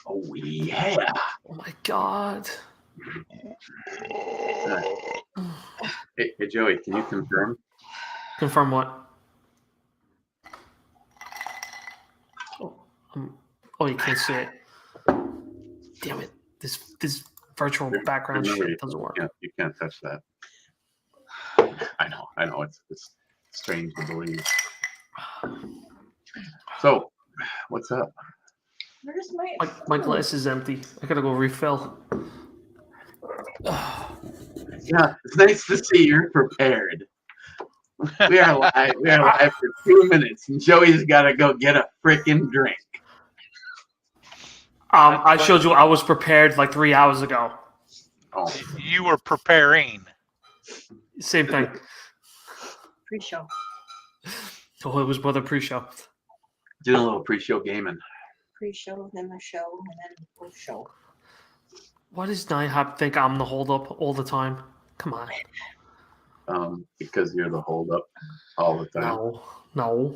Oh yeah. Oh my God. Hey, Joey, can you confirm? Confirm what? Oh, you can't see it. Damn it! This virtual background Remember, shit doesn't work. you can't touch that. I know. It's strange to believe. So, what's up? Where's My glass is empty. I gotta go refill. Yeah, it's nice to see you're prepared. We are live. We are live for 2 minutes, and Joey's got to go get a freaking drink. I showed you I was prepared like 3 hours ago. Oh, You were preparing. Same thing. pre-show? Oh, it was brother pre-show. doing a little pre-show gaming. Pre-show, then the show, and then post-show. Why does Nighthop think I'm the holdup all the time? Come on. Because you're the holdup all the time. No.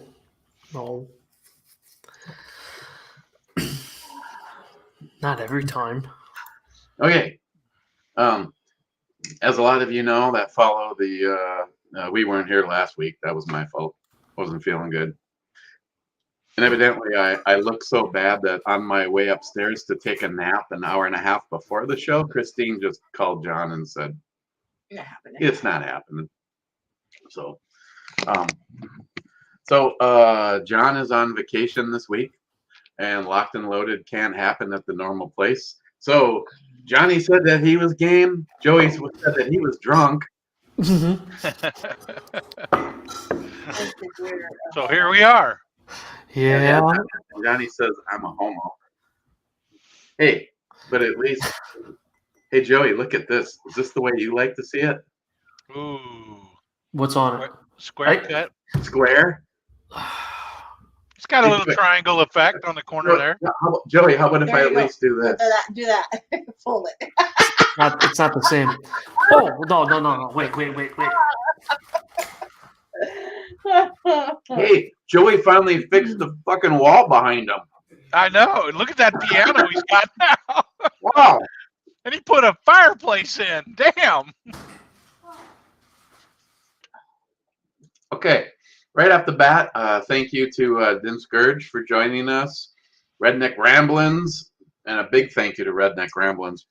Not every time. Okay. As a lot of you know that follow the, we weren't here last week. That was my fault. Wasn't feeling good. And evidently, I looked so bad that on my way upstairs to take a nap an hour and a half before the show, Christine just called John and said, it's not happening. So, John is on vacation this week, and Locked and Loaded can't happen at the normal place. So Johnny said that he was game. Joey said that he was drunk. So here we are. Yeah. Johnny says I'm a homo. Hey, but at least, hey Joey, look at this. Is this the way you like to see it? Ooh. What's on it? Square cut. Square. It's got a little triangle effect on the corner there. Joey, how about if I at least do this? Do that. Fold it. It's not the same. Oh, no. Wait. Hey, Joey finally fixed the fucking wall behind him. I know. Look at that piano he's got now. Wow. And he put a fireplace in. Damn. Okay. Right off the bat, thank you to Dim Scourge for joining us. Redneck Ramblins, and a big thank you to Redneck Ramblins.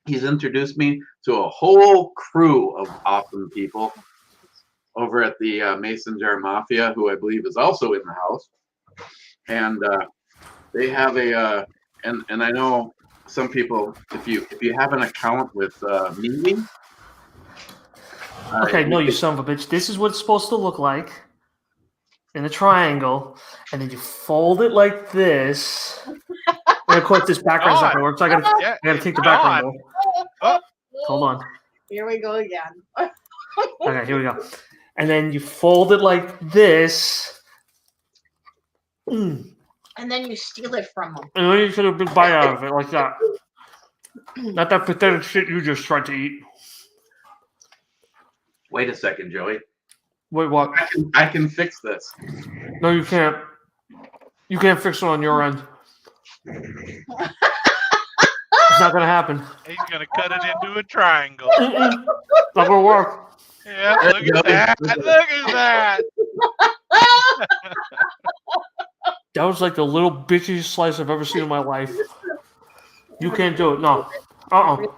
He's introduced me to a whole crew of awesome people over at the Mason Jar Mafia, who I believe is also in the house. And they have a, and I know some people, if you have an account with Meeting. Okay, no, you son of a bitch. This is what it's supposed to look like. In a triangle, and then you fold it like this. And of course, this background's not gonna work, so I gotta kick the background off. Hold on. Here we go again. Okay, here we go. And then you fold it like this. And then you steal it from them. And then you take a big bite out of it like that. Not that pathetic shit you just tried to eat. Wait a second, Joey. Wait, what? I can fix this. No, you can't. You can't fix it on your end. It's not gonna happen. He's gonna cut it into a triangle. Not gonna work. Yeah, look at that. Look at that. That was like the little bitchiest slice I've ever seen in my life. You can't do it. No. Hold it.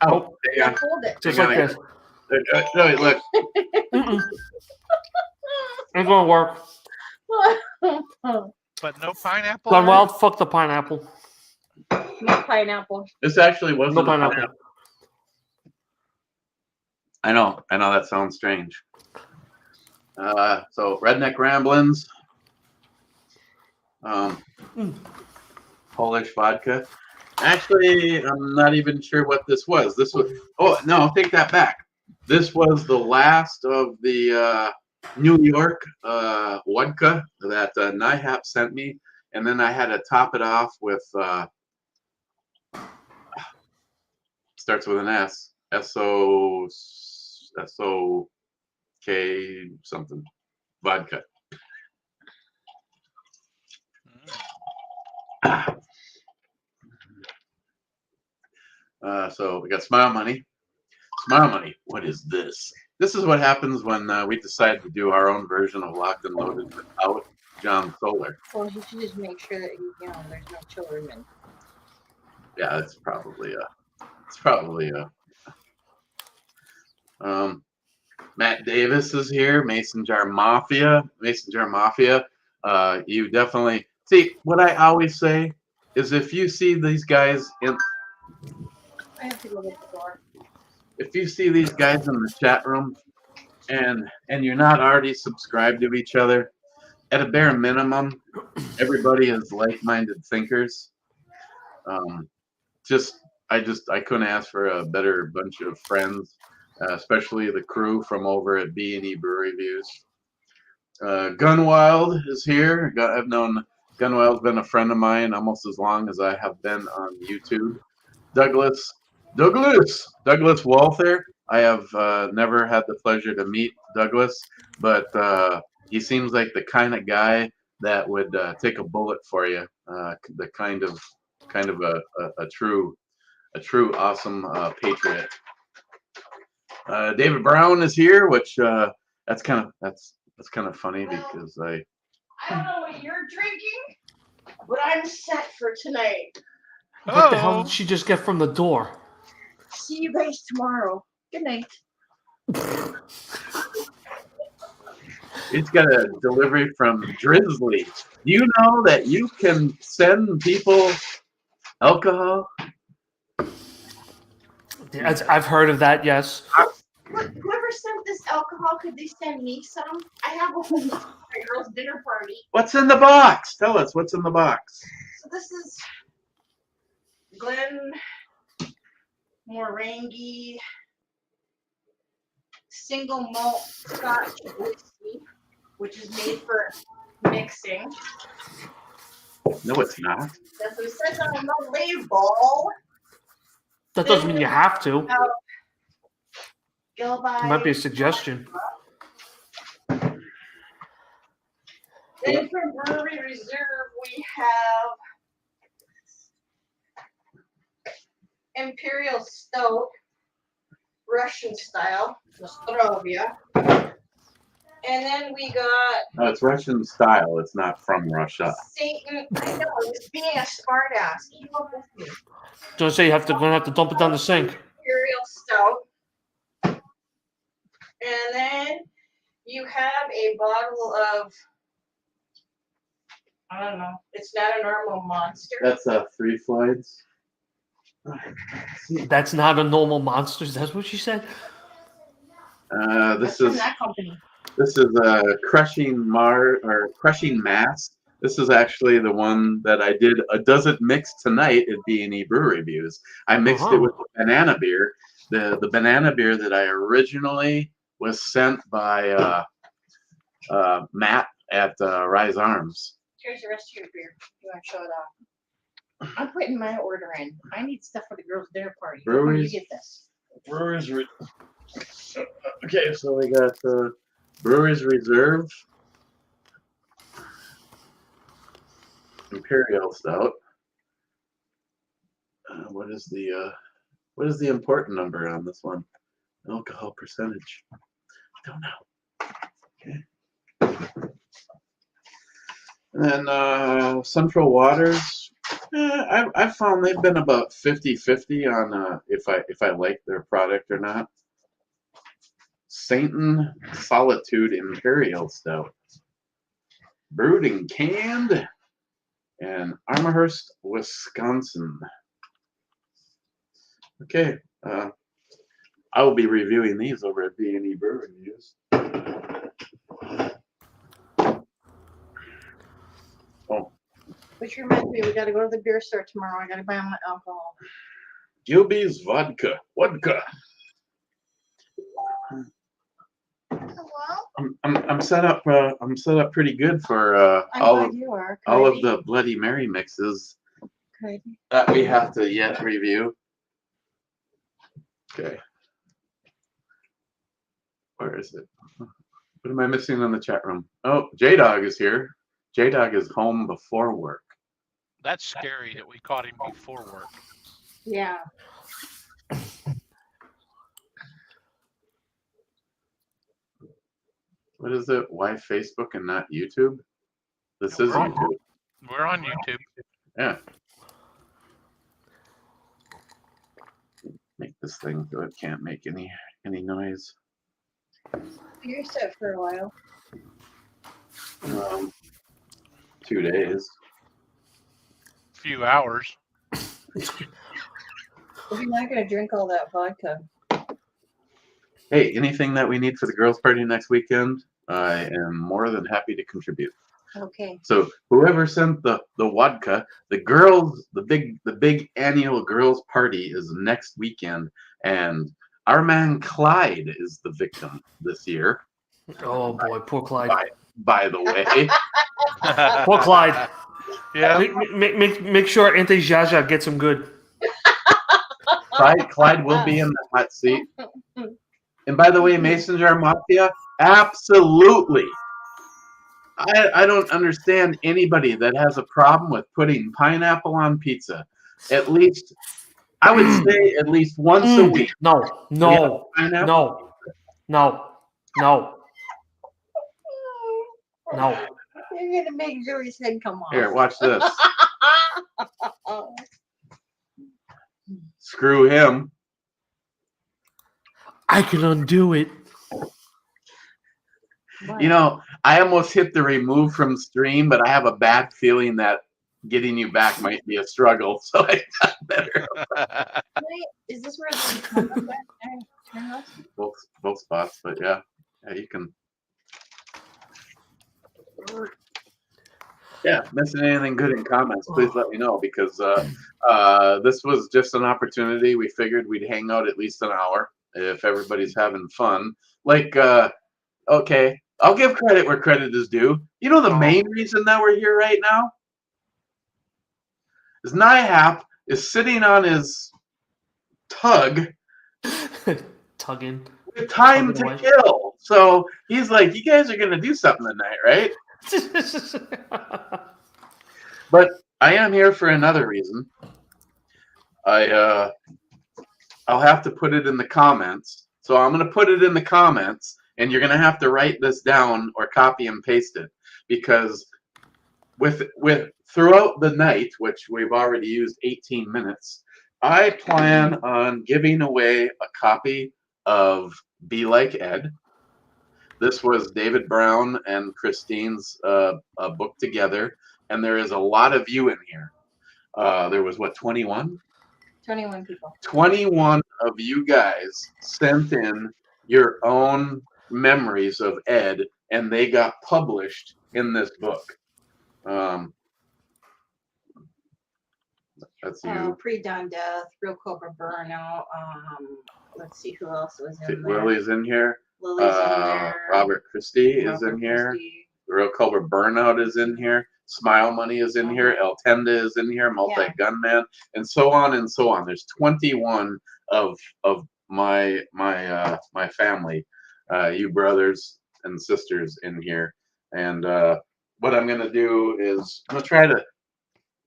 Oh, yeah. Hold it. Just like this. Joey, look. Ain't gonna work. But no pineapple. Gone wild. Fuck the pineapple. No pineapple. This actually wasn't No pineapple. I know that sounds strange. So Redneck Ramblins, Polish vodka. Actually, I'm not even sure what this was. This was. Oh no, take that back. This was the last of the New York vodka that NIHAP sent me, and then I had to top it off with starts with an S. S-O-K something. Vodka. So we got Smile Money. Smile Money. What is this? This is what happens when we decide to do our own version of Locked and Loaded without John Solar. Well, you should just make sure that there's no children in. Yeah, it's probably a. Matt Davis is here. Mason Jar Mafia. You definitely see what I always say is if you see these guys in. I have to go get the door. If you see these guys in the chat room and you're not already subscribed to each other, at a bare minimum, everybody is like-minded thinkers. I couldn't ask for a better bunch of friends, especially the crew from over at B&E Brew Reviews. Gunwild is here. I've known Gunwild's been a friend of mine almost as long as I have been on YouTube. Douglas Walther. I have never had the pleasure to meet Douglas, but he seems like the kind of guy that would take a bullet for you. The kind of a true awesome patriot. David Brown is here, which that's kind of funny because I don't know what you're drinking, but I'm set for tonight. What the hell did she just get from the door? See you guys tomorrow. Good night. It's got a delivery from Drizzly. Do you know that you can send people alcohol? I've heard of that, yes. Whoever sent this alcohol, could they send me some? I have a whole my girl's dinner party. What's in the box? Tell us what's in the box. So this is Glen Morangi single malt Scotch whiskey, which is made for mixing. No, it's not. That's what it says on the label. That doesn't mean you have to. Gilby. It might be a suggestion. Then from Brewery Reserve, we have Imperial Stout, Russian style, Nostrovia. And then we got No, it's Russian style. It's not from Russia. Satan. I know, I was being a smart ass. Keep up with me. Don't say gonna have to dump it down the sink. Imperial Stout. And then you have a bottle of, I don't know, it's not a normal monster. That's Three Floyds. That's not a normal monster. That's what she said. This That's from is that company. this is Crushing Mass. This is actually the one that I did a doesn't mix tonight at B&E Brew Reviews. I mixed it with banana beer. The banana beer that I originally was sent by Matt at Rise Arms. Here's the rest of your beer. You want to show it off? I'm putting my order in. I need stuff for the girls' dinner party. Where do you Breweries. get this? Okay, so we got Brewers Reserve, Imperial Stout. What is the important number on this one? Alcohol percentage. I don't know. Okay. And then Central Waters. I found they've been about 50-50 on if I like their product or not. Sainton Solitude Imperial Stout. Brewed and canned in Amherst, Wisconsin. Okay. I will be reviewing these over at B&E Brew Reviews. Oh. Which reminds me, we got to go to the beer store tomorrow. I got to buy my alcohol. Gilby's vodka. Well, I'm set up. I'm set up pretty good for all of the Bloody Mary mixes that we have to yet review. Okay. Where is it? What am I missing in the chat room? Oh, J-Dog is here. J-Dog is home before work. That's scary that we caught him before work. yeah. What is it? Why Facebook and not YouTube? This is We're on- YouTube. We're on YouTube. Yeah. Make this thing so it can't make any noise. You're set for a while. 2 days. Few hours. If you're not gonna drink all that vodka. Hey, anything that we need for the girls' party next weekend, I am more than happy to contribute. Okay. So whoever sent the vodka, the girls, the big annual girls' party is next weekend, and our man Clyde is the victim this year. Oh boy, poor Clyde. By the way, Poor Clyde. Yeah. Make sure Ante Jaja gets him good. Clyde will be in the hot seat. And by the way, Mason Jar Mafia, absolutely. I don't understand anybody that has a problem with putting pineapple on pizza. At least, I would say at least once a week. No. Pineapple. No. You're gonna make Joey's head come off. Here, watch this. Screw him. I can undo it. You know, I almost hit the remove from stream, but I have a bad feeling that getting you back might be a struggle. So I got better. Wait, is this where the turn off? Both spots, but yeah, you can. Yeah, missing anything good in comments, please let me know, because this was just an opportunity. We figured we'd hang out at least an hour if everybody's having fun. Like, okay, I'll give credit where credit is due. You know the main reason that we're here right now is Nihap is sitting on his tug Tugging. with time Tugging to away. kill. So he's like, you guys are going to do something tonight, right? But I am here for another reason. I'll have to put it in the comments. So I'm going to put it in the comments, and you're going to have to write this down or copy and paste it, because with throughout the night, which we've already used 18 minutes, I plan on giving away a copy of Be Like Ed. This was David Brown and Christine's book together, and there is a lot of you in here. There was, what, 21? 21 people. 21 of you guys sent in your own memories of Ed, and they got published in this book. That's you. Pre-dawn death, real Cobra burnout. Let's see who else was in there. Lily's in here. Lily's in there. Robert Christie is Robert in here. Christie. The Real Cobra Burnout is in here. Smile Money is in here. El Tenda is in here. Multi Gunman, and so on and so on. There's 21 of my family, you brothers and sisters in here. And what I'm gonna do is I'm gonna try to.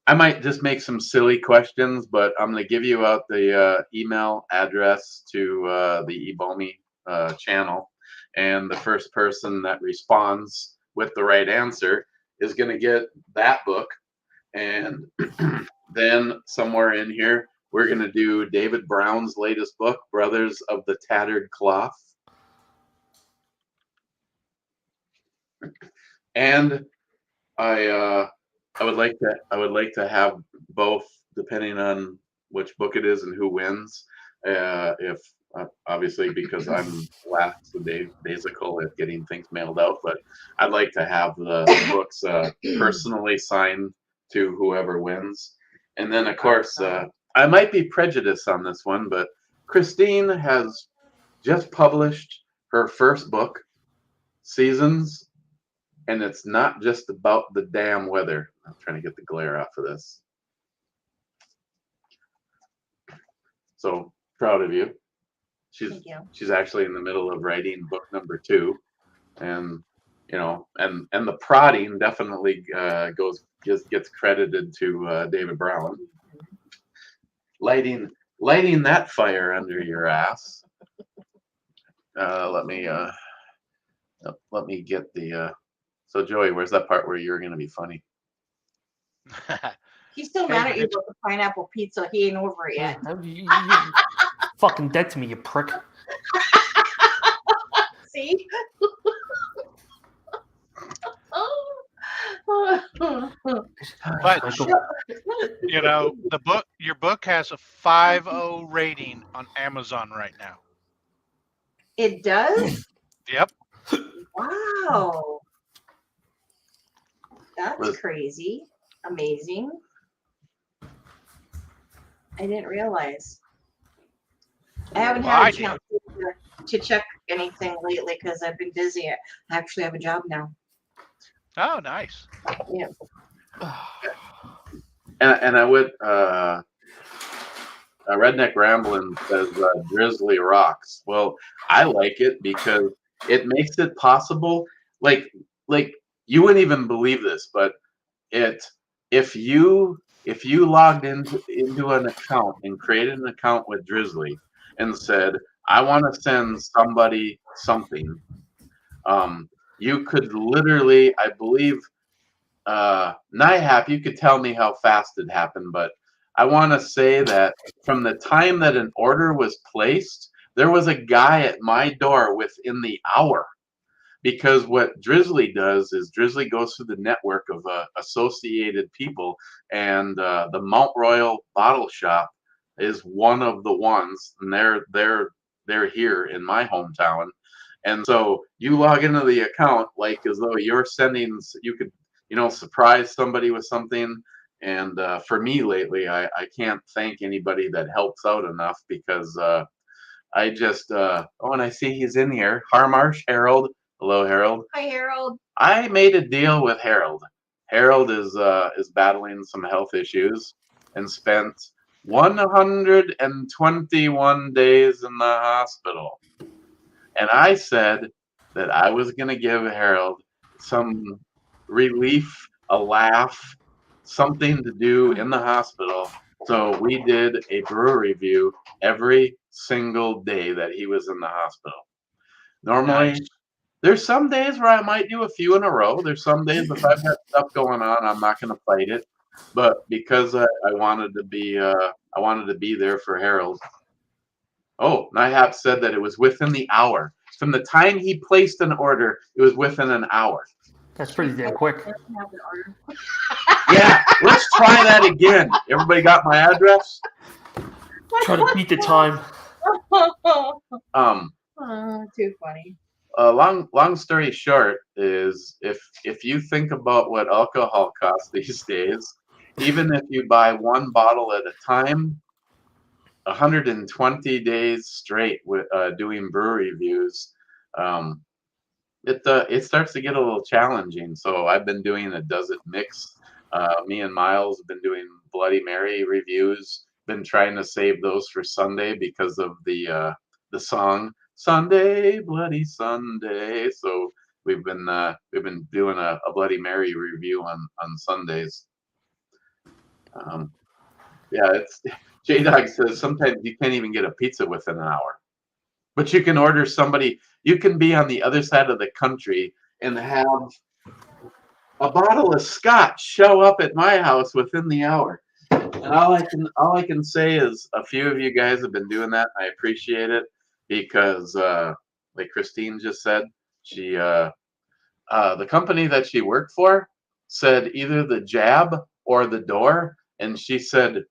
I might just make some silly questions, but I'm gonna give you out the email address to the Ebomi channel, and the first person that responds with the right answer is going to get that book. And then somewhere in here, we're going to do David Brown's latest book, Brothers of the Tattered Cloth. And I would like to have both, depending on which book it is and who wins. If obviously, because I'm last daisical at getting things mailed out, but I'd like to have the books personally signed to whoever wins. And then, of course, I might be prejudiced on this one, but Christine has just published her first book, Seasons, and it's not just about the damn weather. I'm trying to get the glare off of this. So proud of you. She's actually in the middle of writing book number 2, and you know, and the prodding definitely gets credited to David Brown. Lighting that fire under your ass. Let me Let me get the. So Joey, where's that part where you're gonna be funny? He's still mad at you about the pineapple pizza. He ain't over it yet. You're fucking dead to me, you prick. See? But you know, your book has a 5.0 rating on Amazon right now. It does? Yep. Wow. That's crazy. Amazing. I didn't realize. I haven't had a chance to check anything lately because I've been busy. I actually have a job now. Oh, nice. Yeah. And I would Redneck Ramblin' says Drizzly rocks. Well, I like it because it makes it possible. Like you wouldn't even believe this, but if you logged into an account and created an account with Drizzly and said, I want to send somebody something, you could literally, I believe, NIHAP, you could tell me how fast it happened, but I want to say that from the time that an order was placed, there was a guy at my door within the hour. Because what Drizzly does is Drizzly goes through the network of associated people, and the Mount Royal Bottle Shop is one of the ones, and they're here in my hometown. And so you log into the account like as though you're sending, you could, surprise somebody with something. And for me lately, I can't thank anybody that helps out enough because I just, and I see he's in here. Harmarsh, Harold. Hello, Harold. Hi, Harold. I made a deal with Harold. Harold is battling some health issues and spent 121 days in the hospital. And I said that I was going to give Harold some relief, a laugh, something to do in the hospital. So we did a brewery review every single day that he was in the hospital. Normally, Nice. There's some days where I might do a few in a row. There's some days if I've got stuff going on, I'm not going to fight it. But because I wanted to be there for Harold. Oh, NIHAP said that it was within the hour. From the time he placed an order, it was within an hour. That's pretty damn quick. Yeah, let's try that again. Everybody got my address? Try to beat the time. Too funny. Long story short is if you think about what alcohol costs these days, even if you buy one bottle at a time, 120 days straight with doing brewery reviews, it starts to get a little challenging. So I've been doing a Does It Mix. Me and Miles have been doing Bloody Mary reviews. Been trying to save those for Sunday because of the song Sunday, Bloody Sunday. So we've been doing a Bloody Mary review on Sundays. Yeah, it's J Dog says sometimes you can't even get a pizza within an hour, but you can order somebody. You can be on the other side of the country and have a bottle of scotch show up at my house within the hour. And all I can say is a few of you guys have been doing that. I appreciate it because, like Christine just said, she the company that she worked for said either the jab or the door, and she said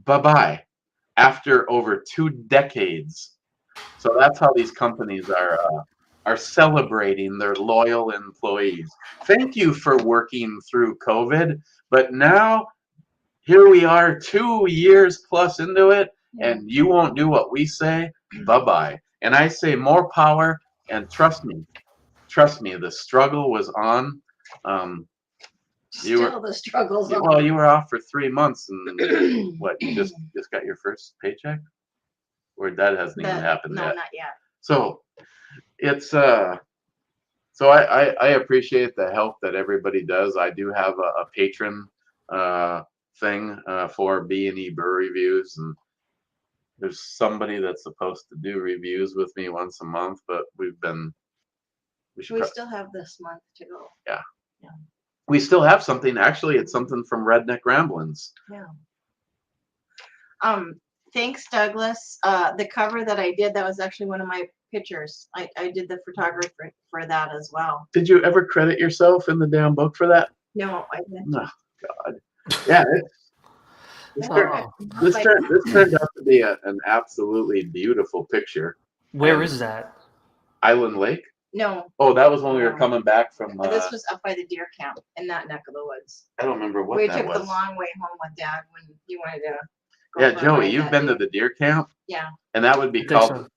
bye-bye after over 2 decades. So that's how these companies are celebrating their loyal employees. Thank you for working through COVID, but now here we are 2 years plus into it, and you won't do what we say. Bye-bye. And I say more power, and trust me, the struggle was on. The struggles. Well, you were off for 3 months, and what? You just got your first paycheck, or that hasn't even happened yet. No, not yet. So it's so I appreciate the help that everybody does. I do have a patron thing for B&E Brewery Reviews, and there's somebody that's supposed to do reviews with me once a month, but we've been We still have this month to go. We still have something. Actually, it's something from Redneck Ramblins. Yeah. Thanks, Douglas. The cover that I did, that was actually one of my pictures. I did the photography for that as well. Did you ever credit yourself in the damn book for that? No, I didn't. Oh, God. Yeah. This turned out to be an absolutely beautiful picture. Where is that? Island Lake? No, Oh, that was when we were coming back from. this was up by the deer camp in that neck of the woods. I don't remember what We that took was. the long way home with Dad when he wanted to go Yeah, for a Joey, ride you've that been day. to the deer camp, Yeah, and that would be I think called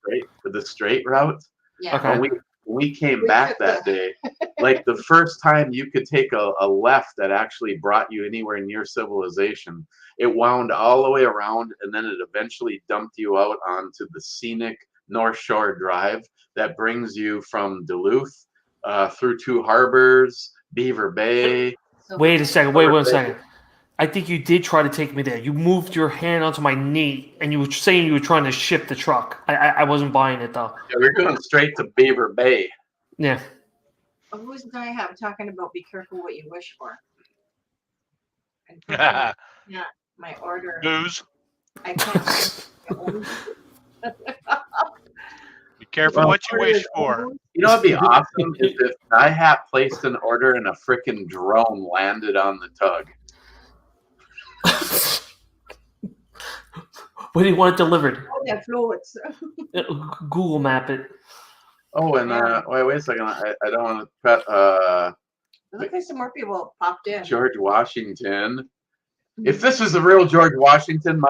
the straight route. yeah. Okay. When we came We back took that day, like the first time you could take a left that actually brought you anywhere near civilization, it wound all the way around, and then it eventually dumped you out onto the scenic North Shore Drive that brings you from Duluth through Two Harbors, Beaver Bay. So Wait a second. Wait 1 second. I think you did try to take me there. You moved your hand onto my knee, and you were saying you were trying to ship the truck. I wasn't buying it though. Yeah, we're going straight to Beaver Bay. Yeah. Who's the guy I have talking about be careful what you wish for? And my order. Booze. I can't. Be careful Well, what you wish for. You know what'd be awesome is if IHAP placed an order and a freaking drone landed on the tug. Where do you want it delivered? Oh, that floats. Google map it. Oh, and wait a second. I don't want to cut Look like some more people popped in. George Washington. If this is the real George Washington,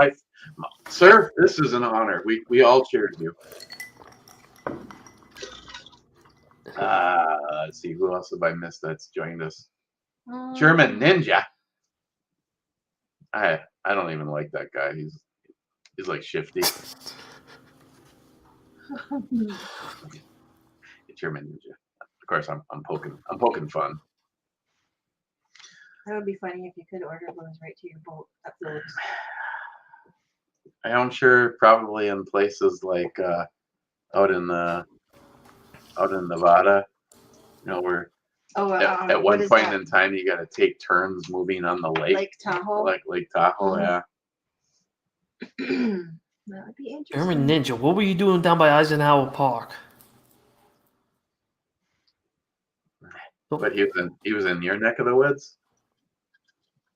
sir, this is an honor. We all cheered you. Let's see, who else have I missed that's joined us? German Ninja. I don't even like that guy. He's like shifty. German Ninja. Of course, I'm poking fun. That would be funny if you could order those right to your boat. That floats. I'm sure probably in places like out in Nevada, you know, where at one point in time you got to take turns moving on the lake. Lake Tahoe. Like Lake Tahoe, yeah. That would be interesting. German Ninja, what were you doing down by Eisenhower Park? But he was in your neck of the woods.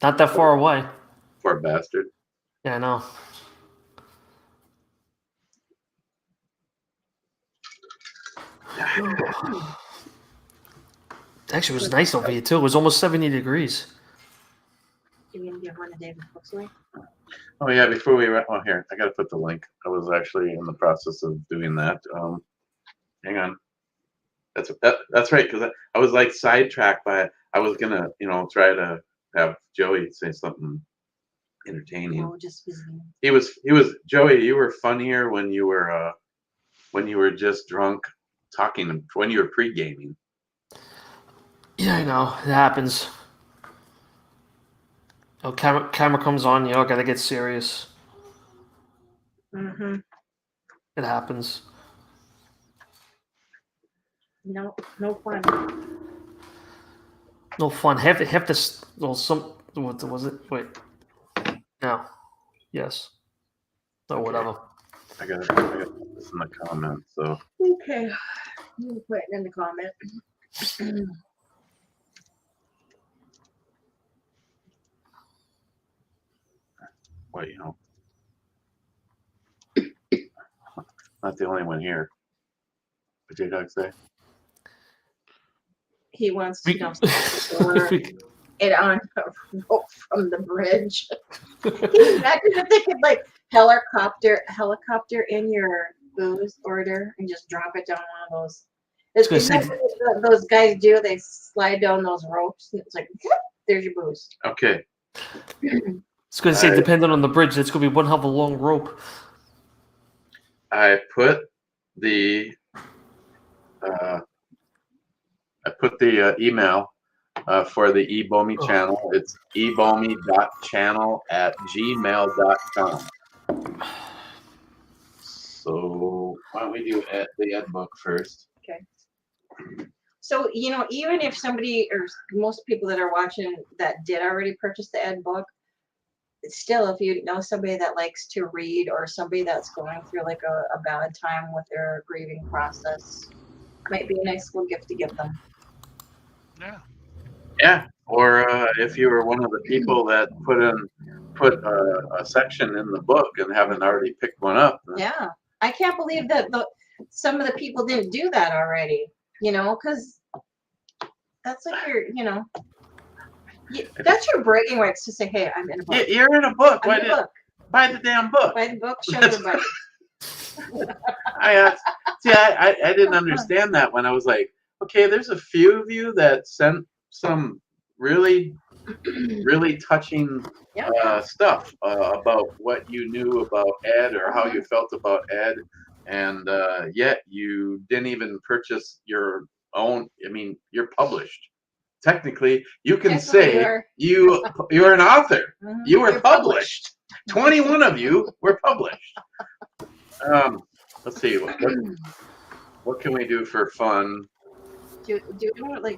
Not that far away. Poor bastard. Yeah, I know. Actually, it was nice over here too. It was almost 70 degrees. You gonna give one to David Foxley? Oh yeah, before we went, oh here, I gotta put the link. I was actually in the process of doing that. Hang on. That's right, because I was like sidetracked by it. I was gonna, try to have Joey say something entertaining. Oh, just visiting. He was Joey. You were funnier when you were just drunk, talking when you were pre-gaming. Yeah, I know. It happens. Oh, camera comes on. Gotta get serious. Mm-hmm. It happens. No fun. No fun. Have this. Well, what was it? Wait. No. Yes. Or whatever. I got this in the comments. So Okay. We'll put it in the comment. what not the only one here. What did J-Dog say? He wants to know it on a rope from the bridge. Can you imagine if they could like helicopter in your booze order and just drop it down one of those? It's what those guys do. They slide down those ropes and it's like, whoop, there's your booze. Okay. It's going to say, depending on the bridge, that's going to be one hell of a long rope. I put the email for the eBomi channel. It's ebomi.channel@gmail.com. So why don't we do the ed book first? Okay. So, even if somebody or most people that are watching that did already purchase the Ed book, still, if you know somebody that likes to read or somebody that's going through like a bad time with their grieving process, might be a nice little gift to give them. Yeah. Yeah. Or if you were one of the people that put a section in the book and haven't already picked one up. Yeah. I can't believe that some of the people didn't do that already, because that's like that's your bragging rights to say, hey, I'm in a book. You're in a book. I'm in a book. Buy the damn book. Buy the book, show everybody. I didn't understand that when I was like, okay, there's a few of you that sent some really, really touching stuff about what you knew about Ed or how you felt about Ed, and yet you didn't even purchase your own. I mean, you're published. Technically, you can say you're an author. Mhm. You were You're published. 21 of you were published. Let's see. What can we do for fun? Do you want to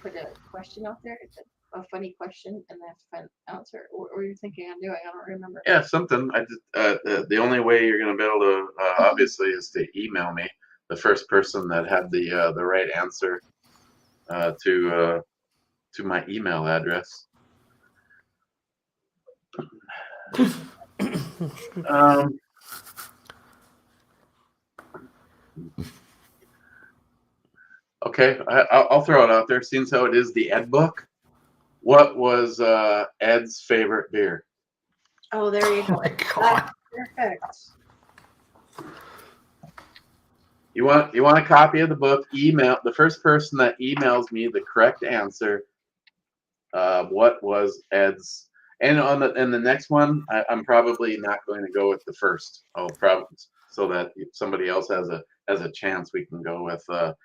put a question out there? A funny question and then have to find an answer? Or you're thinking I'm doing? I don't remember. Yeah, something. I just the only way you're going to be able to obviously is to email me the first person that had the right answer to my email address. Okay, I'll throw it out there. Seeing how it is the Ed book, what was Ed's favorite beer? Oh, there you go. Oh my God. Perfect. You want a copy of the book? Email the first person that emails me the correct answer. What was Ed's? And on the next one, I'm probably not going to go with the first. I'll probably so that if somebody else has a chance, we can go with the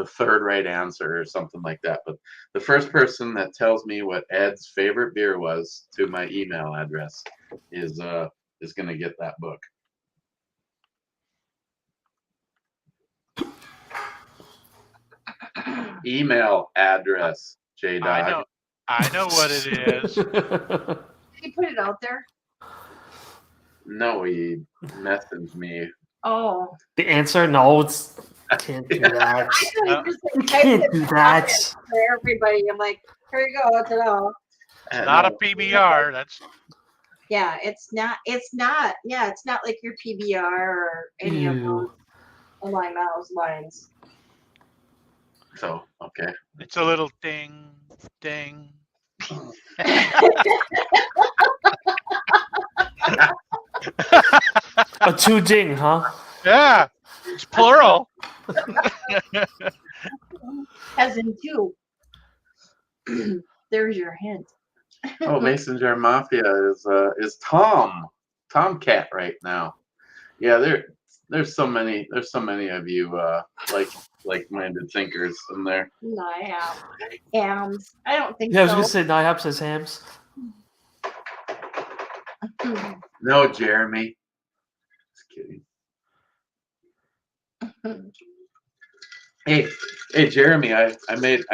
third right answer or something like that. But the first person that tells me what Ed's favorite beer was to my email address is going to get that book. Email address, J-Dog. I know what it is. He put it out there. No, he messaged me. Oh. The answer? No, can't do that. You can't do that. For everybody, I'm like, here you go. That's it all. It's not a PBR. That's. Yeah, it's not. Yeah, it's not like your PBR or any of those along those lines. So, okay. It's a little ding, ding. A 2 ding, huh? Yeah, it's plural. As in two. There's your hint. Oh, Mason Jar Mafia is Tomcat right now. Yeah, there's so many of you like-minded thinkers in there. No, I have hams. I don't think Yeah, I was so. gonna say NIHAP says hams. No, Jeremy. Just kidding. Hey, Jeremy, I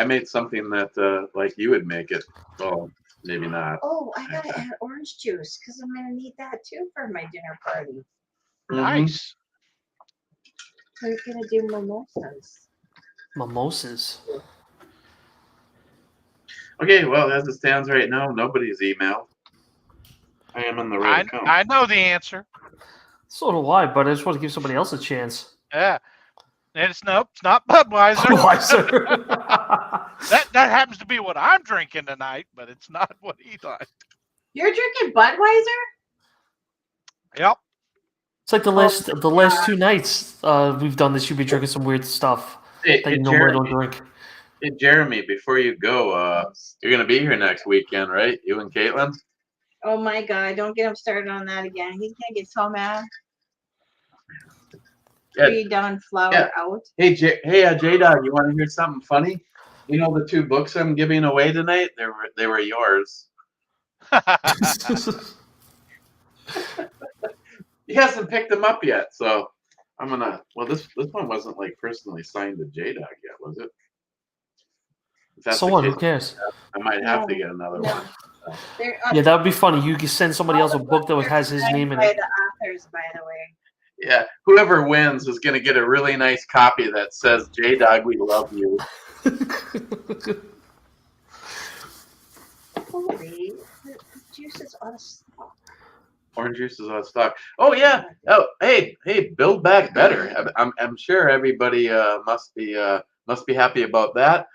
made something that like you would make it. Well, maybe not. Oh, I gotta add orange juice because I'm gonna need that too for my dinner party. Nice. We're gonna do mimosas. Mimosas. Okay, well, as it stands right now, nobody's emailed. I am in the right account. I know the answer. So do I, but I just want to give somebody else a chance. Yeah. And it's not Budweiser. Budweiser. that happens to be what I'm drinking tonight, but it's not what he thought. You're drinking Budweiser? Yep. It's like the last 2 nights we've done this. You'll be drinking some weird stuff that you normally don't drink. Hey, Jeremy, before you go, you're going to be here next weekend, right? You and Caitlin? Oh my God! Don't get him started on that again. He's gonna get so mad. Pre-done flour out. Hey, J-Dog, you want to hear something funny? You know the 2 books I'm giving away tonight? They were yours. He hasn't picked them up yet, so I'm gonna. Well, this one wasn't like personally signed to JDog yet, was it? If that's So the what? case, Who cares? I might have to get another No. one. Yeah, that would be funny. You could send somebody else a book that has his name in by it. the authors, by the way. Yeah, whoever wins is gonna get a really nice copy that says JDog, we love you. Holy, the juice is out of stock. Orange juice is out of stock. Oh yeah. Oh hey, Build Back Better. I'm sure everybody must be happy about that.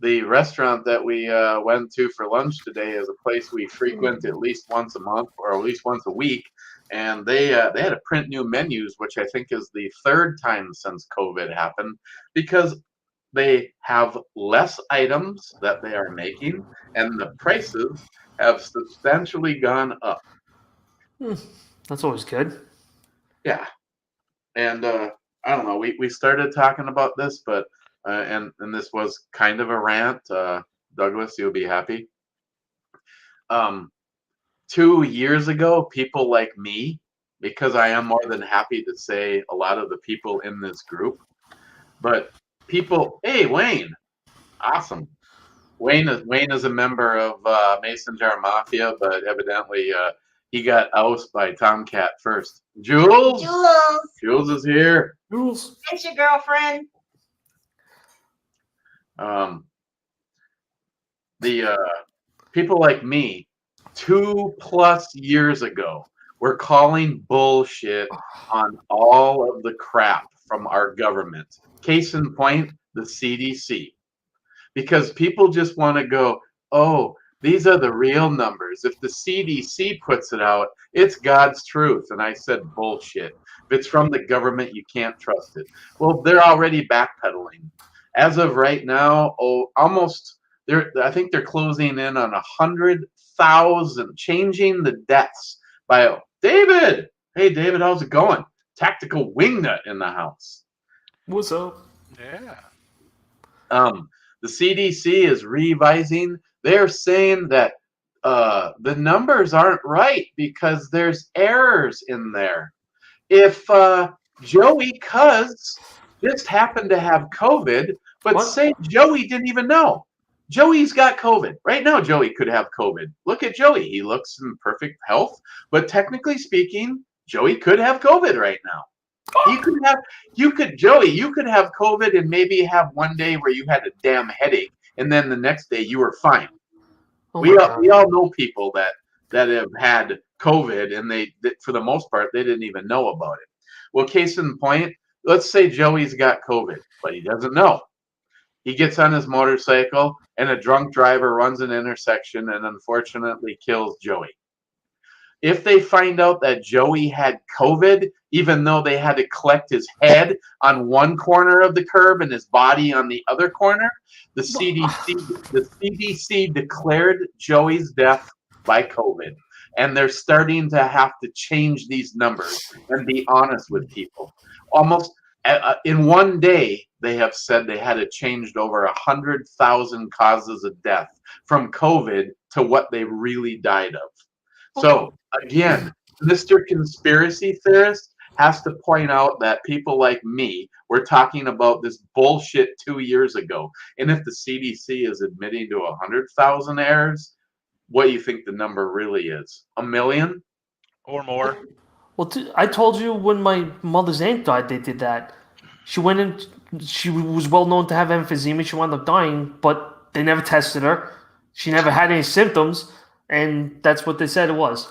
The restaurant that we went to for lunch today is a place we frequent at least once a month or at least once a week, and they had to print new menus, which I think is the third time since COVID happened, because they have less items that they are making, and the prices have substantially gone up. That's always good. Yeah, and I don't know. We started talking about this, but and this was kind of a rant. Douglas, you'll be happy. 2 years ago, people like me, because I am more than happy to say a lot of the people in this group, but people. Hey, Wayne, awesome. Wayne is a member of Mason Jar Mafia, but evidently he got ousted by Tomcat first. Jules is here. Rules. It's your girlfriend. The people like me 2+ years ago were calling bullshit on all of the crap from our government. Case in point, the CDC. Because people just want to go, oh, these are the real numbers. If the CDC puts it out, it's God's truth. And I said, bullshit. If it's from the government, you can't trust it. Well, they're already backpedaling. As of right now, I think they're closing in on 100,000, changing the deaths by David. Hey, David, how's it going? Tactical Wingnut in the house. What's up? Yeah. The CDC is revising. They're saying that the numbers aren't right because there's errors in there. If Joey Cuz just happened to have COVID, but say Joey didn't even know. Joey's got COVID. Right now, Joey could have COVID. Look at Joey. He looks in perfect health, but technically speaking, Joey could have COVID right now. You could have COVID and maybe have one day where you had a damn headache, and then the next day you were fine. We all know people that have had COVID, and they for the most part they didn't even know about it. Well, case in point, let's say Joey's got COVID, but he doesn't know. He gets on his motorcycle, and a drunk driver runs an intersection and unfortunately kills Joey. If they find out that Joey had COVID, even though they had to collect his head on one corner of the curb and his body on the other corner, the CDC declared Joey's death by COVID. And they're starting to have to change these numbers and be honest with people. Almost in one day, they have said they had to change over 100,000 causes of death from COVID to what they really died of. So again, Mr. Conspiracy Theorist has to point out that people like me were talking about this bullshit 2 years ago. And if the CDC is admitting to 100,000 errors, what do you think the number really is? 1 million? Or more. Well, I told you when my mother's aunt died, they did that. She went in, she was well known to have emphysema. She wound up dying, but they never tested her. She never had any symptoms, and that's what they said it was.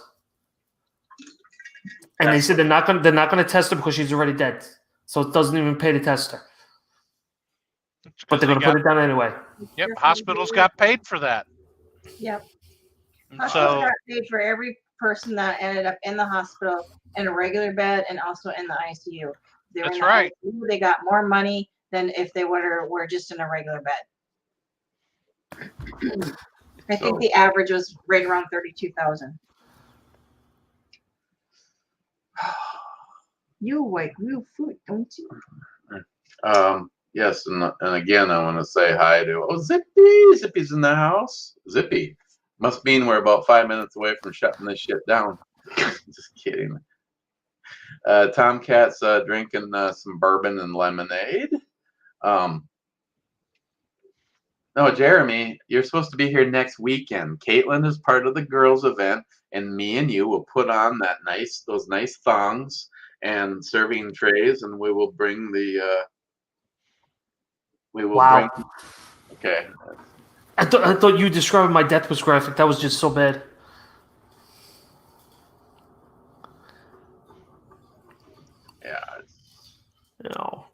And they said they're not gonna test her because she's already dead, so it doesn't even pay to test her. But they're gonna put it down anyway. Yep, hospitals got paid for that. Yep. And Hospitals so got paid for every person that ended up in the hospital in a regular bed and also in the ICU. They were That's in the right. ICU, they got more money than if they were just in a regular bed. I think the average was right around 32,000. You like real food, don't you? Yes, and again, I want to say hi to Zippy. Zippy's in the house. Zippy must mean we're about 5 minutes away from shutting this shit down. Just kidding. Tomcat's drinking some bourbon and lemonade. No, Jeremy, you're supposed to be here next weekend. Caitlin is part of the girls' event, and me and you will put on those nice thongs and serving trays, and we will bring the. Wow. Okay. I thought you describing my death was graphic. That was just so bad. Yeah. No.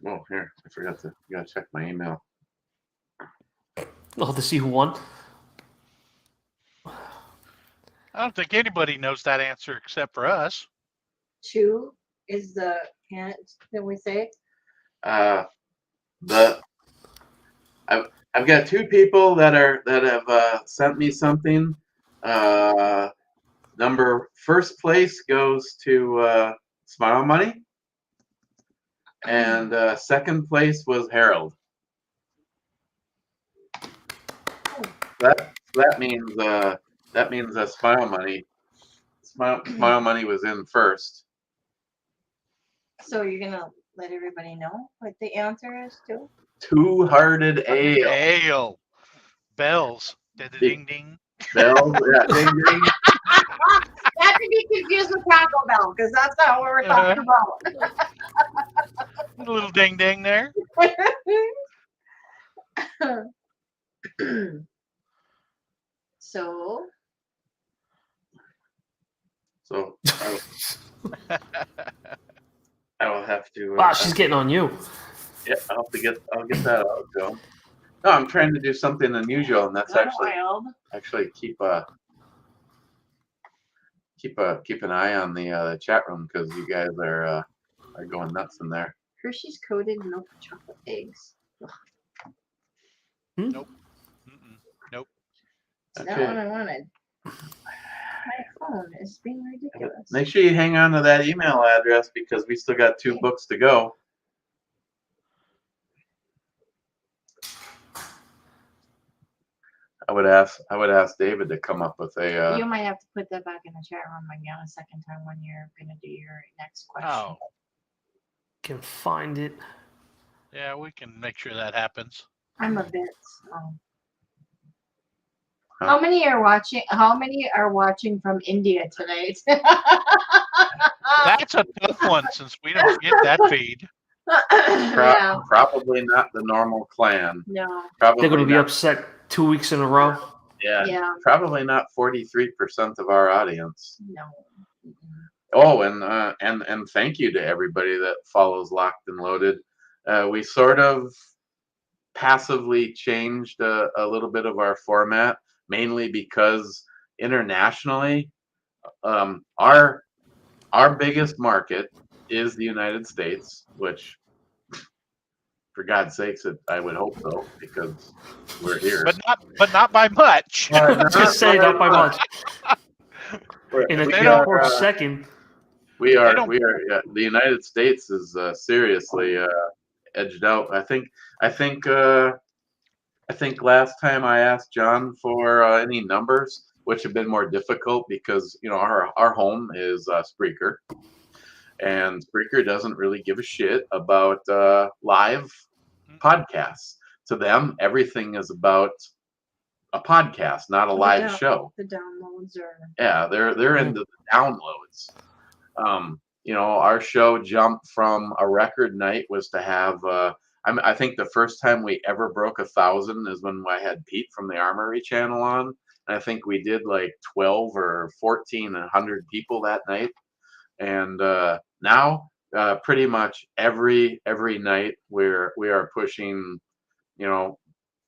Well, here, I forgot to. You gotta check my email. Oh, to see who won. I don't think anybody knows that answer except for us. 2 is the can't. Can we say? I've got 2 people that have sent me something. First place goes to Smile Money, and second place was Harold. That means Smile Money. Smile Money was in first. So you're gonna let everybody know what the answer is too? Two-hearted ale. Ale. Bells. Ding ding. Bells. Yeah, ding ding. Not to be confused with Taco Bell, because that's not what we're talking about. A little ding ding there. So I will have to. Wow, she's getting on you. Yeah, I'll get that out, Joe. No, I'm trying to do something unusual, and that's actually keep an eye on the chat room, because you guys are going nuts in there. Hershey's coated milk chocolate eggs. Nope. Nope. That's not what I wanted. My phone is being ridiculous. Make sure you hang on to that email address, because we still got 2 books to go. I would ask David to come up with a. You might have to put that back in the chat room again a second time when you're gonna do your next question. Oh. Can find it. Yeah, we can make sure that happens. I'm a bit. How many are watching? How many are watching from India tonight? That's a tough one, since we don't get that feed. Yeah. Probably not the normal clan. No. Probably They're going to be not, upset 2 weeks in a row. Yeah. Probably not 43% of our audience. No. Oh, and thank you to everybody that follows Locked and Loaded. We sort of passively changed a little bit of our format, mainly because internationally, our biggest market is the United States, which, for God's sakes, I would hope so, because we're here. But not by much. Just say not by much. In a close second. We are. Yeah, the United States is seriously edged out. I think last time I asked John for any numbers, which have been more difficult because our home is Spreaker, and Spreaker doesn't really give a shit about live podcasts. To them, everything is about a podcast, not a live show. The downloads are. Yeah, they're into the downloads. Our show jumped from a record night was to have. I think the first time we ever broke 1,000 is when I had Pete from the Armory channel on. And I think we did like 12 or 1,400 people that night. And now, pretty much every night we are pushing,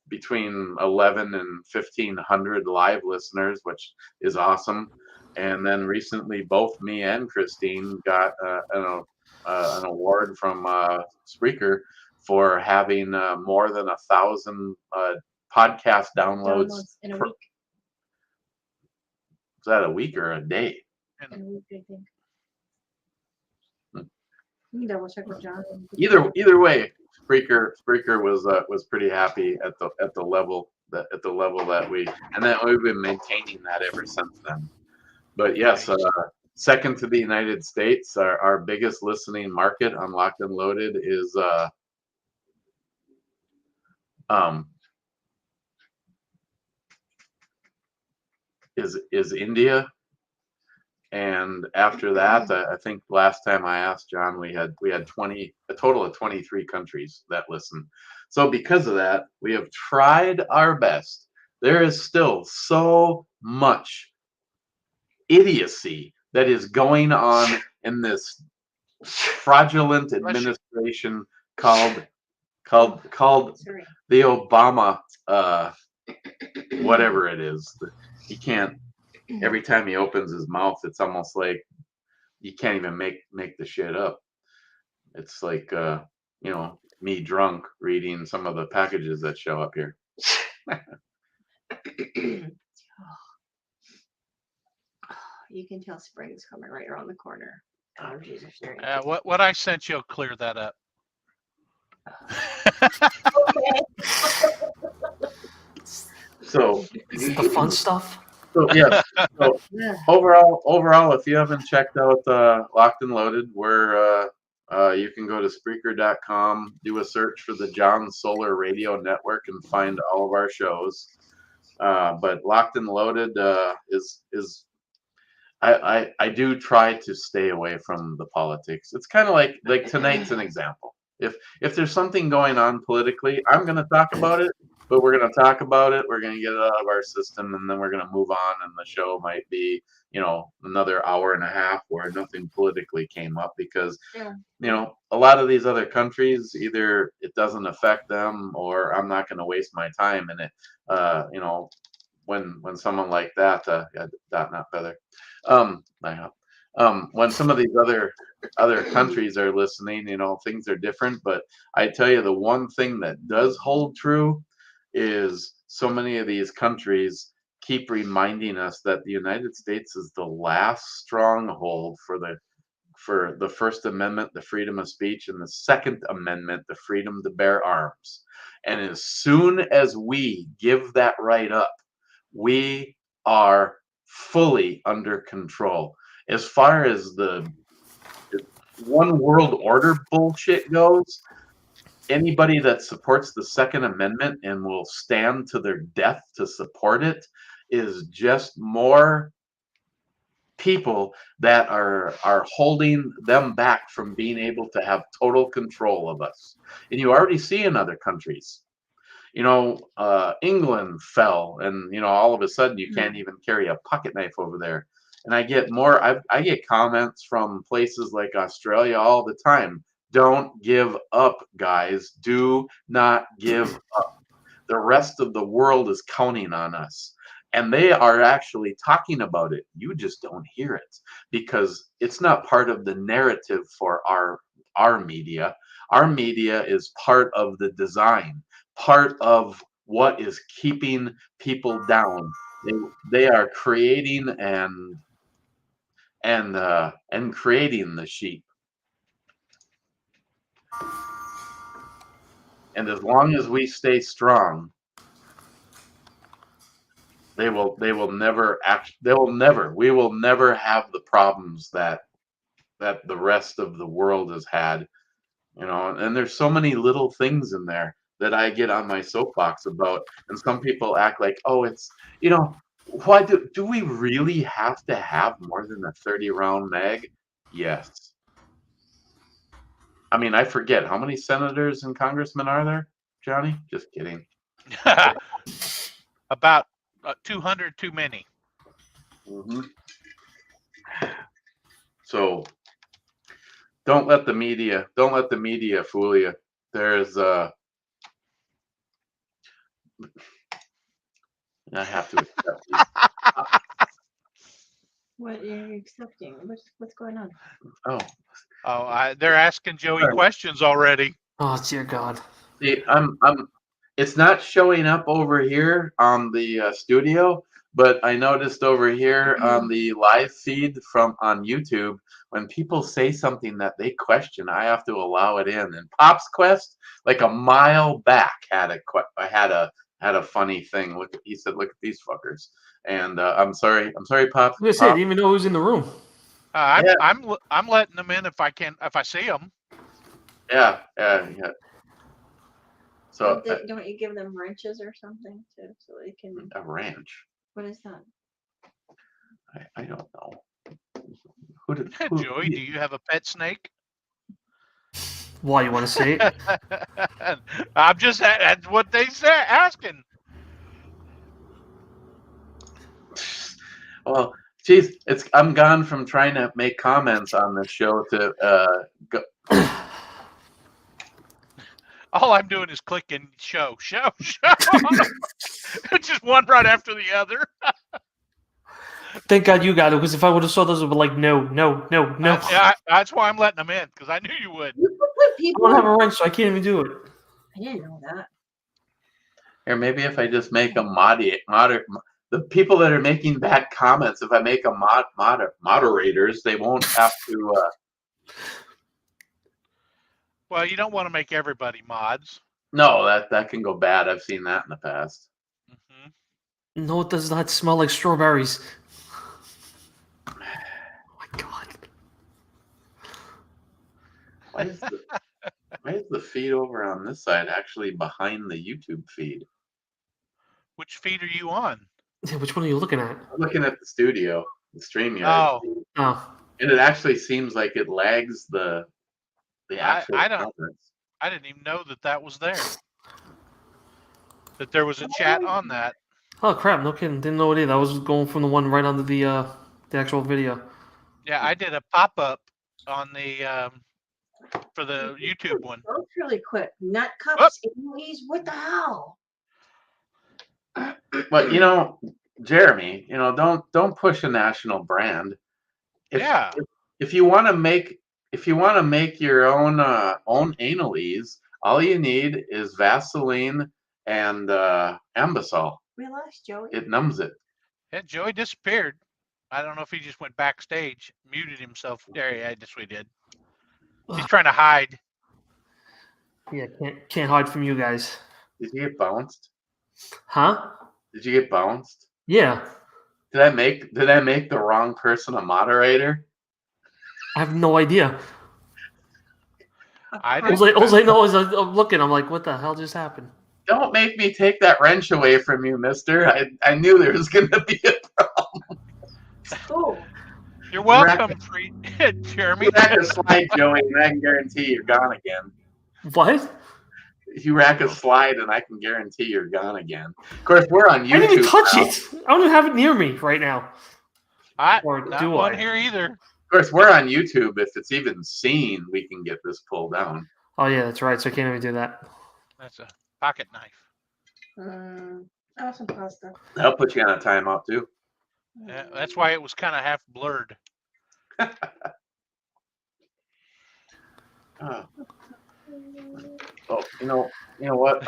between 11 and 1,500 live listeners, which is awesome. And then recently, both me and Christine got an award from Spreaker for having more than 1,000 podcast downloads in a week. Is that a week or a day? In a week, I think. You can double check with John. Either way, Spreaker was pretty happy at the level at the level that and that we've been maintaining that ever since then. But yes, second to the United States, our biggest listening market on Locked and Loaded is India. And after that, I think last time I asked John, we had a total of 23 countries that listen. So because of that, we have tried our best. There is still so much idiocy that is going on in this fraudulent administration called the Obama whatever it is. He can't. Every time he opens his mouth, it's almost like you can't even make the shit up. It's like me drunk reading some of the packages that show up here. You can tell spring's coming right around the corner. Allergies are serious. What I sent you will clear that up. So the fun stuff. So yeah. So overall, if you haven't checked out Locked and Loaded, you can go to Spreaker.com, do a search for the John Solar Radio Network, and find all of our shows. But Locked and Loaded is I do try to stay away from the politics. It's kind of like tonight's an example. If there's something going on politically, I'm going to talk about it, but we're going to talk about it. We're going to get it out of our system, and then we're going to move on. And the show might be, another hour and a half where nothing politically came up because, a lot of these other countries, either it doesn't affect them or I'm not going to waste my time in it. When someone like that, not feather. When some of these other countries are listening, things are different. But I tell you, the one thing that does hold true is so many of these countries keep reminding us that the United States is the last stronghold for the First Amendment, the freedom of speech, and the Second Amendment, the freedom to bear arms. And as soon as we give that right up, we are fully under control. As far as the one world order bullshit goes, anybody that supports the Second Amendment and will stand to their death to support it is just more people that are holding them back from being able to have total control of us. And you already see in other countries. England fell, and all of a sudden you can't even carry a pocket knife over there. And I get I get comments from places like Australia all the time. Don't give up, guys. Do not give up. The rest of the world is counting on us. And they are actually talking about it. You just don't hear it because it's not part of the narrative for our media. Our media is part of the design, part of what is keeping people down. They are creating and creating the sheep. And as long as we stay strong, we will never have the problems that the rest of the world has had. And there's so many little things in there that I get on my soapbox about, and some people act like, oh, it's why do we really have to have more than a 30-round mag? Yes. I mean, I forget how many senators and congressmen are there, Johnny? Just kidding. About 200 too many. Mm-hmm. So don't let the media fool you. There's I have to accept you. What are you accepting? What's going on? They're asking Joey questions already. Oh dear God! See, it's not showing up over here on the studio, but I noticed over here on the live feed on YouTube, when people say something that they question, I have to allow it in. And Pop's Quest, like a mile back, had had a funny thing. He said, "Look at these fuckers." And I'm sorry, Pop. I said, I didn't even know who was in the room. I'm letting them in if I see them. Yeah. So don't you give them wrenches or something too, so they can? A wrench. What is that? I don't know. Joey, do you have a pet snake? Why, you want to see it? I'm just that's what they said asking. Well, geez, I'm gone from trying to make comments on this show to go. All I'm doing is clicking show. It's just one right after the other. Thank God you got it, because if I would have saw those, I would be like, no. That's why I'm letting them in, because I knew you would. You put people. I don't have a wrench, so I can't even do it. I didn't know that. Or maybe if I just make a the people that are making bad comments, if I make them moderators, they won't have to. Well, you don't want to make everybody mods. No, that can go bad. I've seen that in the past. Mm-hmm. No, it does not smell like strawberries. Oh my God. Why is the feed over on this side actually behind the YouTube feed? Which feed are you on? Yeah, which one are you looking at? I'm looking at the studio, the StreamYard. Oh. And it actually seems like it lags the actual comments. I didn't even know that was there. That there was a chat on that. Oh crap! No kidding. Didn't know it either. I was going from the one right under the actual video. Yeah, I did a pop-up on the for the YouTube one. That's really quick. Nut cups, Emily's. What the hell? But Jeremy, don't push a national brand. If you want to make your own anal-ease, all you need is Vaseline and Ambisol. We lost Joey. It numbs it. Yeah, Joey disappeared. I don't know if he just went backstage, muted himself. There, yeah, I guess we did. He's trying to hide. Yeah, can't hide from you guys. Did you get bounced? Huh? Did you get bounced? Yeah. Did I make the wrong person a moderator? I have no idea. I All I know is I'm looking. I'm like, what the hell just happened? Don't make me take that wrench away from you, mister. I knew there was going to be a problem. Oh. You're welcome, Jeremy. You rack a slide, Joey, and I can guarantee you're gone again. What? You rack a slide, and I can guarantee you're gone again. Of course, we're on YouTube. I didn't even touch now. it. I don't even have it near me right now. Or not one here either. Of course, we're on YouTube. If it's even seen, we can get this pulled down. Oh yeah, that's right. So I can't even do that. That's a pocket knife. Awesome pasta. That'll put you on a timeout too. Yeah, that's why it was kind of half blurred. Oh, you know what?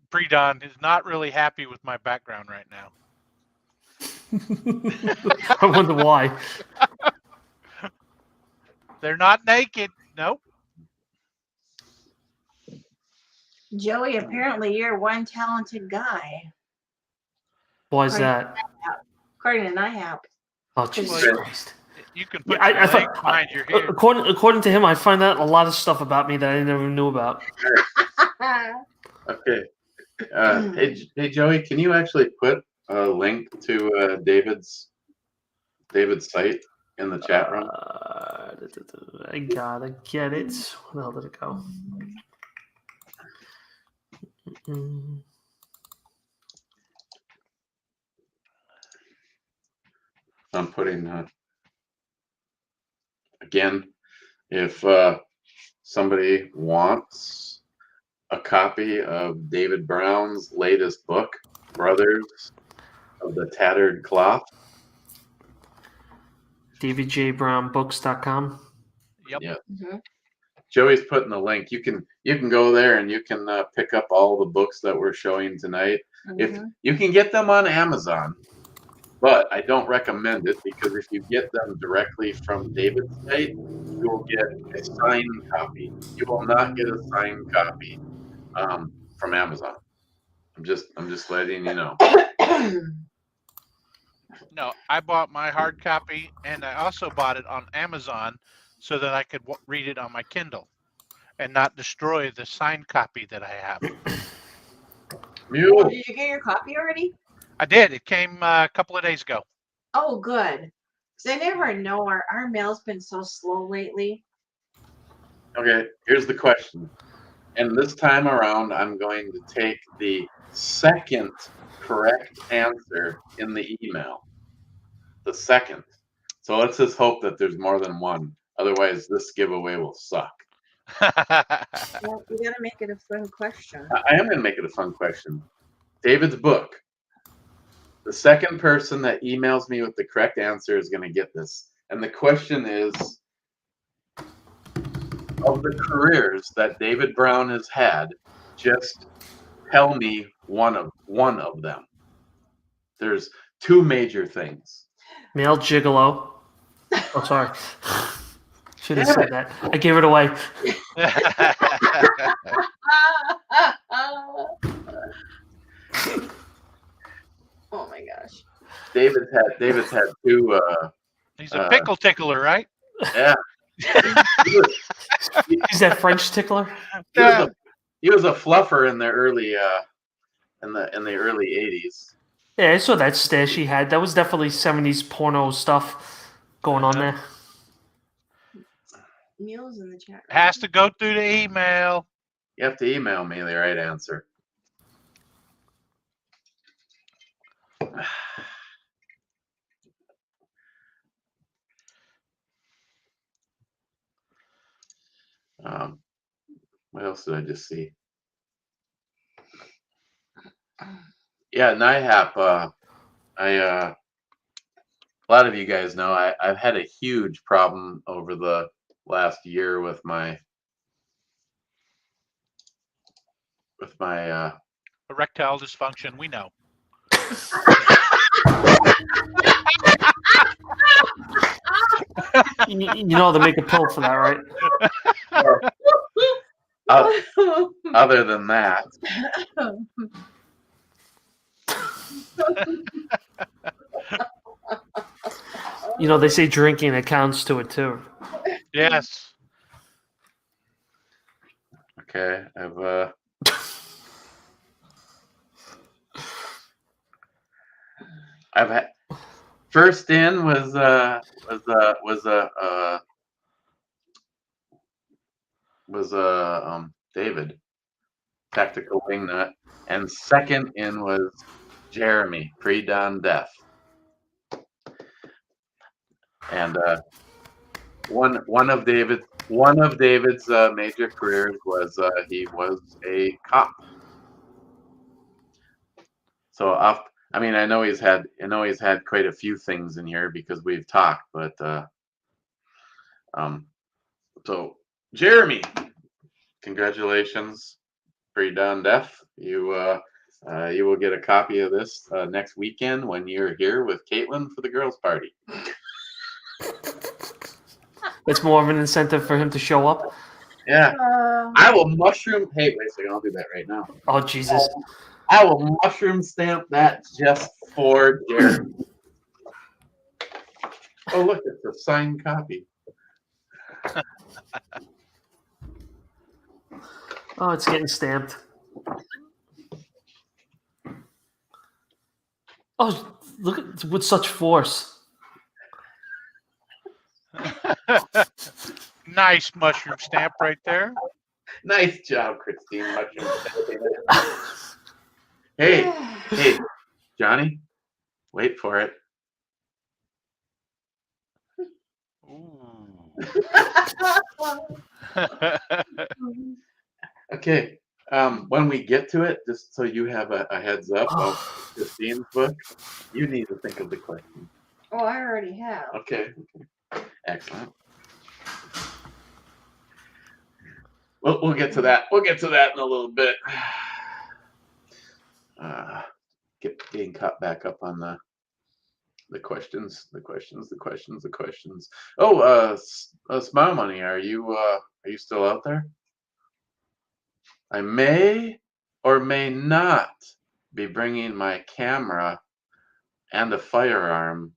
Pre-Don is not really happy with my background right now. I wonder why. They're not naked. Nope. Joey, apparently you're one talented guy. Why is that? According to NIHAP. Oh, Jesus Christ. You can put your leg behind your head. According to him, I find out a lot of stuff about me that I never knew about. Okay. Hey, Joey, can you actually put a link to David's site in the chat room? I gotta get it. Where the hell did it go? I'm putting again, if somebody wants a copy of David Brown's latest book, Brothers of the Tattered Cloth, DavidJBrownBooks.com. Yep. Yeah. Mm-hmm. Joey's putting the link. You can go there and you can pick up all the books that we're showing tonight. Mm-hmm. If you can get them on Amazon, but I don't recommend it because if you get them directly from David's site, you will get a signed copy. You will not get a signed copy from Amazon. I'm just letting you know. No, I bought my hard copy, and I also bought it on Amazon so that I could read it on my Kindle and not destroy the signed copy that I have. Mule. Did you get your copy already? I did. It came a couple of days ago. Oh, good. Because I never know. Our mail's been so slow lately. Okay, here's the question. And this time around, I'm going to take the second correct answer in the email. The second. So let's just hope that there's more than one. Otherwise, this giveaway will suck. Well, you gotta make it a fun question. I am going to make it a fun question. David's book. The second person that emails me with the correct answer is going to get this. And the question is, of the careers that David Brown has had, just tell me one of them. There's two major things. Male gigolo. Oh, sorry. Should have said that. I gave it away. Oh my gosh. David's had two. He's a pickle tickler, right? Yeah. Is that French tickler? He was a fluffer in the early in the early 80s. Yeah, I saw that stash he had. That was definitely 70s porno stuff going on there. Mule's in the chat. Has to go through the email. You have to email me the right answer. What else did I just see? Yeah, NIHAP. A lot of you guys know I've had a huge problem over the last year with my Erectile dysfunction, we know. You know they make a pill for that, right? Other than that. You know, they say drinking accounts to it too. Yes. Okay, I've had first in was David, tactical wingnut, and second in was Jeremy, pre-dawn death. And one of David's major careers was he was a cop. So I mean, I know he's had quite a few things in here because we've talked, but so Jeremy, congratulations, pre-dawn death. You will get a copy of this next weekend when you're here with Caitlin for the girls' party. It's more of an incentive for him to show up. Yeah. I will mushroom. Hey, wait a second. I'll do that right now. Oh, Jesus. I will mushroom stamp that just for Jeremy. Oh, look, it's a signed copy. Oh, it's getting stamped. Oh, look at with such force. Nice mushroom stamp right there. Nice job, Christine. Mushroom stamping it. Hey, Johnny, wait for it. Ooh. Okay. When we get to it, just so you have a heads up of Christine's book, you need to think of the question. Oh, I already have. Okay. Excellent. We'll get to that. We'll get to that in a little bit. Getting caught back up on the questions. Oh, Smile Money, are you still out there? I may or may not be bringing my camera and a firearm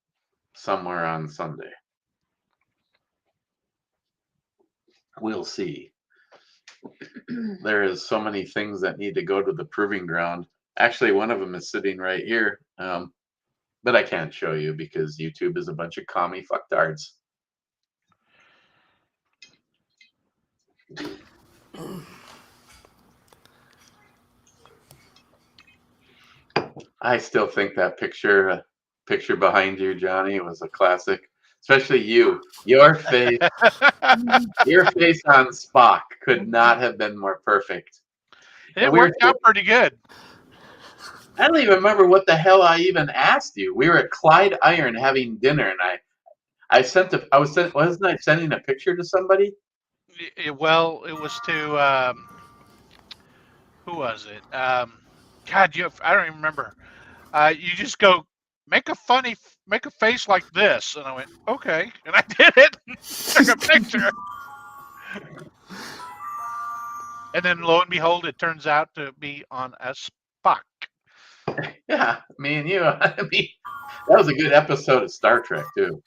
somewhere on Sunday. We'll see. There is so many things that need to go to the proving ground. Actually, one of them is sitting right here, but I can't show you because YouTube is a bunch of commie fucktards. I still think that picture behind you, Johnny, was a classic. Especially you. Your face on Spock could not have been more perfect. It worked out pretty good. I don't even remember what the hell I even asked you. We were at Clyde Iron having dinner, and wasn't I sending a picture to somebody? Well, it was to who was it? God, I don't even remember. You just go make a face like this, and I went okay, and I did it. Took a picture, and then lo and behold, it turns out to be on a Spock. Yeah, me and you. I mean, that was a good episode of Star Trek too.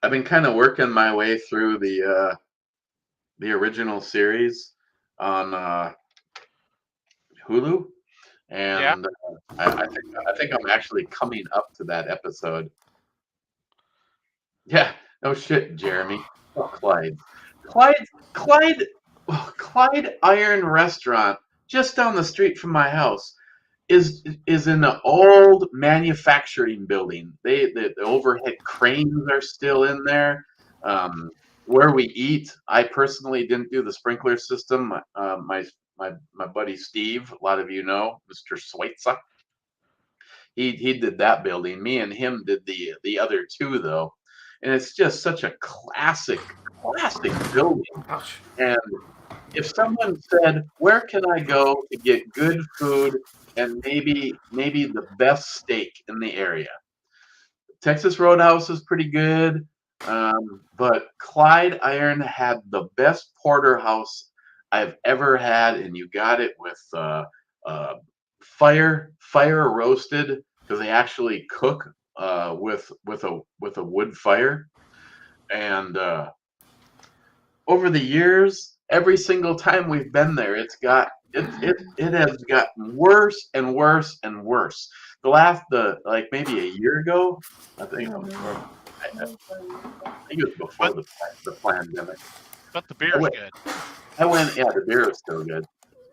I've been kind of working my way through the original series on Hulu, and I think I'm actually coming up to that episode. Yeah, no shit, Jeremy. Oh, Clyde Iron Restaurant just down the street from my house is in an old manufacturing building. The overhead cranes are still in there. Where we eat, I personally didn't do the sprinkler system. My buddy Steve, a lot of you know, Mr. Schweitzer. He did that building. Me and him did the other two though, and it's just such a classic building. Ouch. And if someone said, "Where can I go to get good food and maybe the best steak in the area?" Texas Roadhouse is pretty good, but Clyde Iron had the best porterhouse I've ever had, and you got it with fire roasted because they actually cook with a wood fire, and over the years, every single time we've been there, it has gotten worse and worse and worse. Like maybe a year ago, I think it was before the pandemic. But the beer's good. The beer is still good.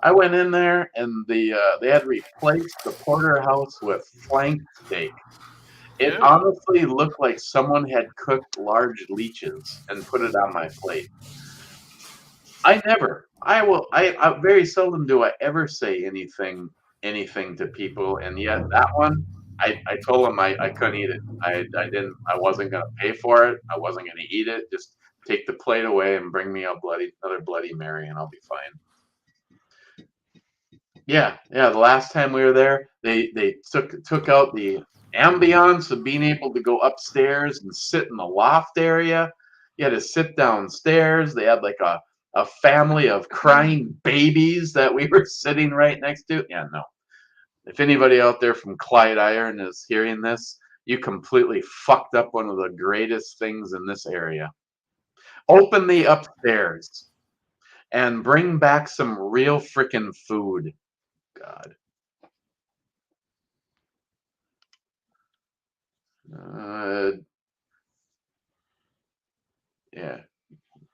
I went in there and they had replaced the porterhouse with flank steak. It honestly looked like someone had cooked large leeches and put it on my plate. I very seldom do I ever say anything to people, and yet that one, I told them I couldn't eat it. I wasn't gonna pay for it. I wasn't gonna eat it. Just take the plate away and bring me another Bloody Mary, and I'll be fine. Yeah. The last time we were there, they took out the ambiance of being able to go upstairs and sit in the loft area. You had to sit downstairs. They had like a family of crying babies that we were sitting right next to. Yeah, no. If anybody out there from Clyde Iron is hearing this, you completely fucked up one of the greatest things in this area. Open the upstairs and bring back some real freaking food. God. Yeah.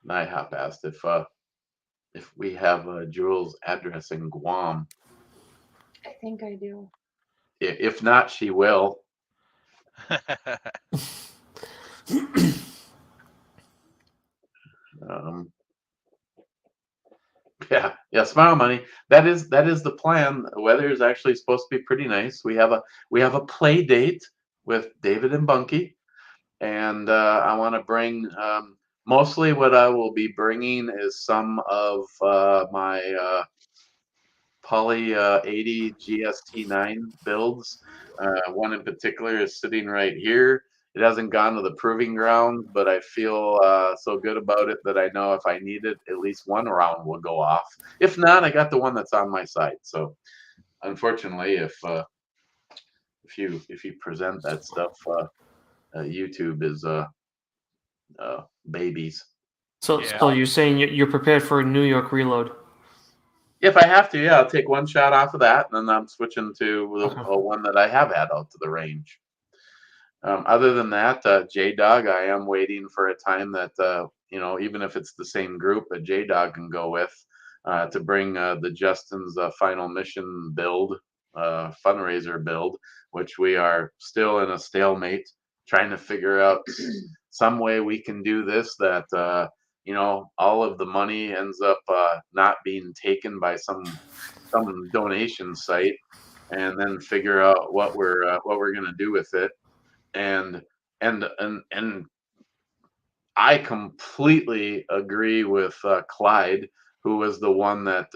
NIHOP asked if we have Jules' address in Guam. I think I do. If not, she will. Yeah, Smile Money. That is the plan. The weather is actually supposed to be pretty nice. We have a play date with David and Bunky, and I want to bring mostly what I will be bringing is some of my Poly 80 GST9 builds. One in particular is sitting right here. it hasn't gone to the proving ground, but I feel so good about it that I know if I need it, at least one round will go off. If not, I got the one that's on my side. So unfortunately, if you present that stuff, YouTube is babies. So you're saying you're prepared for a New York reload? If I have to, yeah, I'll take one shot off of that, and then I'm switching to the one that I have had out to the range. Other than that, J-Dog, I am waiting for a time that, even if it's the same group that J-Dog can go with, to bring the Justin's Final Mission build, fundraiser build, which we are still in a stalemate, trying to figure out some way we can do this that, all of the money ends up not being taken by some donation site, and then figure out what we're gonna do with it. And I completely agree with Clyde, who was the one that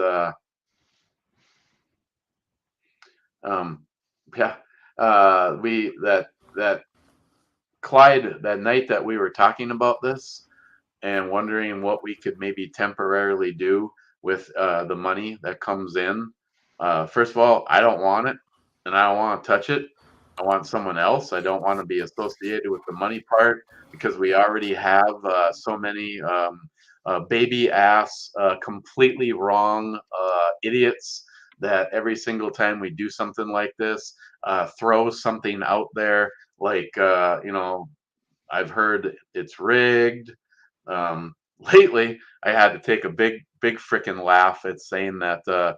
Clyde, that night that we were talking about this and wondering what we could maybe temporarily do with the money that comes in. First of all, I don't want it, and I don't want to touch it. I want someone else. I don't want to be associated with the money part, because we already have so many baby ass, completely wrong idiots that every single time we do something like this, throw something out there like, I've heard it's rigged. Lately, I had to take a big freaking laugh at saying that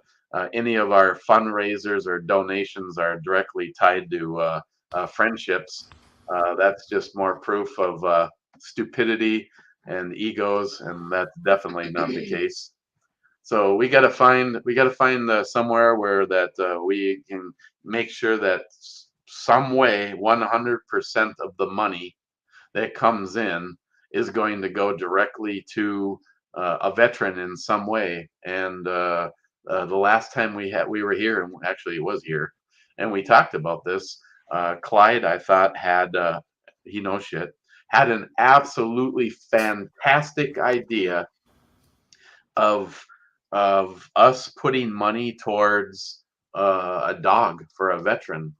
any of our fundraisers or donations are directly tied to friendships. That's just more proof of stupidity and egos, and that's definitely not the case. So we got to find somewhere where that we can make sure that some way 100% of the money that comes in is going to go directly to a veteran in some way. And the last time we were here, and actually it was here, and we talked about this, Clyde, I thought, had he knows shit, had an absolutely fantastic idea of us putting money towards a dog for a veteran.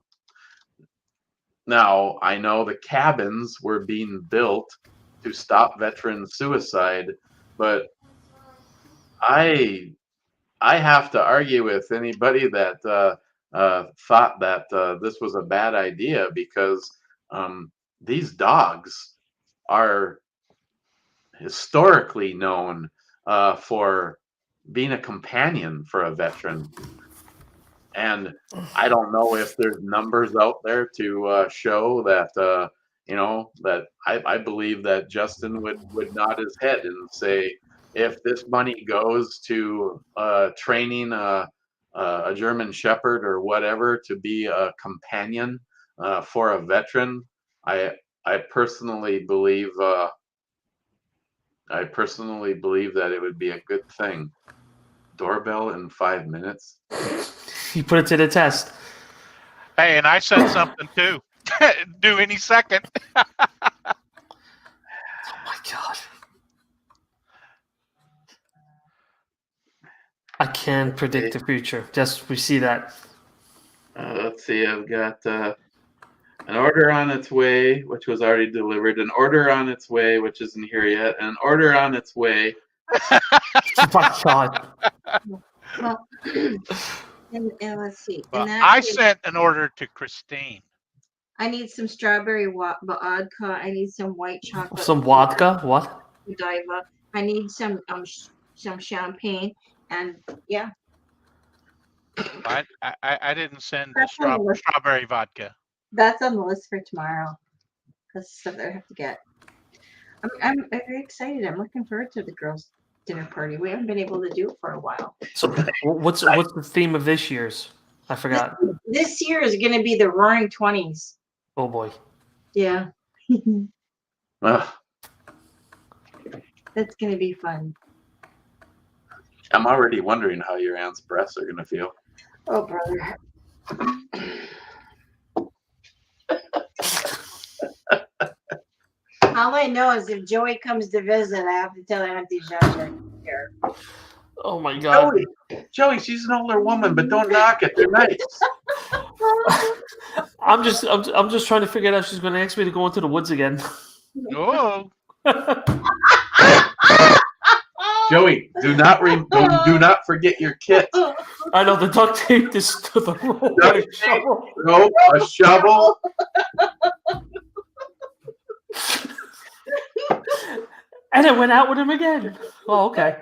Now, I know the cabins were being built to stop veteran suicide, but I have to argue with anybody that thought that this was a bad idea, because these dogs are historically known for being a companion for a veteran. And I don't know if there's numbers out there to show that, that I believe that Justin would nod his head and say, if this money goes to training a German Shepherd or whatever to be a companion for a veteran, I personally believe that it would be a good thing. Doorbell in 5 minutes. You put it to the test. Hey, and I said something too. Do any second. Oh my god. I can predict the future. Just we see that. Let's see. I've got an order on its way, which was already delivered. An order on its way, which isn't here yet. An order on its way. Oh my god. Well, and let's see. Well, I sent an order to Christine. I need some strawberry vodka. I need some white chocolate. Some vodka? What? Godiva. I need some champagne, and yeah. I didn't send the strawberry vodka. That's on the list for tomorrow. That's stuff that I have to get. I'm very excited. I'm looking forward to the girls' dinner party. We haven't been able to do it for a while. So what's the theme of this year's? I forgot. This year is going to be the Roaring 20s. Oh boy. Yeah. That's going to be fun. I'm already wondering how your aunt's breasts are going to feel. Oh, brother. All I know is if Joey comes to visit, I have to tell Auntie Zsa here. Oh my god. Joey, she's an older woman, but don't knock it. They're nice. I'm just trying to figure out if she's going to ask me to go into the woods again. Oh, Joey, do not forget your kit. I know the duct tape is to the rope. Duct tape. Shovel. No, a shovel. And I went out with him again. Oh, okay.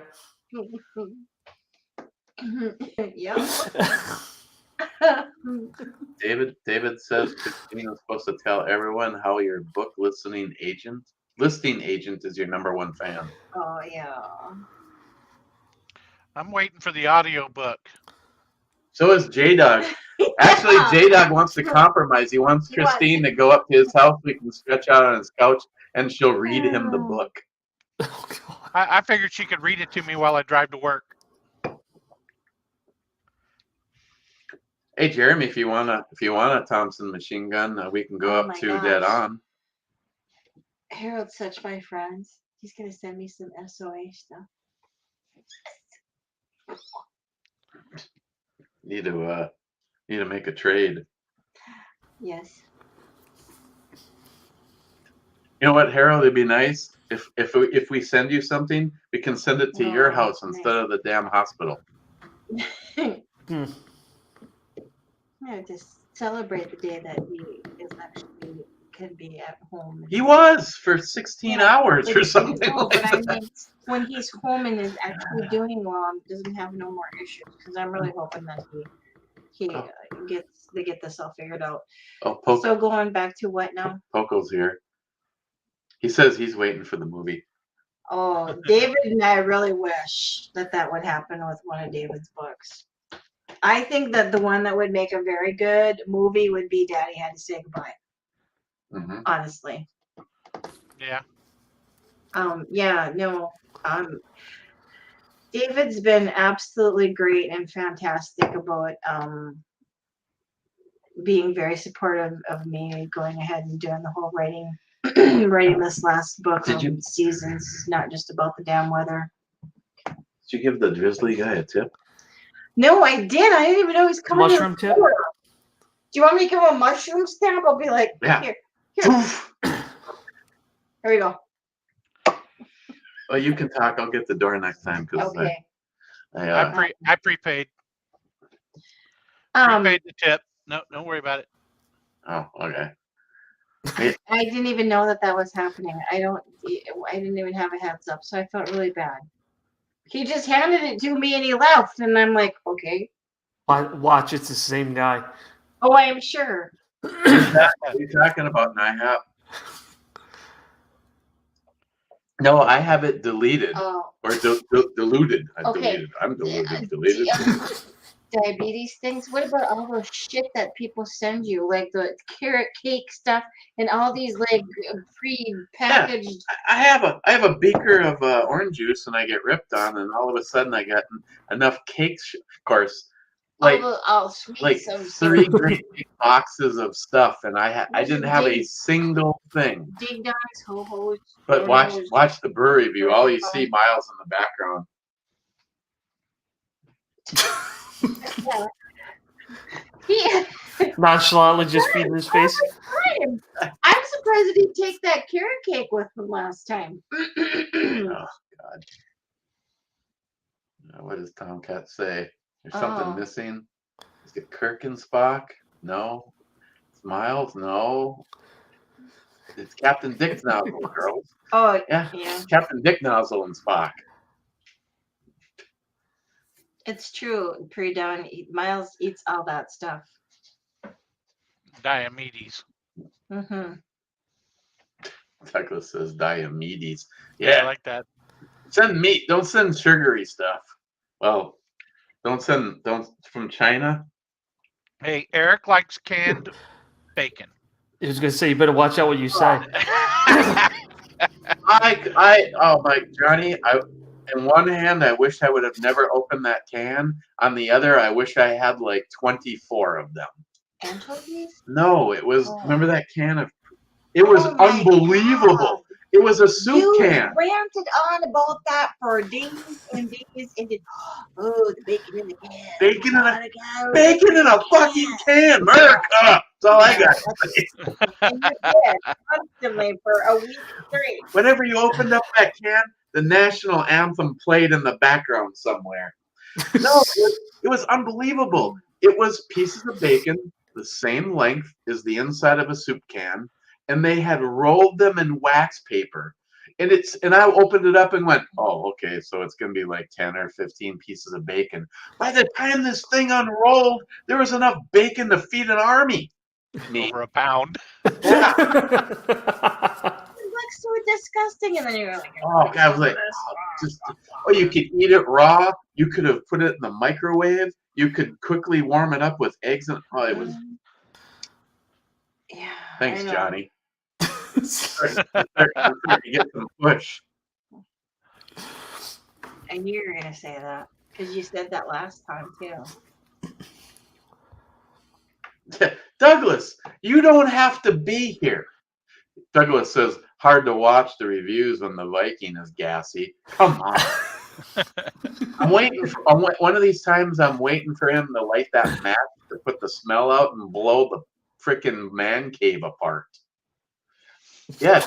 Yep. David says Christina's supposed to tell everyone how your book listing agent is your #1 fan. Oh yeah. I'm waiting for the audio book. So is J-Dog. Actually, J-Dog wants to compromise. He wants Christine to go up to his house. We can stretch out on his couch, and she'll read him the book. Oh, God. I figured she could read it to me while I drive to work. Hey, Jeremy, if you want a Thompson machine gun, we can go Oh up my to gosh. Dead On. Harold's such my friends. He's gonna send me some SOA stuff. Need to make a trade. Yes. You know what, Harold? It'd be nice if we send you something, we can send it to your house instead of the damn hospital. Hmm. Yeah, just celebrate the day that he is actually can be at home. He was for 16 hours or But something no, like but I that. mean, when he's home and is actually doing well, doesn't have no more issues. Because I'm really hoping that he they get this all figured out. Oh, So going back to what now? Poco's here. He says he's waiting for the movie. Oh, David and I really wish that would happen with one of David's books. I think that the one that would make a very good movie would be Daddy Had to Say Goodbye. Mm-hmm. Honestly. Yeah. David's been absolutely great and fantastic about being very supportive of me going ahead and doing the whole writing this last book of Seasons, not just about the damn weather. Did you give the Drizzly guy a tip? No, I did. I didn't even know he was coming. Mushroom tip? Do you want me to give him a mushroom stamp? I'll be like, Yeah. Here we go. Well, you can talk. I'll get the door next time because Okay. I prepaid. Um, Prepaid the tip. No, don't worry about it. Oh, okay. I didn't even know that was happening. I didn't even have a heads up, so I felt really bad. He just handed it to me and he left, and I'm like, okay. Watch, it's the same guy. Oh, I am sure. What are you talking about, NIHAP? No, I have it deleted Oh, or diluted. Okay. I'm deleted. Diabetes things. What about all those shit that people send you, like the carrot cake stuff and all these like pre-packaged? I have a beaker of orange juice and I get ripped on, and all of a sudden I got enough cakes. Of course, like all sweets. like of 3 great big boxes of stuff, and I didn't have a single thing. Dig dogs, ho-hos. But watch the brewery review. All you see, Miles in the background. Yeah. He, Nonchalantly just feeding his face. I'm surprised that he take that carrot cake with him last time. Oh God! What does Tomcat say? There's something missing. Is it Kirk and Spock? No. It's Miles? No. It's Captain Dick Nozzle, girls. Oh Yeah. yeah. Captain Dick Nozzle and Spock. It's true. Pre-dawn, Miles eats all that stuff. Diomedes. Mm-hmm. Douglas says Diomedes. I Yeah. like that. Send meat. Don't send sugary stuff. Well, don't from China. Oh. Hey, Eric likes canned bacon. I was gonna say you better watch out what you say. Oh my Johnny, in one hand I wish I would have never opened that can. On the other, I wish I had like 24 of them. Anchovies? No, it was Oh. remember that can of it was Oh my unbelievable. God. It was a soup You can. ranted on about that for days and days and did. Oh, the bacon in the can. Bacon in a fucking can. America. That's all I got. And you did constantly for a week straight. Whenever you opened up that can, the national anthem played in the background somewhere. No, it was unbelievable. It was pieces of bacon the same length as the inside of a soup can, and they had rolled them in wax paper. And I opened it up and went, oh, okay, so it's gonna be like 10 or 15 pieces of bacon. By the time this thing unrolled, there was enough bacon to feed an army. Over a pound. Yeah. It was so disgusting, and then you were like, Oh God, I was like, you could eat it raw. You could have put it in the microwave. You could quickly warm it up with eggs, and it was. Yeah. Thanks, I know. Johnny. I'm starting to get some push. I knew you were gonna say that because you said that last time too. Douglas, you don't have to be here. Douglas says, hard to watch the reviews when the Viking is gassy. Come on. I'm waiting for one of these times. I'm waiting for him to light that match to put the smell out and blow the freaking man cave apart. Yeah,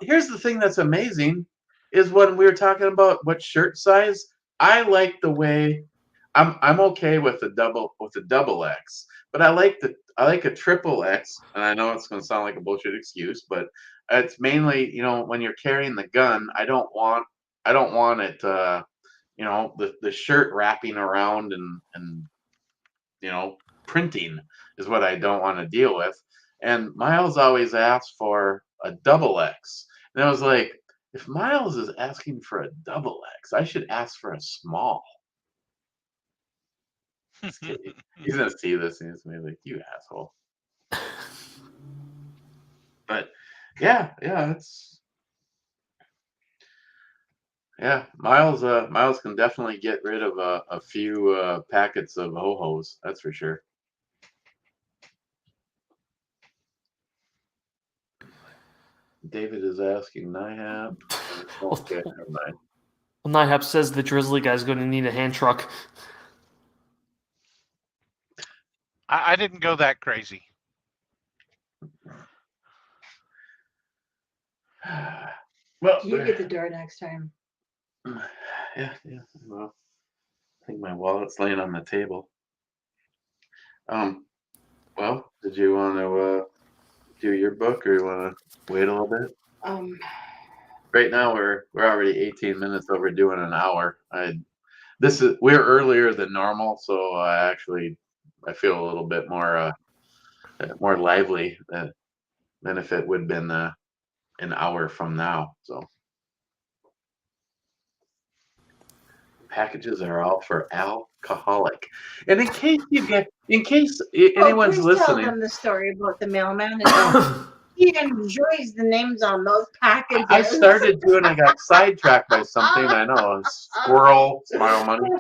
here's the thing that's amazing is when we were talking about what shirt size. I like the way I'm okay with the double X, but I like a triple X, and I know it's going to sound like a bullshit excuse, but it's mainly when you're carrying the gun, I don't want it the shirt wrapping around and printing is what I don't want to deal with. And Miles always asks for a double X, and I was like, if Miles is asking for a double X, I should ask for a small. He's gonna see this and he's gonna be like, "You asshole." But yeah, Miles can definitely get rid of a few packets of ho-hos. That's for sure. David is asking Nihap. Okay, never mind. Well, Nihap says the Drizzly guy's going to need a hand truck. I didn't go that crazy. Well, You get the door next time. Yeah. Well, I think my wallet's laying on the table. Well, did you want to do your book, or you want to wait a little bit? Right now we're already 18 minutes over doing an hour. We're earlier than normal, so I feel a little bit more lively than if it would have been an hour from now. So packages are all for alcoholic. And in case anyone's listening, tell them the story about the mailman and he enjoys the names on those packages. I started doing. I got sidetracked by something. I know. Squirrel, smile money.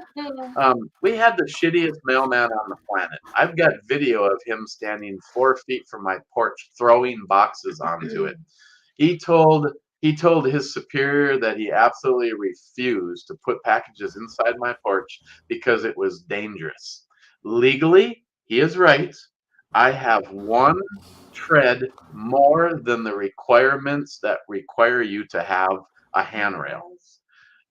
We had the shittiest mailman on the planet. I've got video of him standing 4 feet from my porch, throwing boxes onto it. He told his superior that he absolutely refused to put packages inside my porch because it was dangerous. Legally, he is right. I have one tread more than the requirements that require you to have a handrail.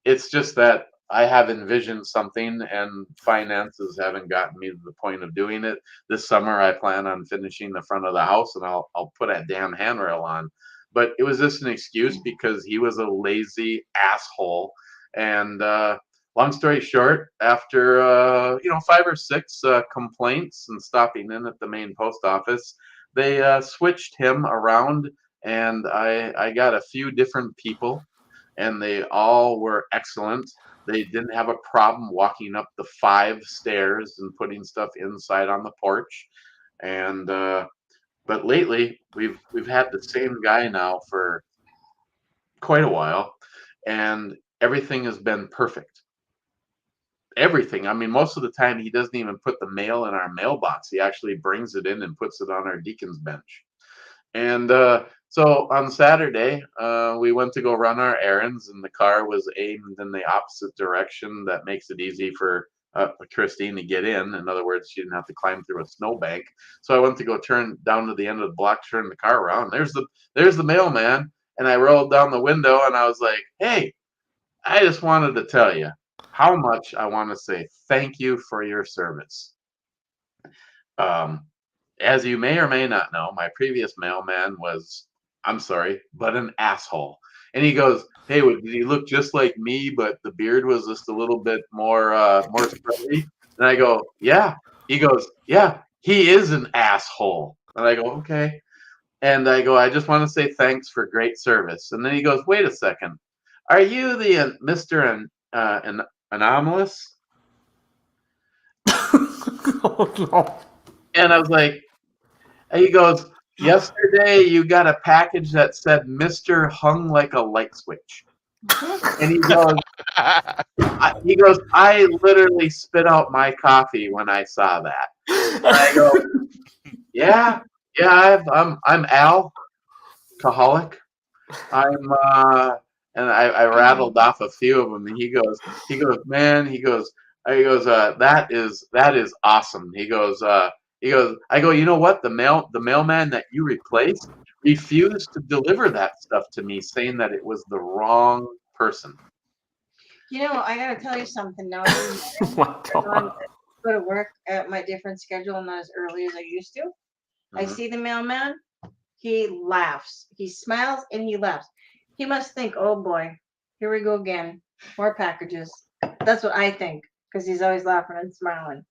It's just that I have envisioned something, and finances haven't gotten me to the point of doing it. This summer, I plan on finishing the front of the house, and I'll put a damn handrail on. But it was just an excuse because he was a lazy asshole. And long story short, after 5 or 6 complaints and stopping in at the main post office, they switched him around, and I got a few different people, and they all were excellent. They didn't have a problem walking up the 5 stairs and putting stuff inside on the porch. And but lately we've had the same guy now for quite a while, and everything has been perfect. Everything. I mean, most of the time he doesn't even put the mail in our mailbox. He actually brings it in and puts it on our deacon's bench. And So on Saturday, we went to go run our errands, and the car was aimed in the opposite direction. That makes it easy for Christine to get in. In other words, she didn't have to climb through a snowbank. So I went to go turn down to the end of the block, turn the car around. There's the mailman, and I rolled down the window, and I was like, "Hey, I just wanted to tell you how much I want to say thank you for your service." As you may or may not know, my previous mailman was, I'm sorry, but an asshole. And he goes, "Hey, did he look just like me, but the beard was just a little bit more spready?" And I go, "Yeah." He goes, "Yeah, he is an asshole." And I go, "Okay." And I go, "I just want to say thanks for great service." And then he goes, "Wait a second. Are you the Mr. Anomalous?" Oh no. And I was like, and he goes, "Yesterday you got a package that said Mr. hung like a light switch." And he goes, "I literally spit out my coffee when I saw that." And I go, "Yeah, I'm alcoholic. And I rattled off a few of them, and he goes, "Man," "that is awesome." I go, "You know what? The mailman that you replaced refused to deliver that stuff to me, saying that it was the wrong person." I gotta tell you something now. Oh my God. Go to work at my different schedule, not as early as I used to. I see the mailman. He laughs. He smiles and he laughs. He must think, "Oh boy, here we go again. More packages." That's what I think, because he's always laughing and smiling.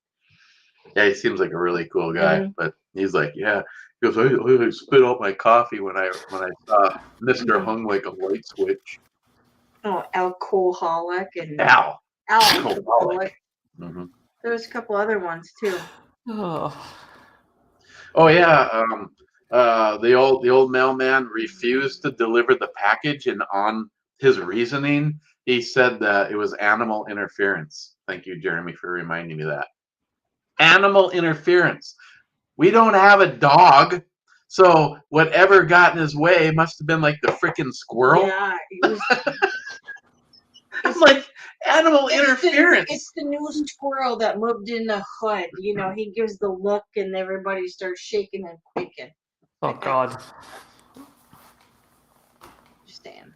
Yeah, he seems like a really cool guy, but he's like, "Yeah." He goes, I spit out my coffee when I saw Mr. hung like a light switch." Oh, alcoholic and Alcoholic. Mm-hmm. There was a couple other ones too. Oh yeah, the old mailman refused to deliver the package, and on his reasoning, he said that it was animal interference. Thank you, Jeremy, for reminding me of that. Animal interference. We don't have a dog, so whatever got in his way must have been like the freaking squirrel. Yeah, I'm like, animal interference. It's the new squirrel that moved in the hood. He gives the look, and everybody starts shaking and quaking. Oh God. Just saying.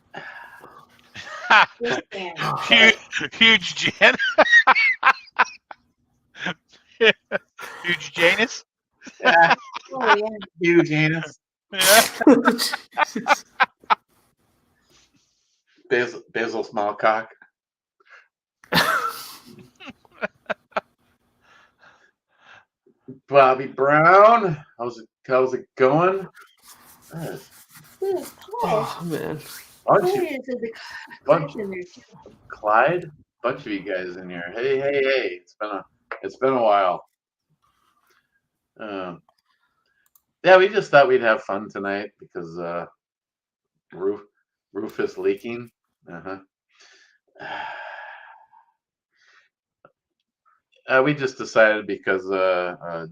Huge Jan. Huge Janus. Yeah. Oh yeah. Huge anus. Yeah. Basil Smallcock. Bobby Brown. How's it going? Oh man. Clyde. Bunch of you guys in here. Hey. It's been a while. Yeah, we just thought we'd have fun tonight because roof is leaking. We just decided because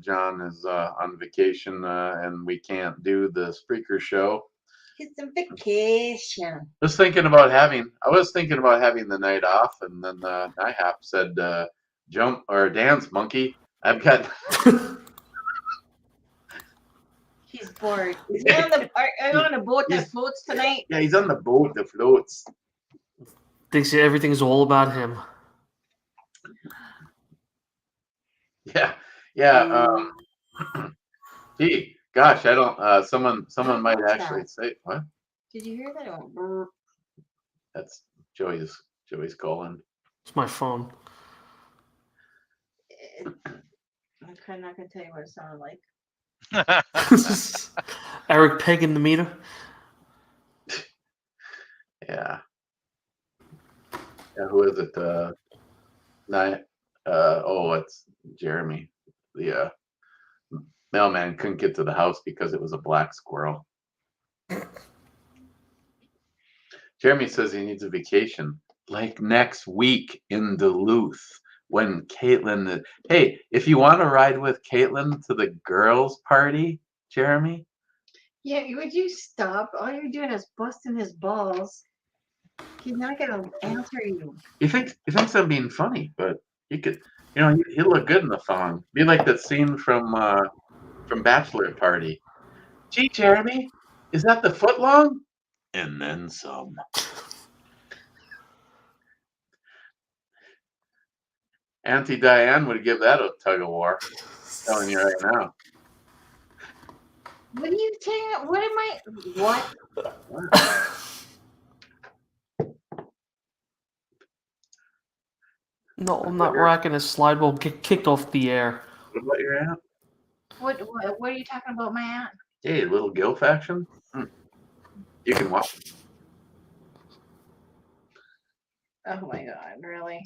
John is on vacation and we can't do the Spreaker show. He's on vacation. I was thinking about having the night off, and then NIHAP said, "Jump or dance, monkey." I've got. He's bored. Is he on a boat that floats tonight? Yeah, he's on the boat that floats. Thinks everything's all about him. Yeah. Gee, gosh, I don't. Someone might actually say what? Did you hear that? Oh, That's Joey's calling. It's my phone. I'm not gonna tell you what it sounded like. Eric pegging the meter. Yeah. Who is it? It's Jeremy. The mailman couldn't get to the house because it was a black squirrel. Jeremy says he needs a vacation, like next week in Duluth. When Caitlin, hey, if you want to ride with Caitlin to the girls' party, Jeremy. Yeah, would you stop? All you're doing is busting his balls. He's not gonna answer you. He thinks I'm being funny, but he could, he'd look good in the thong. Be like that scene from Bachelor Party. Gee, Jeremy, is that the foot long? And then some. Auntie Diane would give that a tug of war. Telling you right now. What are you saying? What am I? What? No, I'm not rocking a slide ball. Get kicked off the air. What about your aunt? What are you talking about, my aunt? Hey, little Gil faction? You can watch. Oh my god, really?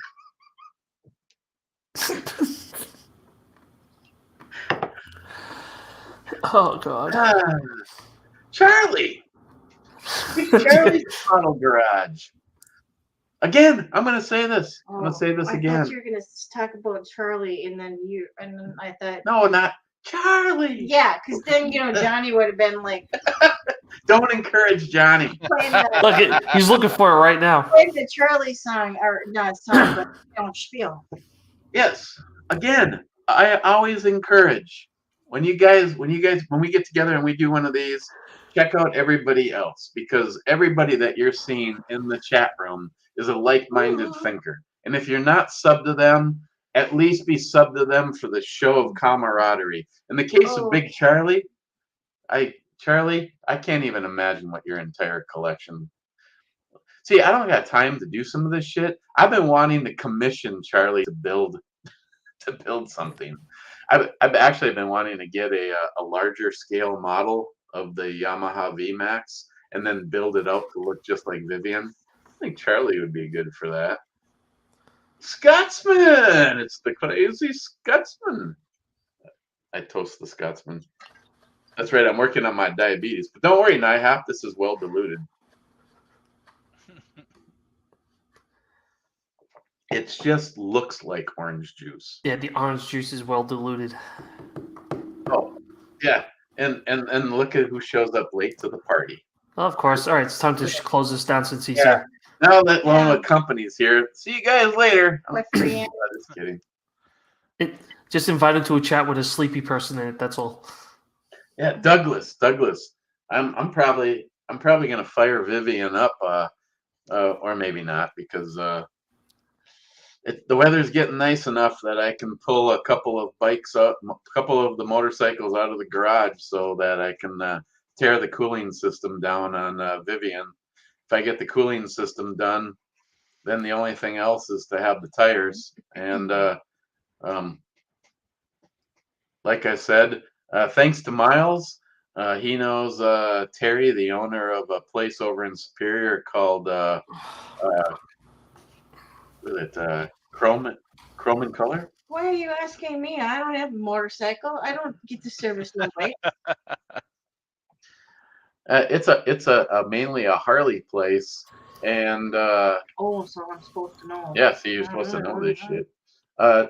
Oh god. Charlie! Charlie's Model Garage. Again, I'm going to say this. I'm going to say this again. I thought you were going to talk about Charlie, and then I thought. No, not Charlie. Yeah, because then Johnny would have been like. Don't encourage Johnny. Look, he's looking for it right now. Play the Charlie song, or not song, but don't spiel. Yes. Again, I always encourage when we get together and we do one of these, check out everybody else, because everybody that you're seeing in the chat room is a like-minded thinker. And if you're not sub to them, at least be sub to them for the show of camaraderie. In the case of Big Charlie, I can't even imagine what your entire collection. See, I don't got time to do some of this shit. I've been wanting to commission Charlie to build something. I've actually been wanting to get a larger scale model of the Yamaha VMAX and then build it out to look just like Vivian. I think Charlie would be good for that. Scotsman! It's the crazy Scotsman. I toast the Scotsman. That's right, I'm working on my diabetes. But don't worry, now half this is well diluted. It just looks like orange juice. Yeah, the orange juice is well diluted. Oh, yeah. And look at who shows up late to the party. Well, of course. All right, it's time to close this down since he's here. Now that one of the company's here, see you guys later. Just kidding. Just invite him to a chat with a sleepy person in it. That's all. Yeah, Douglas. I'm probably gonna fire Vivian up, or maybe not, because the weather's getting nice enough that I can pull a couple of the motorcycles out of the garage so that I can tear the cooling system down on Vivian. If I get the cooling system done, then the only thing else is to have the tires. And like I said, thanks to Miles, he knows Terry, the owner of a place over in Superior called Chrome and Color. Why are you asking me? I don't have a motorcycle. I don't get to service no way. It's a mainly a Harley place, and so I'm supposed to know. Yeah, so you're supposed to know this shit.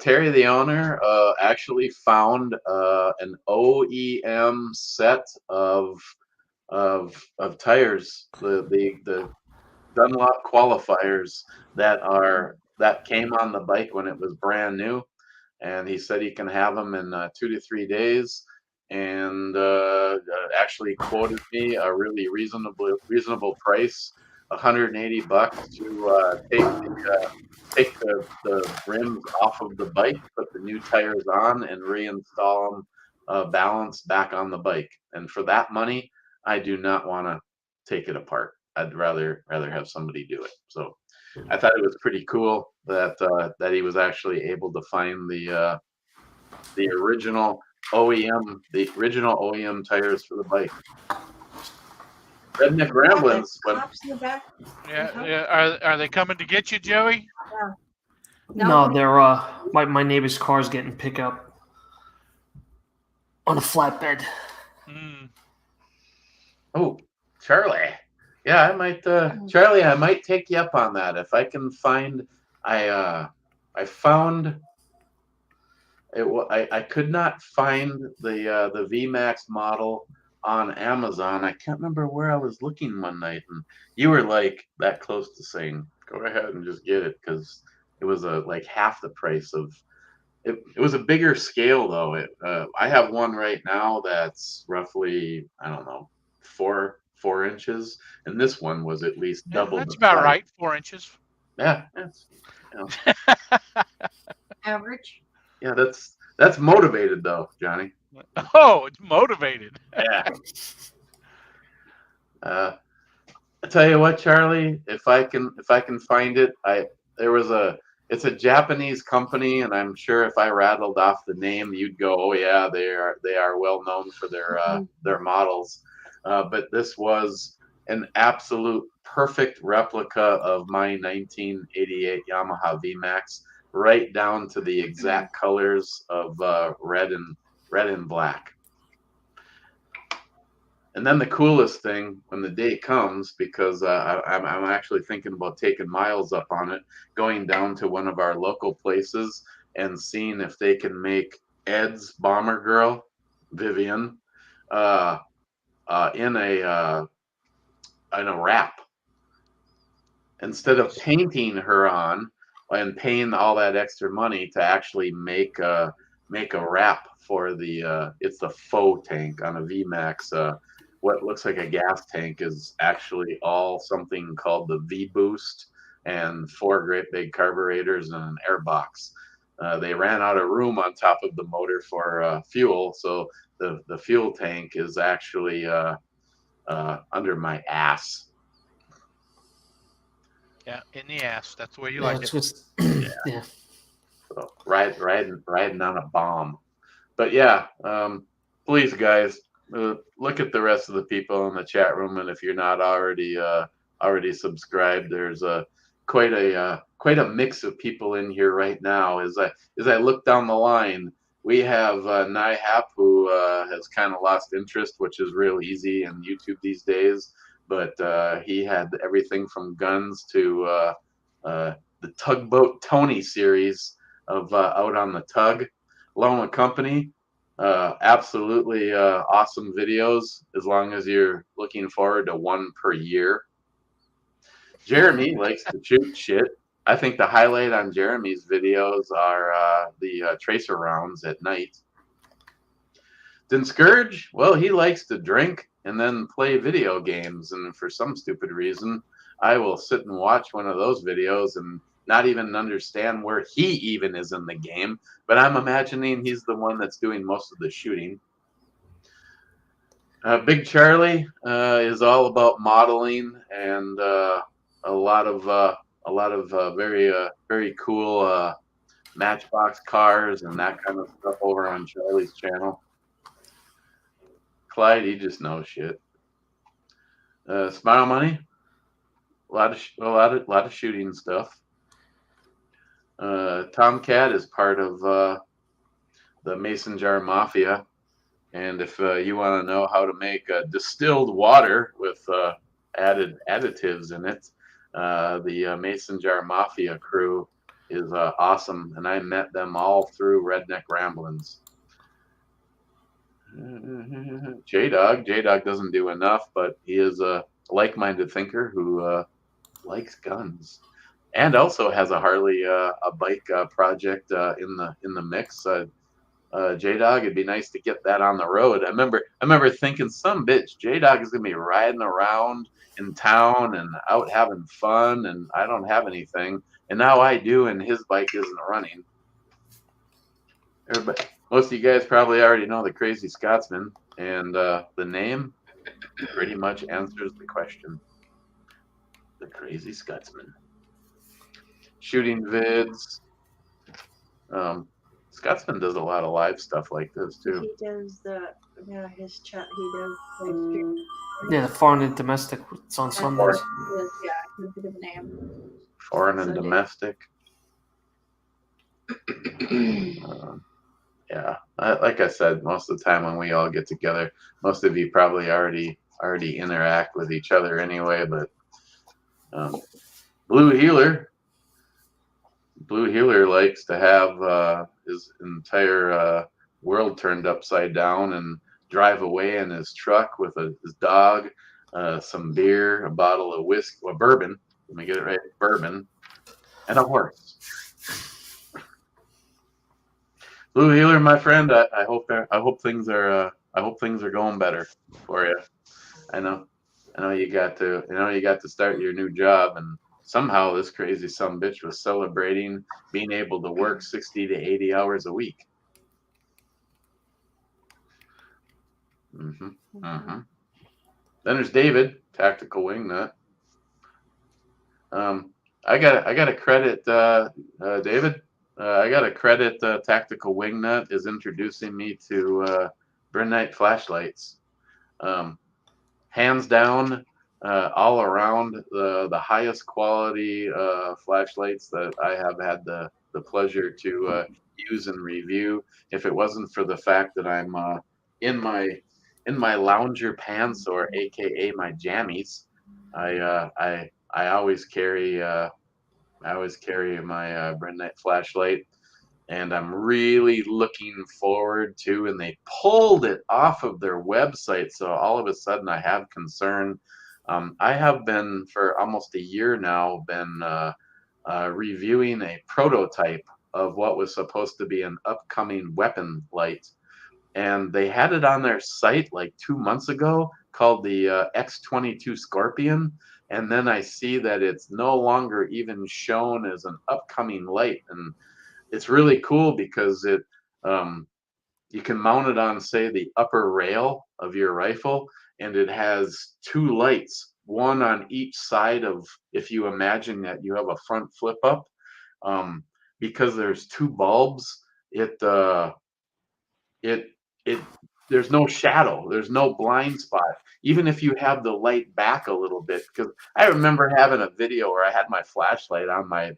Terry, the owner, actually found an OEM set of tires, the Dunlop qualifiers that came on the bike when it was brand new, and he said he can have them in 2 to 3 days, and actually quoted me a really reasonable price, $180 to take the rims off of the bike, put the new tires on, and reinstall them balanced back on the bike. And for that money, I do not want to take it apart. I'd rather have somebody do it. So I thought it was pretty cool that he was actually able to find the original OEM tires for the bike. Redneck Ramblings. Yeah. Are they coming to get you, Joey? No, they're my neighbor's car's getting picked up on a flatbed. Oh, Charlie. Yeah, I might Charlie, I might take you up on that if I can find. I found it. I could not find the VMAX model on Amazon. I can't remember where I was looking one night, and you were like that close to saying, "Go ahead and just get it," because it was like half the price of. It was a bigger scale though. I have one right now that's roughly, I don't know, 4 inches, and this one was at least Yeah, double that's the about size. right. 4 inches. Yeah, that's you know, Average. yeah, that's motivated though, Johnny. Oh, it's motivated. Yeah. I tell you what, Charlie, if I can find it, there was it's a Japanese company, and I'm sure if I rattled off the name, you'd go, oh yeah, they are well known for their models. But this was an absolute perfect replica of my 1988 Yamaha VMAX, right down to the exact colors of red and black. And then the coolest thing when the day comes, because I'm actually thinking about taking Miles up on it, going down to one of our local places and seeing if they can make Ed's Bomber Girl, Vivian, uh, in a wrap. Instead of painting her on and paying all that extra money to actually make a wrap for it's the faux tank on a VMAX. What looks like a gas tank is actually all something called the V Boost and 4 great big carburetors and an air box. They ran out of room on top of the motor for fuel, so the fuel tank is actually under my ass. Yeah, in the ass. That's the way you Yeah, like it's it. just, yeah. So riding on a bomb. But yeah, please guys, look at the rest of the people in the chat room, and if you're not already subscribed, there's quite a mix of people in here right now. As I look down the line, we have Nihap, who has kind of lost interest, which is real easy in YouTube these days. But he had everything from guns to the Tugboat Tony series of Out on the Tug. Loma Company, absolutely awesome videos as long as you're looking forward to one per year. Jeremy likes to shoot shit. I think the highlight on Jeremy's videos are the tracer rounds at night. Then Scourge, well, he likes to drink and then play video games, and for some stupid reason, I will sit and watch one of those videos and not even understand where he even is in the game, but I'm imagining he's the one that's doing most of the shooting. Big Charlie is all about modeling and a lot of very cool Matchbox cars and that kind of stuff over on Charlie's channel. Clyde, he just knows shit. Smile Money, a lot of shooting stuff. Tomcat is part of the Mason Jar Mafia, and if you want to know how to make distilled water with added additives in it, the Mason Jar Mafia crew is awesome, and I met them all through Redneck Ramblings. J-Dog doesn't do enough, but he is a like-minded thinker who likes guns, and also has a Harley a bike project in the mix. J-Dog, it'd be nice to get that on the road. I remember thinking, some bitch, J-Dog is gonna be riding around in town and out having fun, and I don't have anything, and now I do, and his bike isn't running. Everybody, most of you guys probably already know the Crazy Scotsman, and the name pretty much answers the question. The Crazy Scotsman. Shooting vids. Scotsman does a lot of live stuff like this too. He does his chat. He does live stream. Yeah, the foreign and domestic. It's on Sundays. Yeah, I can think of a name. Foreign and Sunday. domestic. Yeah, like I said, most of the time when we all get together, most of you probably already interact with each other anyway. But Blue Healer likes to have his entire world turned upside down and drive away in his truck with his dog, some beer, a bottle of whiskey, or bourbon. Let me get it right, bourbon, and a horse. Blue Healer, my friend, I hope things are going better for you. I know you got to start your new job, and somehow this crazy sumbitch was celebrating being able to work 60 to 80 hours a week. Then there's David, Tactical Wingnut. I got to credit David. I got to credit Tactical Wingnut is introducing me to Brenite flashlights. Hands down, all around the highest quality flashlights that I have had the pleasure to use and review. If it wasn't for the fact that I'm in my lounger pants, or AKA my jammies, I always carry my Brenite flashlight, and I'm really looking forward to, and they pulled it off of their website, so all of a sudden I have concern. I have been for almost a year now reviewing a prototype of what was supposed to be an upcoming weapon light, and they had it on their site like 2 months ago, called the X22 Scorpion, and then I see that it's no longer even shown as an upcoming light. And it's really cool because you can mount it on, say, the upper rail of your rifle, and it has 2 lights, one on each side of, if you imagine that you have a front flip up, because there's 2 bulbs, there's no shadow, there's no blind spot, even if you have the light back a little bit. Because I remember having a video where I had my flashlight on my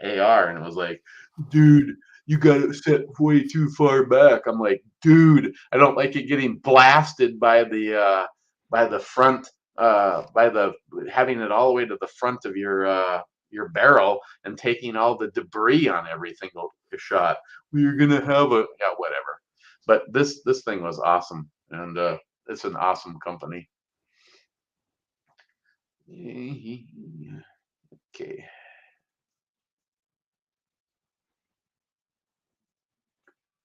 AR, and it was like, dude, you got it set way too far back. I'm like, dude, I don't like it getting blasted by the front, having it all the way to the front of your barrel and taking all the debris on every single shot. We're gonna have whatever. But this thing was awesome, and it's an awesome company. Okay.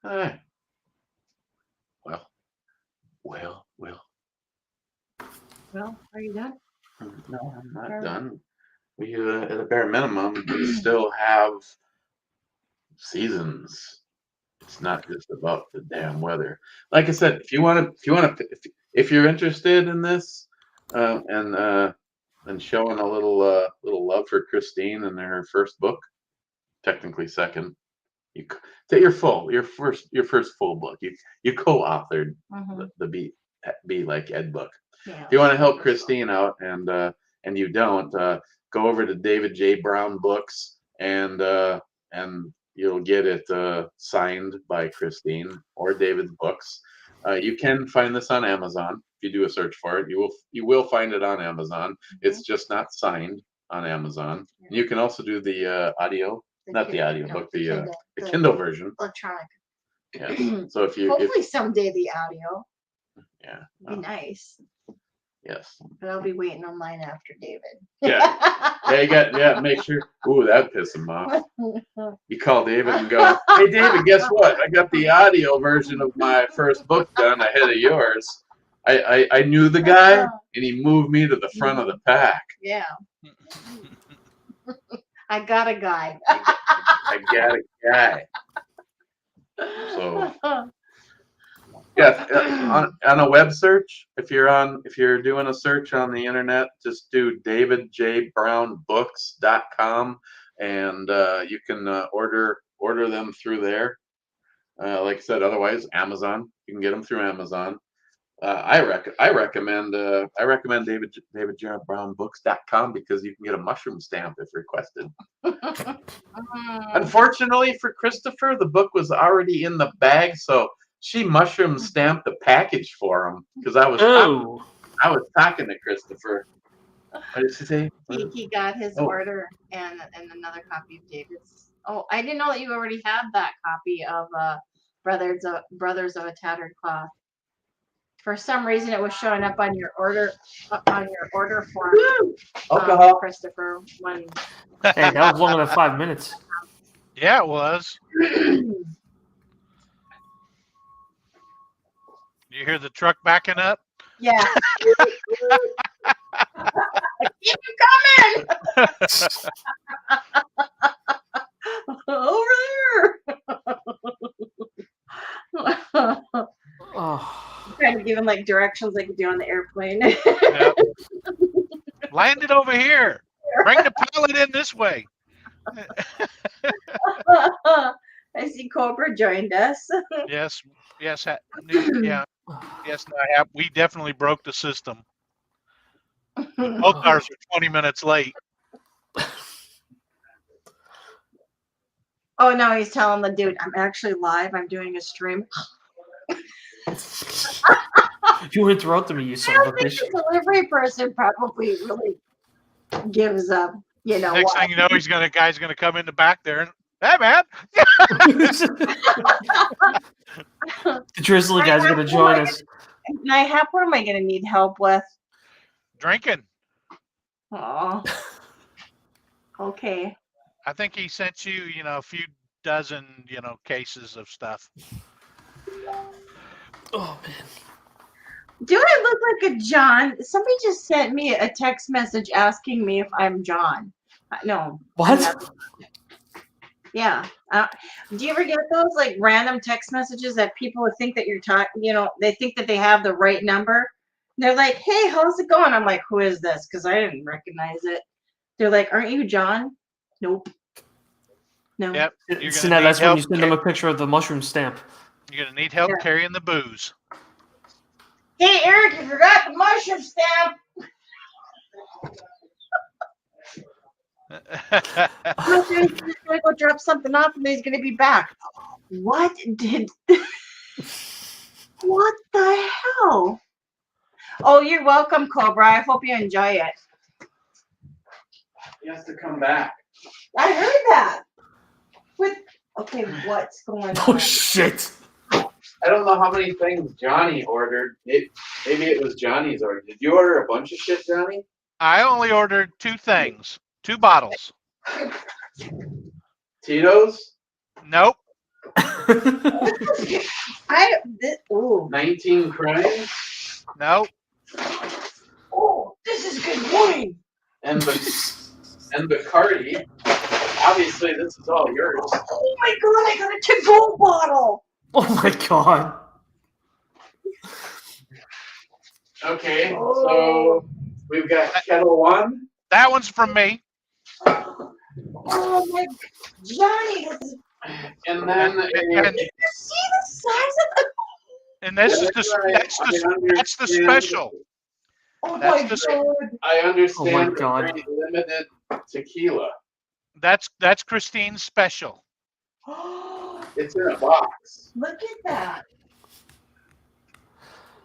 Well. Well, are you done? No, I'm not done. We, at a bare minimum, we still have seasons. It's not just about the damn weather. Like I said, if you're interested in this, and showing a little love for Christine and her first book, technically second, your first full book. You co-authored the Be Like Ed book. Yeah. If you want to help Christine out, and you don't, go over to David J. Brown Books, and you'll get it signed by Christine or David's books. You can find this on Amazon. If you do a search for it, you will find it on Amazon. It's just not signed on Amazon. Yeah. You can also do the audio, not the audio book, the Kindle version, electronic. Yeah. So hopefully someday the audio. Yeah. Be nice. Yes. But I'll be waiting on mine after David. Yeah. Make sure. Ooh, that piss him off. You call David and go, hey David, guess what? I got the audio version of my first book done ahead of yours. I knew the guy, and he moved me to the front of the pack. Yeah. I got a guy. I got a guy. So. Yeah, on a web search, if you're doing a search on the internet, just do davidjbrownbooks.com, and you can order them through there. Like I said, otherwise Amazon. You can get them through Amazon. I recommend davidjbrownbooks.com because you can get a mushroom stamp if requested. Unfortunately for Christopher, the book was already in the bag, so she mushroom stamped the package for him because I was talking to Christopher. What did she say? He got his order and another copy of David's. Oh, I didn't know that you already had that copy of Brothers of a Tattered Cloth. For some reason, it was showing up on your order form. Alcohol. Christopher. When Hey, that was longer than 5 minutes. Yeah, it was. You hear the truck backing up? yeah. Keep it coming over there. Oh. Trying to give him like directions like you do on the airplane. Yep. Land it over here. Bring the pallet in this way. I see Cobra joined us. Yes. Yes. Yeah. Yes. We definitely broke the system. Both cars are 20 minutes late. Oh no, he's telling the dude, I'm actually live. I'm doing a stream. You interrupted me, you son of a bitch. The delivery person probably really gives up. You know Next what? thing you know, guy's gonna come in the back there and, hey man. The Drizzly guy's gonna join us. What am I gonna need help with? Drinking. Oh. Okay. I think he sent you, a few dozen, cases of stuff. Oh man. Do I look like a John? Somebody just sent me a text message asking me if I'm John. No. What? Yeah. Do you ever get those like random text messages that people think that you're talking? They think that they have the right number. They're like, "Hey, how's it going?" I'm like, "Who is this?" Because I didn't recognize it. They're like, "Aren't you John?" Nope. No. Yep. So now that's when you send them a picture of the mushroom stamp. You're gonna need help carrying the booze. Hey, Eric, you forgot the mushroom stamp. He's gonna go drop something off, and then he's gonna be back. What the hell? Oh, you're welcome, Cobra. I hope you enjoy it. He has to come back. I heard that. Okay, what's going on? Oh shit. I don't know how many things Johnny ordered. Maybe it was Johnny's order. Did you order a bunch of shit, Johnny? I only ordered 2 things. 2 bottles. Tito's? Nope. Ooh. 19 Crimes? Nope. Oh, this is good wine. And Bacardi. Obviously, this is all yours. Oh my god, I got a to-go bottle. Oh my god. Okay, so we've got Kettle One. That one's from me. Oh my, Johnny, this is. And then Did you see the size of the? And that's the special. Oh That's my the- god. I understand Oh my the God. very limited tequila. That's Christine's special. It's in a box. Look at that.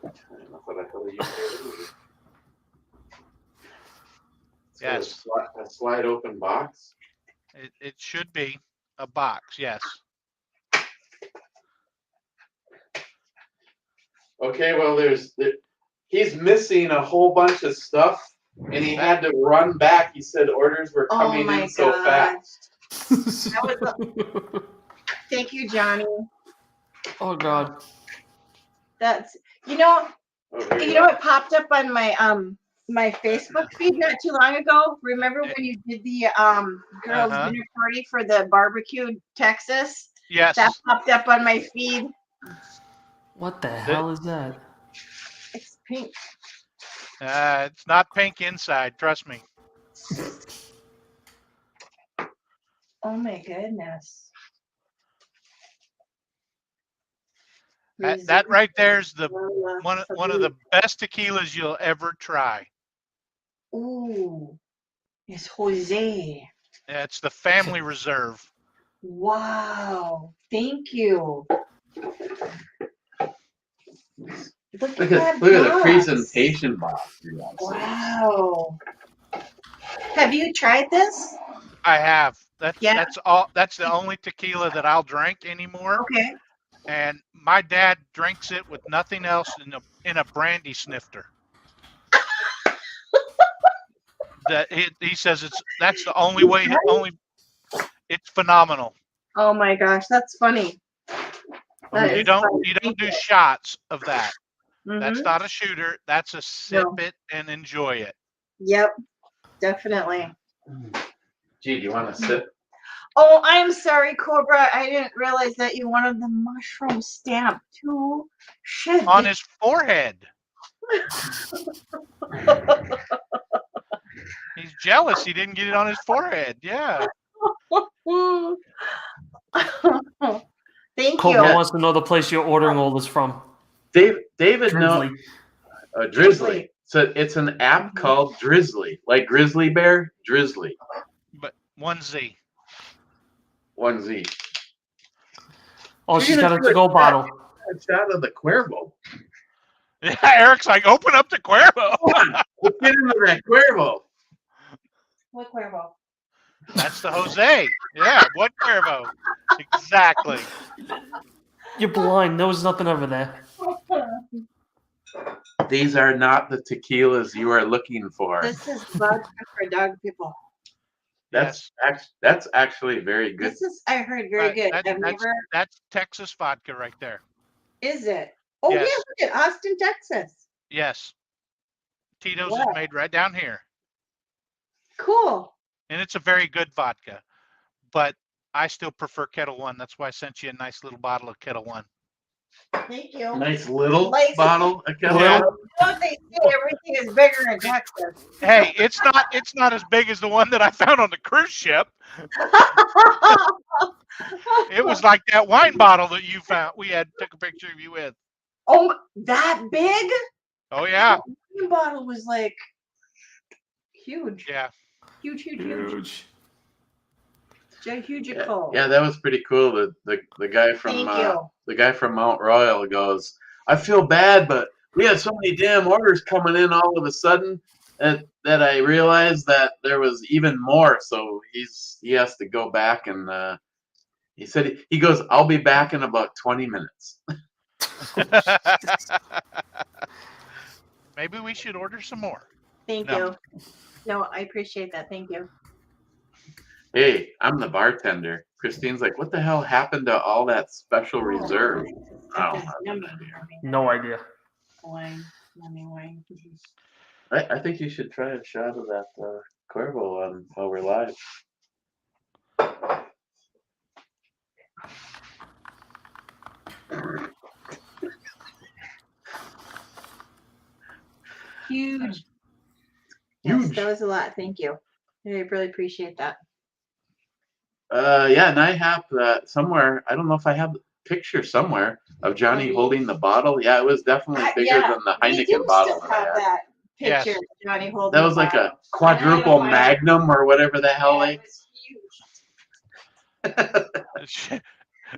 I don't know what the hell you did. It's Yes. a slide open box. It should be a box. Yes. Okay, well, he's missing a whole bunch of stuff, and he had to run back. He said orders were coming my in so God. fast. Thank you, Johnny. Oh god. That's Oh, there you go. know it popped up on my my Facebook feed not too long ago. Remember when you did the girls Uh-huh. dinner party for the barbecue Texas? Yes. That popped up on my feed. What the hell is that? It's pink. It's not pink inside. Trust me. Oh my goodness. That right there's the one of the best tequilas you'll ever try. Ooh, it's Jose. It's the Family Reserve. Wow, thank you. Look Look that at the box. presentation box. for God's sake. Wow. Have you tried this? I have. Yeah. That's all. That's the only tequila that I'll drink anymore. Okay. and my dad drinks it with nothing else in a brandy snifter. That he says that's the only way. It's phenomenal. Oh my gosh, that's funny. That You is don't funny. do shots of that. That's Mhm. not a shooter. That's a sip No. it and enjoy it. Yep, definitely. Gee, do you want to sip? Oh, I'm sorry, Cobra. I didn't realize that you wanted the mushroom stamp too. Shit. On his forehead. He's jealous he didn't get it on his forehead. Yeah. Thank Cobra you. wants to know the place you're ordering all this from. David knows. Drizzly. Drizzly. So it's an app Mhm. called Drizzly, like Grizzly Bear. Drizzly. But 1Z. 1Z. Oh, she's You're got gonna a do to-go a bottle. shot of the Cuervo. Yeah, Eric's like, open up the Cuervo. Come on, let's get into that Cuervo. What Cuervo? That's the Jose. Yeah, what Cuervo? Exactly. You're blind. There was nothing over there. These are not the tequilas you are looking for. This is vodka for dog people. That's actually very good. This is, I heard, very good. That's Texas vodka right there. Is it? Oh, Yes. yeah, look at Austin, Texas. Yes. Tito's Wow. is made right down here. Cool. And it's a very good vodka. But I still prefer Kettle One. That's why I sent you a nice little bottle of Kettle One. Thank you. Nice little Nice. bottle. Yeah. Don't they say everything is bigger in Texas? Hey, it's not as big as the one that I found on the cruise ship. It was like that wine bottle that you found. We took a picture of you with. Oh, that big? Oh yeah. The wine bottle was like huge. Yeah. Huge. Huge. Hugical. Yeah, that was pretty cool. The guy from Thank you. the guy from Mount Royal goes, I feel bad, but we had so many damn orders coming in all of a sudden that I realized that there was even more. So he has to go back and he said he goes, I'll be back in about 20 minutes. Maybe we should order some more. Thank you. No, I appreciate that. Thank you. Hey, I'm the bartender. Christine's like, what the hell happened to all that special reserve? Oh, No idea. Wine. Yummy wine. I think you should try a shot of that Cuervo while we're live. Huge. Huge. Yes, that was a lot. Thank you. I really appreciate that. Yeah, and I have that somewhere. I don't know if I have the picture somewhere of Johnny holding the bottle. Yeah, it was definitely bigger than the We do Heineken bottle still that I have had. that Yes. picture of Johnny holding That was the like bottle. a quadruple I know. magnum or whatever the hell Yeah, they. it was huge.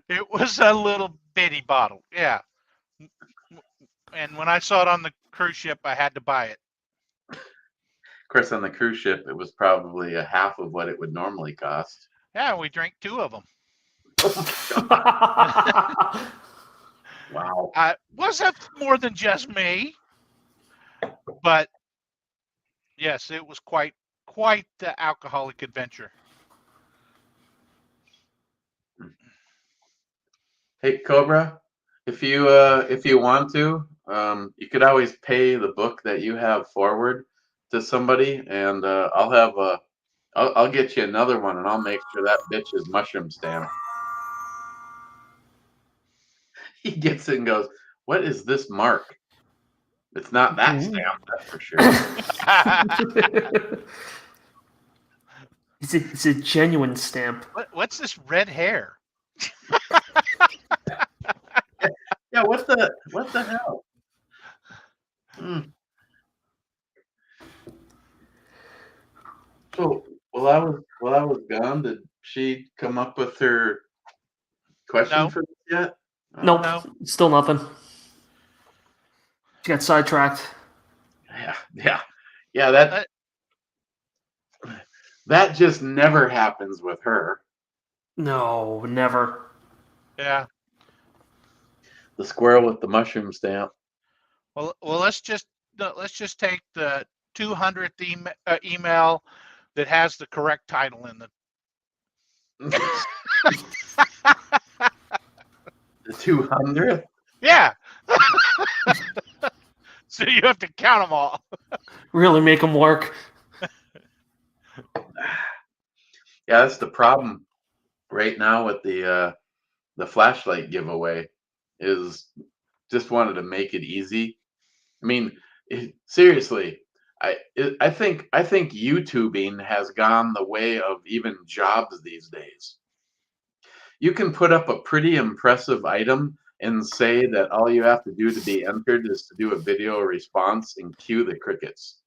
It was a little bitty bottle. Yeah. And when I saw it on the cruise ship, I had to buy it. Of course, on the cruise ship, it was probably a half of what it would normally cost. Yeah, we drank 2 of them. Wow. Was that more than just me? But yes, it was quite the alcoholic adventure. Hey, Cobra, if you want to, you could always pay the book that you have forward to somebody, and I'll get you another one, and I'll make sure that bitch is mushroom stamped. He gets it and goes, "What is this mark? It's not that stamp, that's for sure." It's a genuine stamp. What's this red hair? Yeah, what the hell? So while I was gone, did she come up with her question No. for this yet? Nope, No. still nothing. She got sidetracked. Yeah. That just never happens with her. No, never. Yeah. The squirrel with the mushroom stamp. Well, let's just take the 200th email that has the correct title in it. The 200th? Yeah. So you have to count them all. Really make them work. Yeah, that's the problem right now with the flashlight giveaway. Is just wanted to make it easy. I mean, seriously, I think YouTubing has gone the way of even jobs these days. You can put up a pretty impressive item and say that all you have to do to be entered is to do a video response and cue the crickets.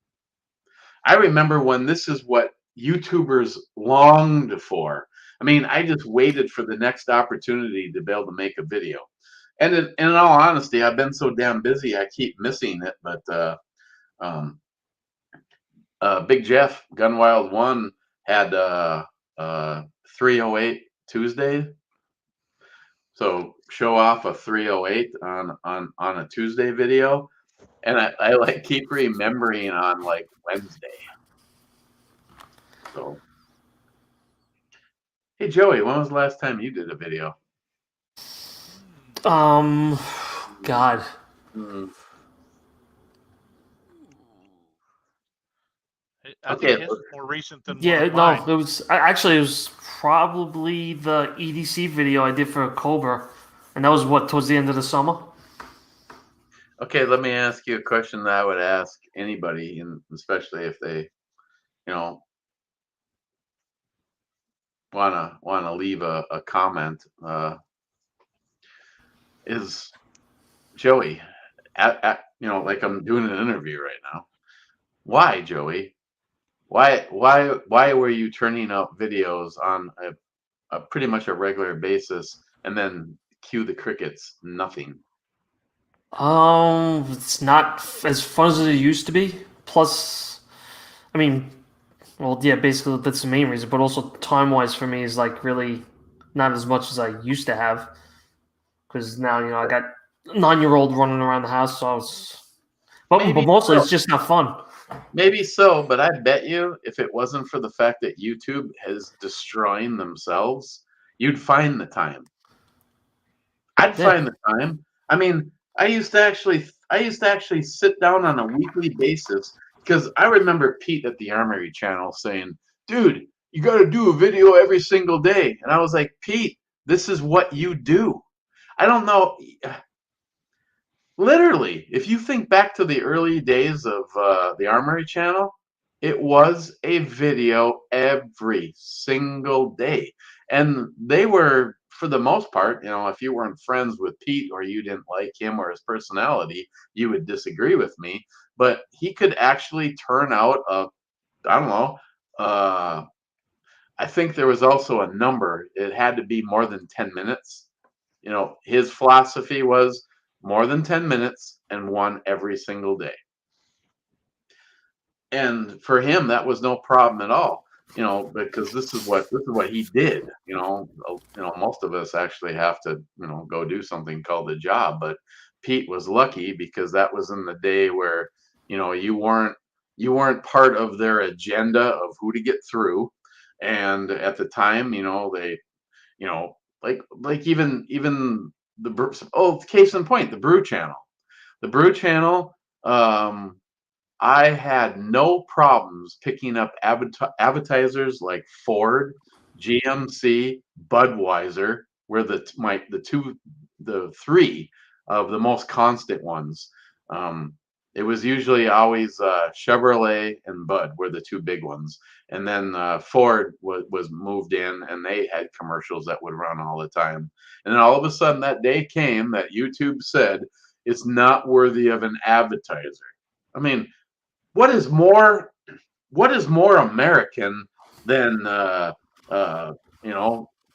I remember when this is what YouTubers longed for. I mean, I just waited for the next opportunity to be able to make a video. And in all honesty, I've been so damn busy, I keep missing it. But Big Jeff, Gunwild 1, had 308 Tuesday. So show off a 308 on a Tuesday video. And I like keep remembering on like Wednesday. So, hey Joey, when was the last time you did a video? God. I think it's more recent than yeah. Mine. No, it was probably the EDC video I did for Cobra, and that was towards the end of the summer. Okay, let me ask you a question that I would ask anybody, and especially if they, wanna leave a comment. Is Joey, like I'm doing an interview right now. Why, Joey? Why were you turning up videos on a pretty much a regular basis and then cue the crickets? Nothing. It's not as fun as it used to be. Plus, I mean, well, yeah, basically that's the main reason. But also time-wise for me is like really not as much as I used to have. Because now, I got a 9-year-old running around the house, so I was... But mostly it's just not fun. Maybe so, but I bet you if it wasn't for the fact that YouTube is destroying themselves, you'd find the time. I'd find the time. I mean, I used to actually sit down on a weekly basis because I remember Pete at the Armory channel saying, "Dude, you got to do a video every single day." And I was like, "Pete, this is what you do." I don't know. Literally, if you think back to the early days of the Armory channel, it was a video every single day. And they were, for the most part, if you weren't friends with Pete or you didn't like him or his personality, you would disagree with me. But he could actually turn out I don't know, I think there was also a number. It had to be more than 10 minutes. His philosophy was more than 10 minutes and one every single day. And for him, that was no problem at all, because this is what he did. Most of us actually have to, go do something called a job. But Pete was lucky because that was in the day where, you weren't part of their agenda of who to get through. And at the time, they, like even case in point, the Brew Channel. The Brew Channel, I had no problems picking up advertisers like Ford, GMC, Budweiser were the three of the most constant ones. It was usually always Chevrolet and Bud were the two big ones, and then Ford was moved in, and they had commercials that would run all the time. And then all of a sudden, that day came that YouTube said it's not worthy of an advertiser. I mean, what is more American than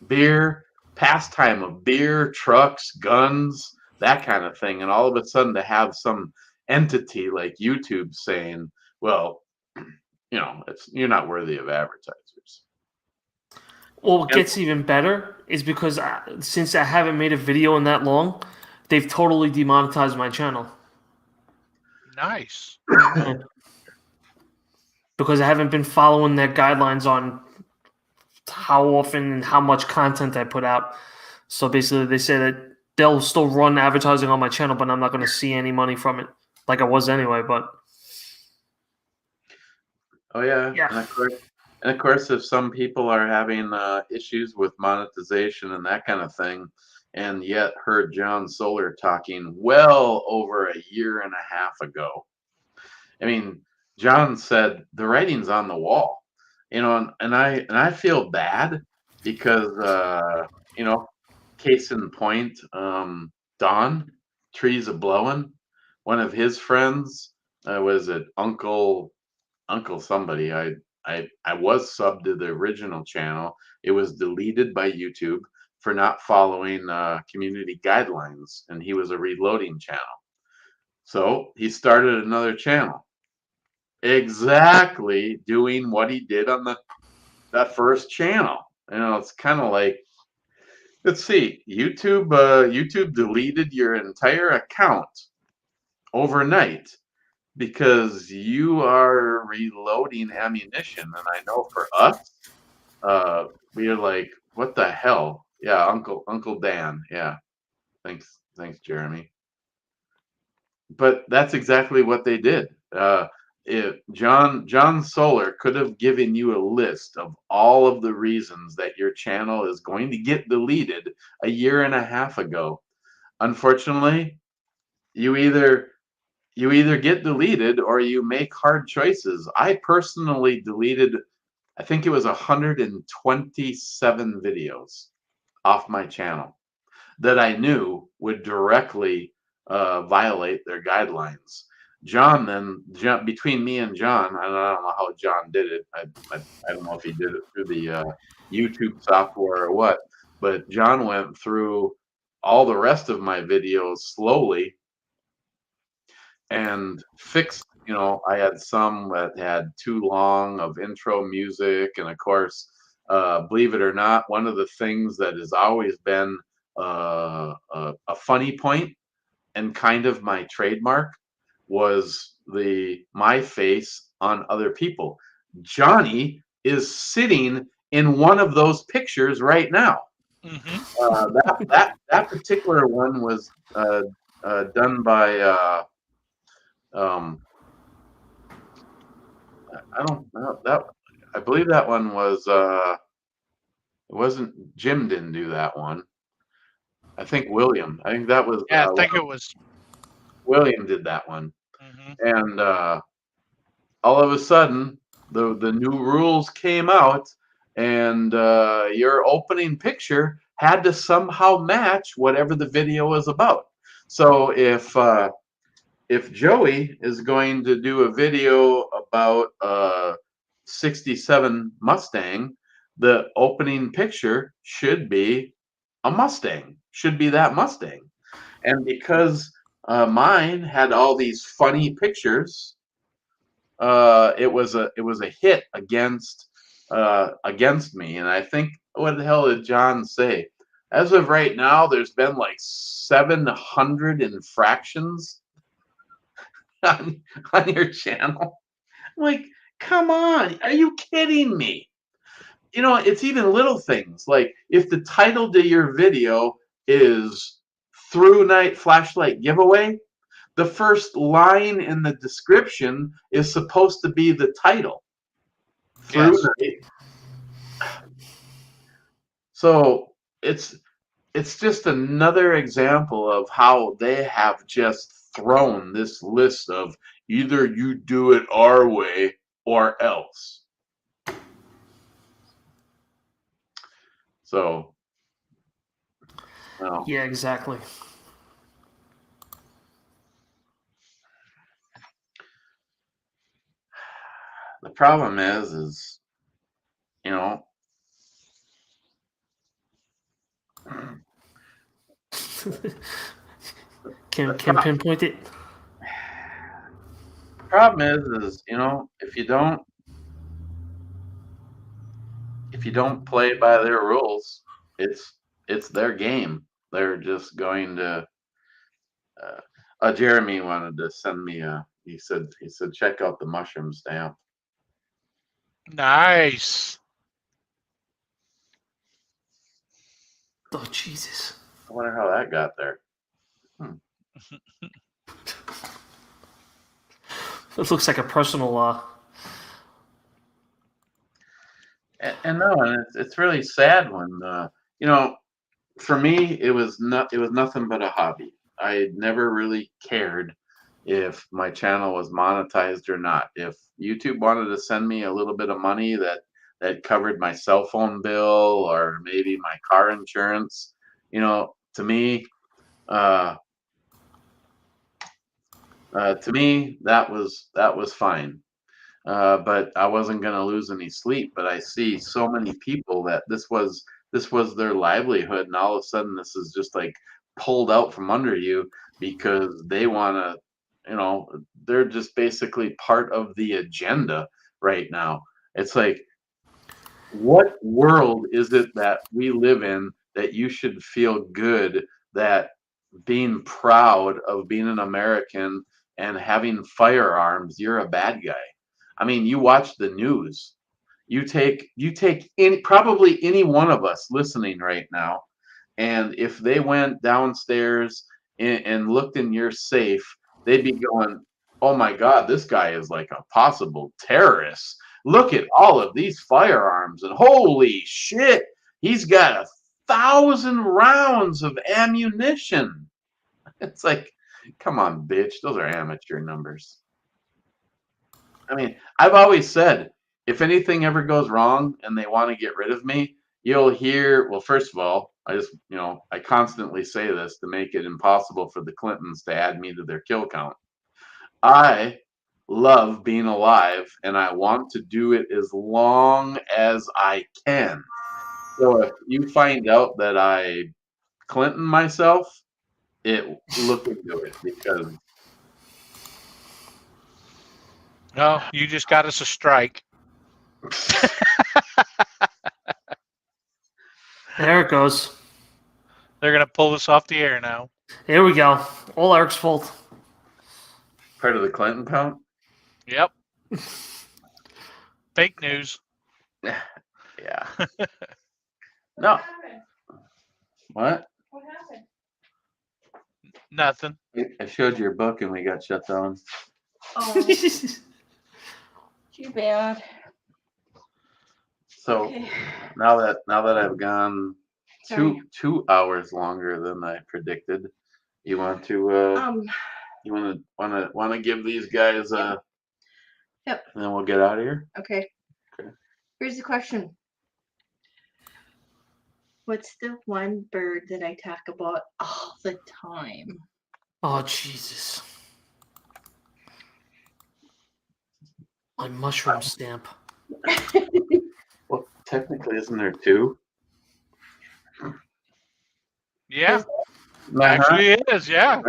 beer, pastime of beer, trucks, guns, that kind of thing, and all of a sudden to have some entity like YouTube saying, well, you're not worthy of advertisers. Well, what gets even better is because since I haven't made a video in that long, they've totally demonetized my channel. Nice. Because I haven't been following their guidelines on how often and how much content I put out. So basically, they say that they'll still run advertising on my channel, but I'm not going to see any money from it, like I was anyway. But Oh yeah. Yeah. And of course, if some people are having issues with monetization and that kind of thing, and yet heard John Solar talking well over a year and a half ago. I mean, John said the writing's on the wall, and I feel bad because case in point, Don Trees a Blowin', one of his friends, was it Uncle somebody. I was subbed to the original channel. It was deleted by YouTube for not following community guidelines, and he was a reloading channel. So he started another channel, exactly doing what he did on that first channel. It's kind of like, let's see, YouTube deleted your entire account overnight because you are reloading ammunition. And I know for us, we are like, what the hell? Yeah, Uncle Dan. Yeah, thanks, Jeremy. But that's exactly what they did. John Solar could have given you a list of all of the reasons that your channel is going to get deleted a year and a half ago. Unfortunately, you either get deleted or you make hard choices. I personally deleted, I think it was 127 videos off my channel that I knew would directly violate their guidelines. John, between me and John, I don't know how John did it. I don't know if he did it through the YouTube software or what, but John went through all the rest of my videos slowly and fixed. I had some that had too long of intro music, and of course, believe it or not, one of the things that has always been a funny point and kind of my trademark was my face on other people. Johnny is sitting in one of those pictures right now. Mm-hmm. That particular one was done by I don't know that. I believe that one was it wasn't Jim didn't do that one. I think William. I think that was Yeah, I think it was. William did that one. Mm-hmm. And all of a sudden the new rules came out, and your opening picture had to somehow match whatever the video was about. So if Joey is going to do a video about 67 Mustang, the opening picture should be a Mustang, should be that Mustang. And because mine had all these funny pictures, it was a hit against me. And I think, what the hell did John say? As of right now, there's been like 700 infractions on your channel. I'm like, come on, are you kidding me? It's even little things like if the title to your video is Through Night Flashlight Giveaway, the first line in the description is supposed to be the title. Through Night. So it's just another example of how they have just thrown this list of either you do it our way or else. So, no. Yeah, exactly. The problem is Can pinpoint it. The problem is if you don't play by their rules, it's their game. They're just going to Jeremy wanted to send me a. He said check out the mushroom stamp. Nice. Oh Jesus! I wonder how that got there. This looks like a personal And no, and it's really sad when you know, for me it was nothing but a hobby. I never really cared if my channel was monetized or not. If YouTube wanted to send me a little bit of money that covered my cell phone bill or maybe my car insurance, you know, to me that was fine. But I wasn't going to lose any sleep. But I see so many people that this was their livelihood, and all of a sudden this is just like pulled out from under you because they want to, you know, they're just basically part of the agenda right now. It's like, what world is it that we live in that you should feel good that being proud of being an American and having firearms, you're a bad guy? I mean, you watch the news. You take probably any one of us listening right now, and if they went downstairs and looked in your safe, they'd be going, "Oh my God, this guy is like a possible terrorist. Look at all of these firearms, and holy shit, he's got 1,000 rounds of ammunition." It's like, come on, bitch, those are amateur numbers. I mean, I've always said, if anything ever goes wrong and they want to get rid of me, you'll hear, well, first of all, I constantly say this to make it impossible for the Clintons to add me to their kill count. I love being alive and I want to do it as long as I can. So if you find out that I Clinton myself, look into it, because No, you just got us a strike. There it goes. They're gonna pull us off the air now. Here we go. All Eric's fault. part of the Clinton count. Yep. Fake news. Yeah. No. What? What happened? Nothing. I showed your book and we got shut down. Oh, too bad. So Okay. now that I've gone Sorry. 2 hours longer than I predicted, you want to you want to give these guys Yep. and then we'll get out of here. Okay. Okay. Here's the question. What's the one bird that I talk about all the time? Oh Jesus! My mushroom stamp. Well, technically, isn't there two? Yeah, Uh-huh. actually it is. Yeah.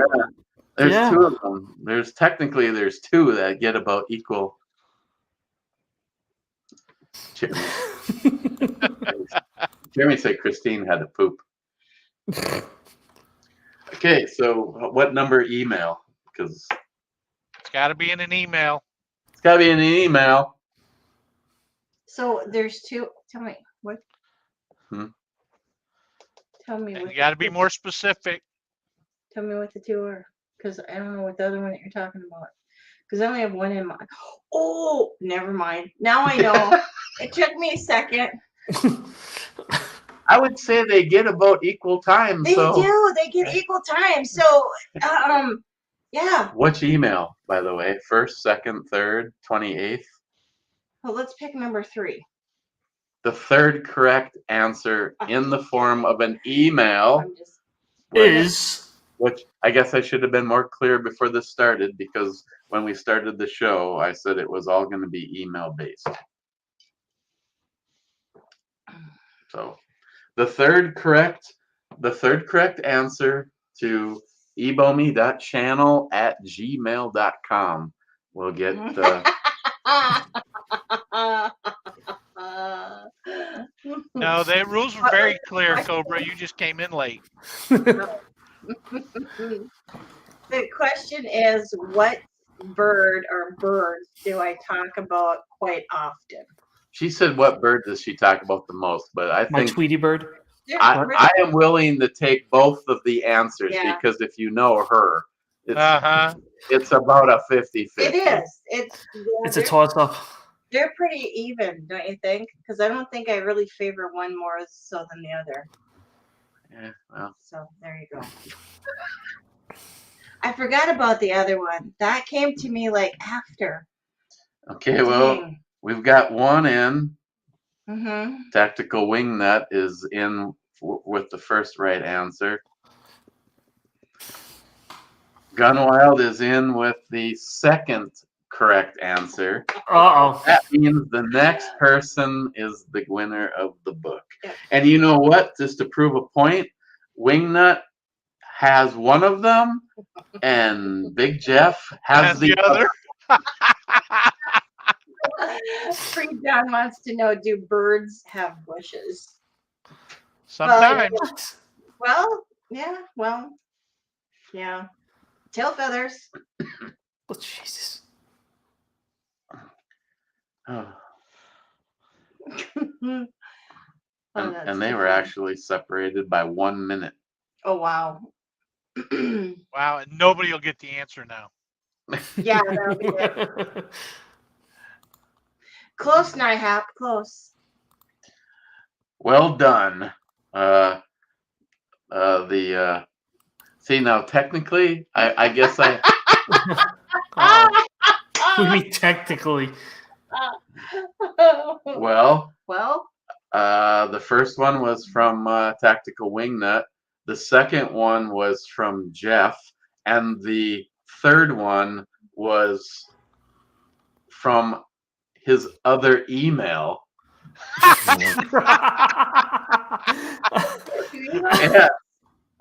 There's Yeah. two of them. There's two that get about equal. Jeremy said Christine had to poop. Okay, so what number email? Because It's got to be in an email. it's got to be in an email. So there's two. Tell me what. Tell me And what. you got to be more specific. Tell me what the two are, because I don't know what the other one that you're talking about. Because I only have one in mind. Oh, never mind. Now I know. It took me a second. I would say they get about equal time. They so do. They get equal time. So, yeah. which email, by the way? First, second, third, 28th? Well, let's pick number 3. The third correct answer in the form of an email, I'm just. which I guess I should have been more clear before this started, because when we started the show, I said it was all going to be email based. So the third correct answer to ebomi.channel@gmail.com will get No, the rules were very clear, Cobra. You just came in late. The question is, what bird or birds do I talk about quite often? She said, "What bird does she talk about the most?" But I My think Tweety bird. I am willing to take both of the answers Yeah. because if you know her, Uh-huh. it's about a 50-50. It is. It's a toss up. They're pretty even, don't you think? Because I don't think I really favor one more so than the other. Yeah, well, So there you go. I forgot about the other one. That came to me like after. okay. Well, Dang. we've got one in. Mm-hmm. Tactical Wingnut is in with the first right answer. Gunwild is in with the second correct answer. Uh-oh. That means the next person is the winner of the book. Yep. And you know what? Just to prove a point, Wingnut has one of them, and Big Jeff has And the other. Free John wants to know, do birds have bushes? Sometimes. Well, yeah. Tail feathers. Oh, Jesus. Oh, Oh, that's and they too were funny. actually separated by 1 minute. Oh, wow. Wow, and nobody will get the answer now. Yeah, that'll be it. Close, Nihap, close. Well done. See, now technically, I guess I Oh. We mean technically. well, Well, the first one was from Tactical Wingnut. The second one was from Jeff, and the third one was from his other email. Yeah.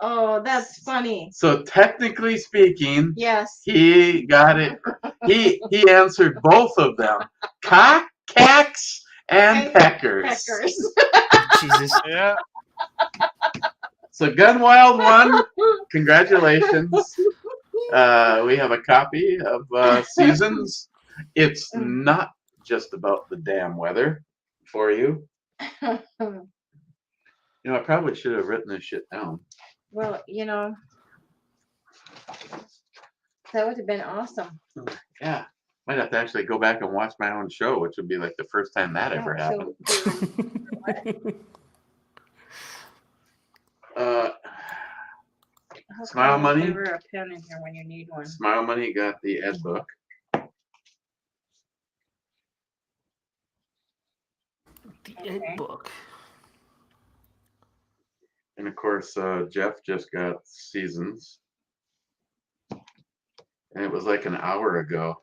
oh, that's funny. So technically speaking, Yes. he got it. He answered both of them. Cock, cacks, and peckers. Peckers. Jesus. Yeah. So Gunwild won. Congratulations. We have a copy of Seasons. It's not just about the damn weather for you. You know, I probably should have written this shit down. Well, that would have been awesome. Yeah. Might have to actually go back and watch my own show, which would be like the first time that ever happened. Smile Money. Never a pen in here when you need one. Smile Money got the Ed book. The Ed book. And of course, Jeff just got Seasons. And it was like an hour ago.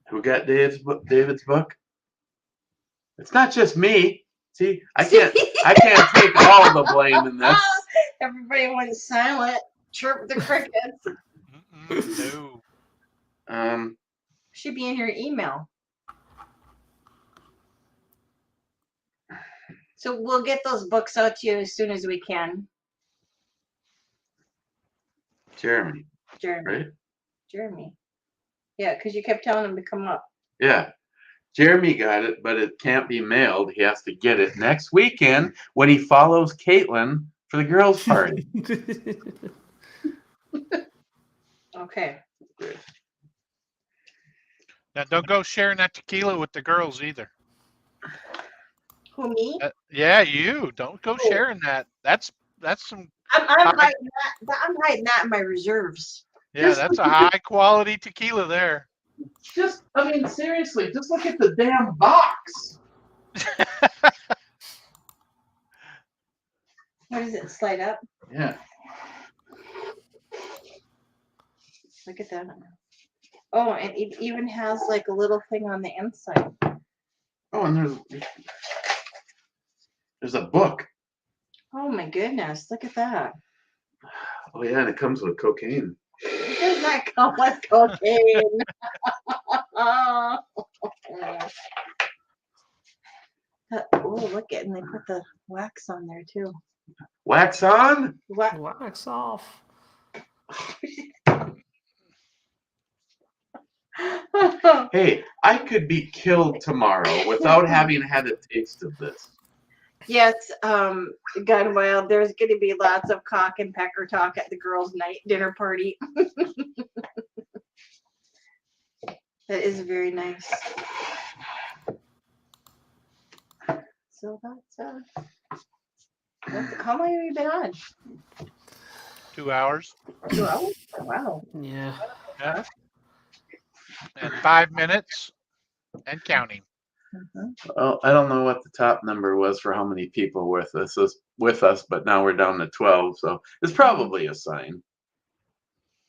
Who got David's book? It's not just me. See, I can't take all the blame in this. Everybody went silent. Chirp the crickets. No. Should be in your email. So we'll get those books out to you as soon as we can. Jeremy, right? Jeremy. Yeah, because you kept telling him to come up. Yeah. Jeremy got it, but it can't be mailed. He has to get it next weekend when he follows Caitlin for the girls' party. Okay. Now don't go sharing that tequila with the girls either. Who, me? Yeah, you don't go sharing that. That's some. I'm hiding that. I'm hiding that in my reserves. Yeah, that's a high quality tequila there. I mean, seriously, just look at the damn box. What does it slide up? Yeah. Look at that. Oh, and it even has like a little thing on the inside. Oh, and there's a book. Oh my goodness, look at that. Oh yeah, and it comes with cocaine. It does not come with cocaine. Oh, look at, and they put the wax on there too. Wax on? What? Wax off. Hey, I could be killed tomorrow without having had a taste of this. Yes, Gunwild, there's going to be lots of cock and pecker talk at the girls' night dinner party. That is very nice. So that's how long have you been on? 2 hours 2 hours? Wow. Yeah. and 5 minutes and counting. Well, I don't know what the top number was for how many people with us, but now we're down to 12, so it's probably a sign.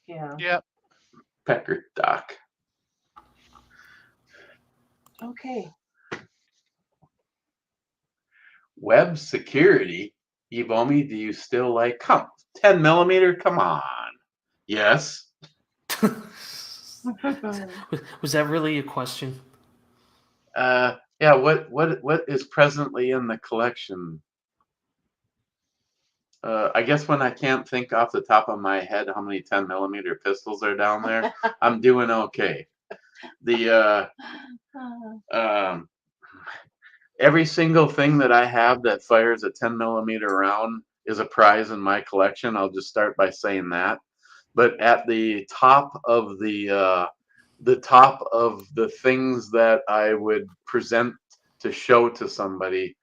Yeah. Yep. Pecker Doc. Okay. Web security. Evomi, do you still like 10 millimeter? Come on. Yes. Was that really a question? Yeah, what is presently in the collection? I guess when I can't think off the top of my head how many 10 millimeter pistols are down there, I'm doing okay. The every single thing that I have that fires a 10 millimeter round is a prize in my collection. I'll just start by saying that. But at the top of the things that I would present to show to somebody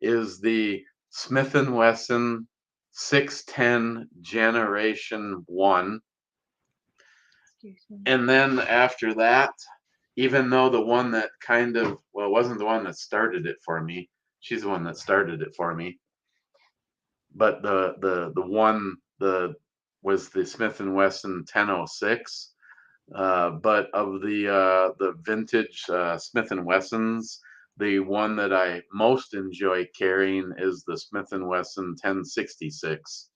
is the Smith & Wesson 610 Generation 1. And then after that, even though the one that wasn't the one that started it for me, she's the one that started it for me. But the one was the Smith & Wesson 1006. But of the vintage Smith & Wessons, the one that I most enjoy carrying is the Smith & Wesson 1066.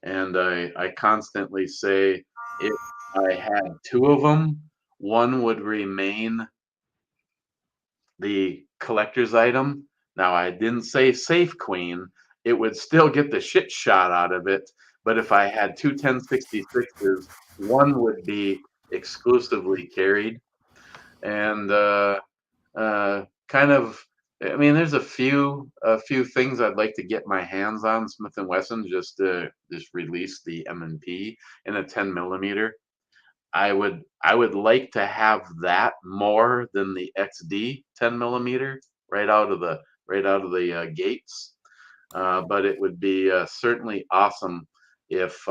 And I constantly say if I had two of them, one would remain the collector's item. Now, I didn't say Safe Queen. It would still get the shit shot out of it. But if I had two 1066s, one would be exclusively carried. And there's a few things I'd like to get my hands on Smith & Wesson just to release the M&P in a 10 millimeter. I would like to have that more than the XD 10 millimeter right out of the gates. But it would be certainly awesome if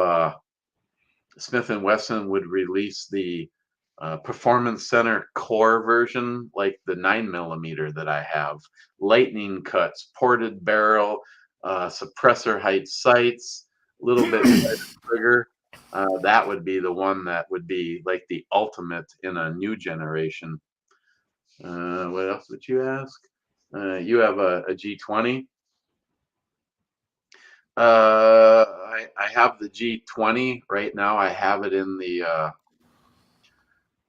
Smith & Wesson would release the Performance Center core version, like the 9 millimeter that I have, lightning cuts, ported barrel, suppressor height sights, a little bit wider trigger. That would be the one that would be like the ultimate in a new generation. What else would you ask? You have a G20. I have the G20 right now. I have it in the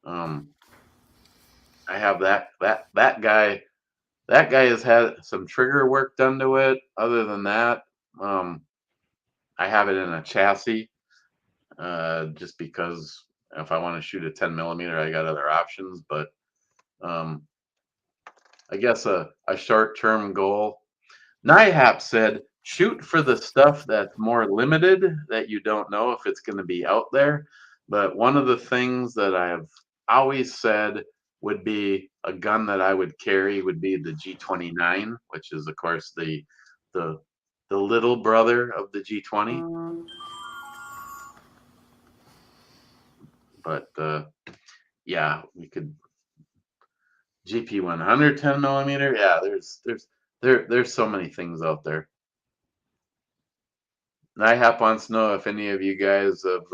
I have that guy. That guy has had some trigger work done to it. Other than that, I have it in a chassis. Just because if I want to shoot a 10 millimeter, I got other options. But I guess a short-term goal. NIHAP said, shoot for the stuff that's more limited, that you don't know if it's going to be out there. But one of the things that I have always said would be a gun that I would carry would be the G29, which is of course the little brother of the G20. But yeah, we could GP100 10 millimeter. Yeah, there's so many things out there. NIHAP wants to know if any of you guys have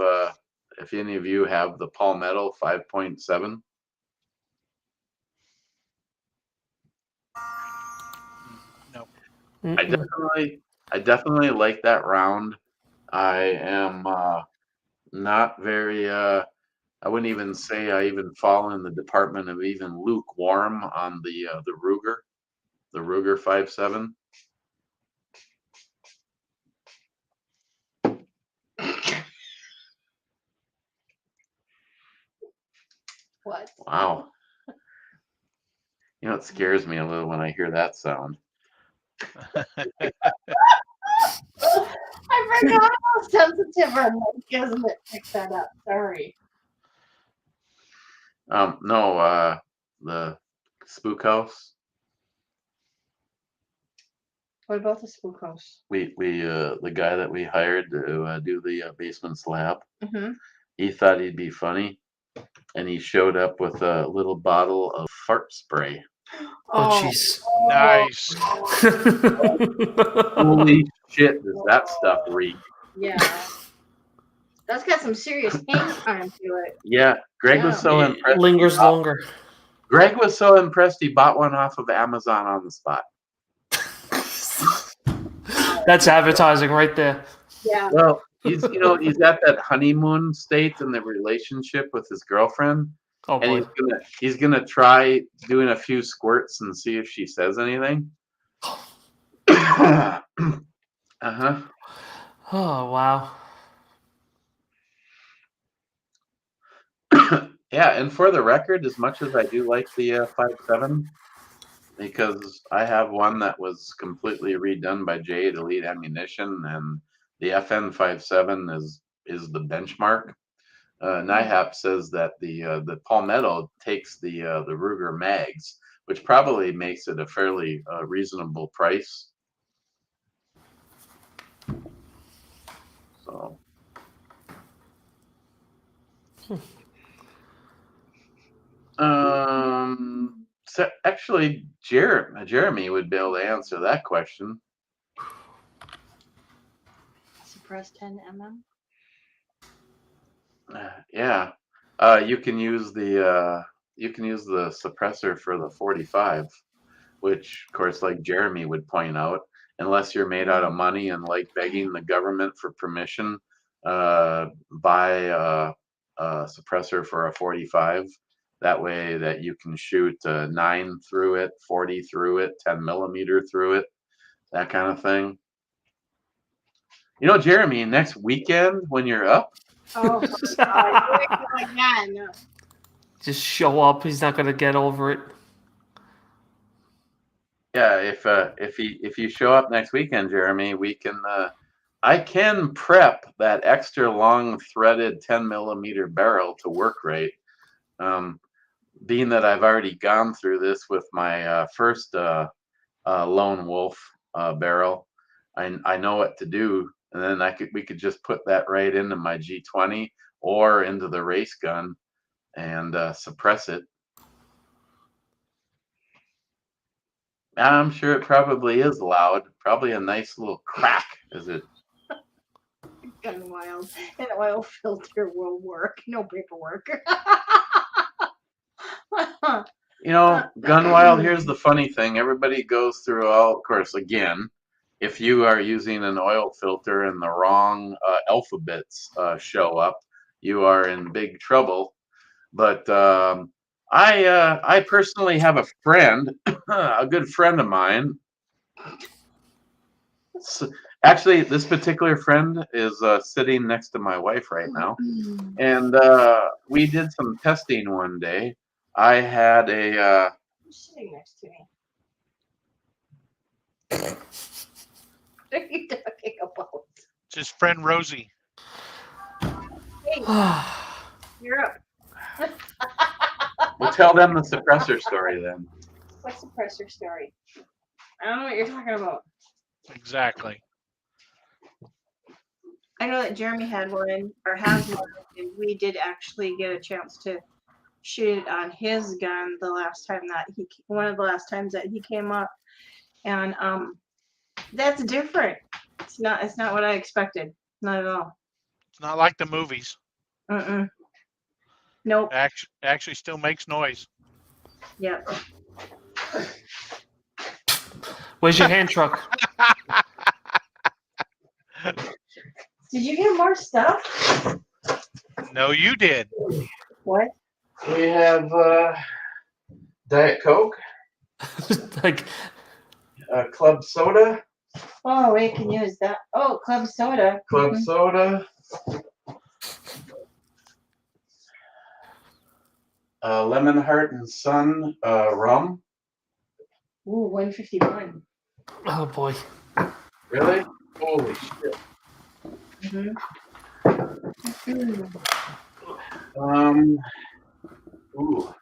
if any of you have the Palmetto 5.7. No. I definitely like that round. I am not very I wouldn't even say I even fall in the department of even lukewarm on the Ruger 5.7. What? Wow. You know, it scares me a little when I hear that sound. I forgot how sensitive our mic is and it picked that up. Sorry. No, the Spook House. What about the spook house? We the guy that we hired to do the basement slab. Mm-hmm. He thought he'd be funny, and he showed up with a little bottle of fart spray. Oh, jeez. Nice. Holy shit! Does that stuff reek? Yeah. That's got some serious hang time to it. Yeah, Greg was Yeah. so It impressed. lingers longer. Greg was so impressed he bought one off of Amazon on the spot. That's advertising right there. Yeah. Well, he's he's at that honeymoon state in the relationship with his girlfriend, Oh and boy. he's gonna try doing a few squirts and see if she says anything. Uh-huh. Oh wow. Yeah, and for the record, as much as I do like the 5.7, because I have one that was completely redone by Jade Elite Ammunition, and the FN 5.7 is the benchmark. NIHAP says that the Palmetto takes the Ruger mags, which probably makes it a fairly reasonable price. So. So actually, Jeremy would be able to answer that question. Suppress 10 mm. Yeah, you can use the suppressor for the 45, which, of course, like Jeremy would point out, unless you're made out of money and like begging the government for permission, buy a suppressor for a 45. That way that you can shoot 9 through it, 40 through it, 10 millimeter through it, that kind of thing. You know, Jeremy, next weekend when you're up. Oh, my God. Again. Just show up. He's not gonna get over it. Yeah, if you show up next weekend, Jeremy, we can. I can prep that extra long threaded 10 millimeter barrel to work right. Being that I've already gone through this with my first Lone Wolf barrel, I know what to do, and then we could just put that right into my G20 or into the race gun and suppress it. I'm sure it probably is loud. Probably a nice little crack, is it? Gun Wild. An oil filter will work. No paperwork. You know, Gun Wild, here's the funny thing. Everybody goes through all, of course, again, if you are using an oil filter and the wrong alphabets show up, you are in big trouble. But I personally have a friend, a good friend of mine. Actually, this particular friend is sitting next to my wife right now. And we did some testing one day. I had a... Who's sitting next to me? What are you talking about? Just friend Rosie. Hey, you're up. We'll tell them the suppressor story then. What's the suppressor story? I don't know what you're talking about. Exactly. I know that Jeremy had one, or has one, and we did actually get a chance to shoot it on his gun the last time that one of the last times that he came up, and that's different. It's not what I expected. Not at all. It's not like the movies. Nope. Actually still makes noise. Yep. Where's your hand truck? Did you get more stuff? No, you did. What? We have Diet Coke, Like, Club Soda, Oh, we can use that. Oh, club soda. Club Soda. Lemon Heart and Son rum. Ooh, 151. Oh boy. Really? Holy shit. Mm-hmm. Ooh,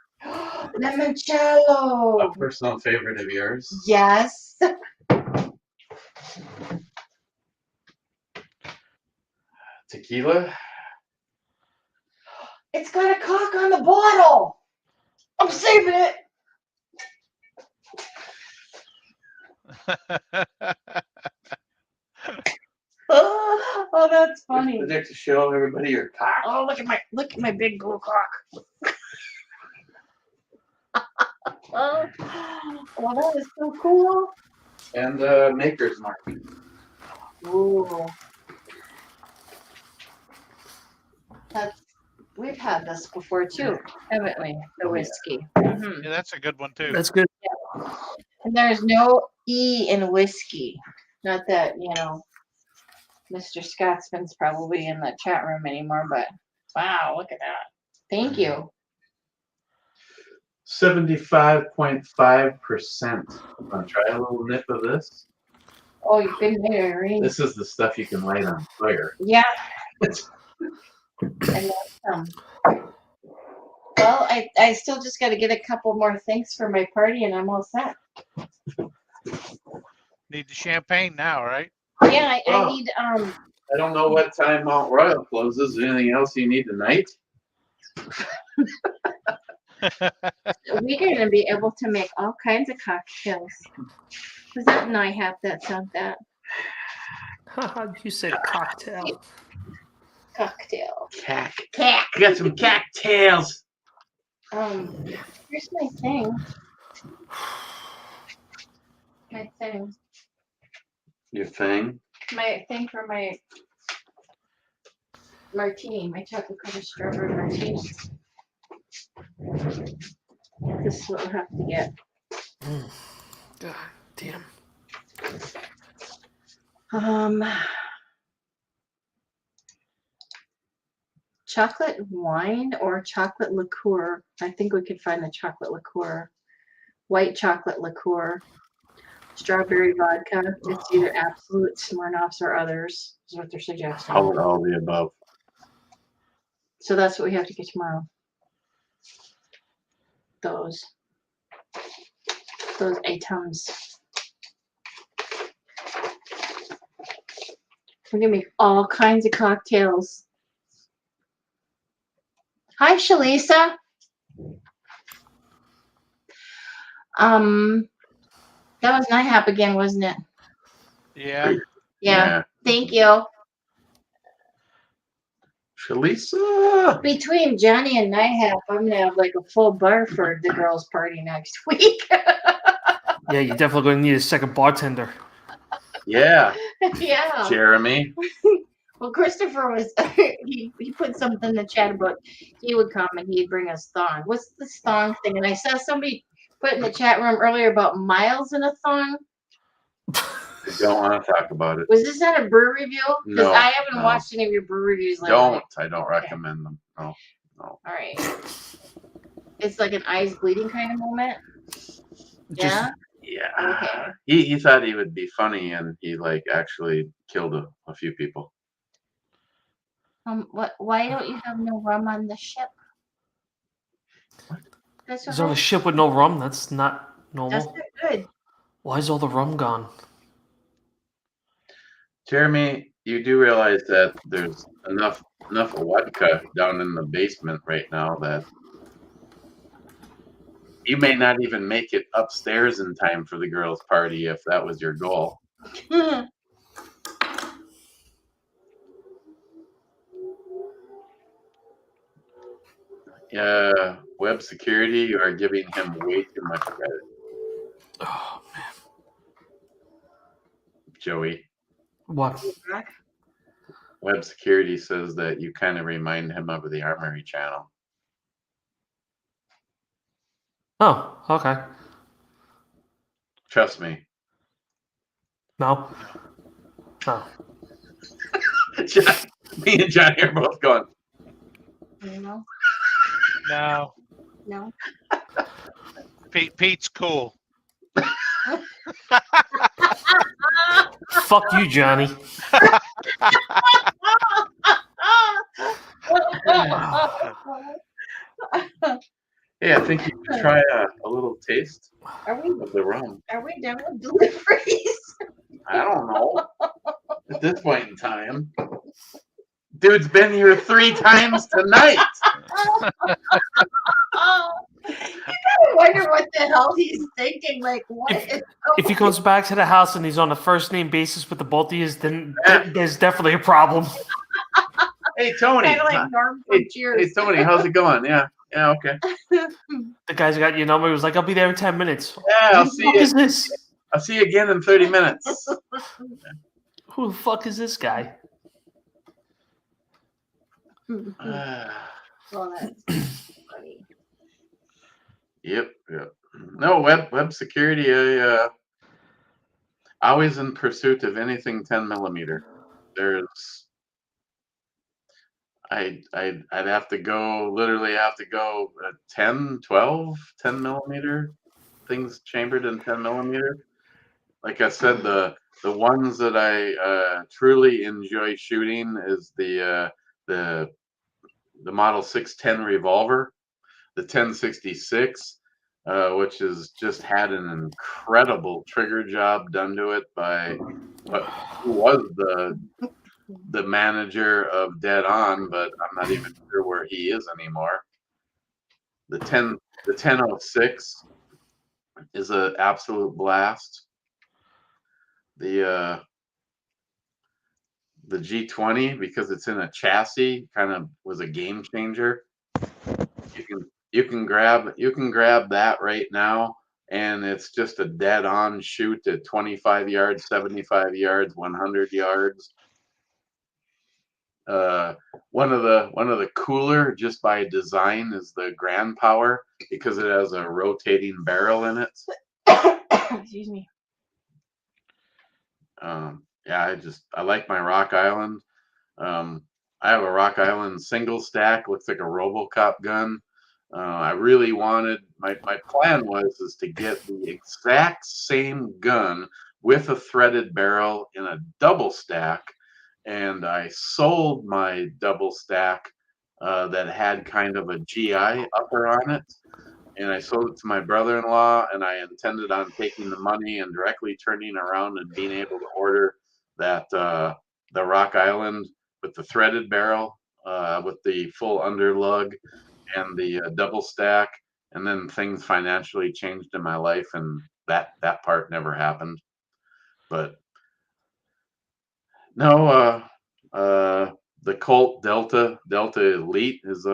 Limoncello. a personal favorite of yours. Yes. Tequila. It's got a cock on the bottle. I'm saving it. Oh, that's funny. Project to show everybody your cock. Oh, look at my big blue cock. Oh, well, that is so cool. And Maker's Mark. Ooh. We've had this before too, haven't we? The whiskey. Mm-hmm. Yeah, that's a good one too. That's good. And there's no E in whiskey. Not that, Mr. Scotsman's probably in the chat room anymore, but wow, look at that. Thank you. 75.5%. Want to try a little nip of this? Oh, you couldn't hit it, Irene. This is the stuff you can light on fire. Yeah. And well, I still just got to get a couple more things for my party, and I'm all set. Need the champagne now, right? Yeah, I need I don't know what time Mount Royal closes. Anything else you need tonight? We're gonna be able to make all kinds of cocktails. Was that NIHAP that said that? You said cocktail. Cocktail. Cack. Cack. Got some cocktails. Here's my thing. My thing. Your thing? My thing for my martini, my chocolate covered strawberry martini. This is what we'll have to get. God damn. Chocolate wine or chocolate liqueur. I think we could find the chocolate liqueur. White chocolate liqueur. Strawberry vodka. It's either Absolute, Smirnoffs, or others, is what they're suggesting. All the above. So that's what we have to get tomorrow. Those items. We're gonna make all kinds of cocktails. Hi, Shalisa. That was NIHAP again, wasn't it? Yeah. Yeah. Thank you. Shalisa. Between Johnny and NIHAP, I'm gonna have like a full bar for the girls' party next week. Yeah, you're definitely going to need a second bartender. Yeah. Yeah. Jeremy. Well, Christopher was he put something in the chat about he would come and he'd bring us thong. What's this thong thing? And I saw somebody put in the chat room earlier about miles in a thong. I don't want to talk about it. Was this at a brew review? Because No, I haven't no. watched any of your brew reviews lately. I don't recommend them. No. All right. It's like an eyes bleeding kind of moment. Just- Yeah. Yeah. Okay. He thought he would be funny, and he actually killed a few people. Why don't you have no rum on the ship? That's He's on a ship with no rum. That's not normal. That's not good. Why is all the rum gone? Jeremy, you do realize that there's enough vodka down in the basement right now that you may not even make it upstairs in time for the girls' party if that was your goal. Web security, you are giving him way too much credit. Oh, man. Joey. What? Web security says that you kind of remind him of the Armory channel. Oh, okay. Trust me. No. Oh. Me and Johnny are both going. You know? No. No. Pete's cool. Fuck you, Johnny. Hey, I think you should try a little taste Are we of the rum. are we done with deliveries? I don't know. At this point in time, dude's been here 3 times tonight. You gotta wonder what the hell he's thinking. Like, what is If he comes back to the house and he's on a first name basis with the both of you, then there's definitely a problem. Hey, Tony. kind of like Norm from Cheers? Hey, Tony, how's it going? Yeah, okay. The guy's got your number. He was like, "I'll be there in 10 minutes." Yeah, I'll Who see the fuck you. is this? I'll see you again in 30 minutes. Who the fuck is this guy? Well, that's funny. Yep. No, web security. I always in pursuit of anything 10 millimeter. I'd have to go, literally have to go 10, 12, 10 millimeter things chambered in 10 millimeter. Like I said, the ones that I truly enjoy shooting is the Model 610 revolver, the 1066, which has just had an incredible trigger job done to it by who was the manager of Dead On, but I'm not even sure where he is anymore. The 1006 is an absolute blast. The G20, because it's in a chassis, kind of was a game changer. You can grab that right now, and it's just a dead on shoot at 25 yards, 75 yards, 100 yards. One of the cooler, just by design, is the Grand Power, because it has a rotating barrel in it. Excuse me. Yeah, I like my Rock Island. I have a Rock Island single stack, looks like a RoboCop gun. I really wanted, my plan is to get the exact same gun with a threaded barrel in a double stack, and I sold my double stack that had kind of a GI upper on it, and I sold it to my brother-in-law, and I intended on taking the money and directly turning around and being able to order that the Rock Island with the threaded barrel, with the full underlug and the double stack, and then things financially changed in my life, and that part never happened. But no, the Colt Delta Elite is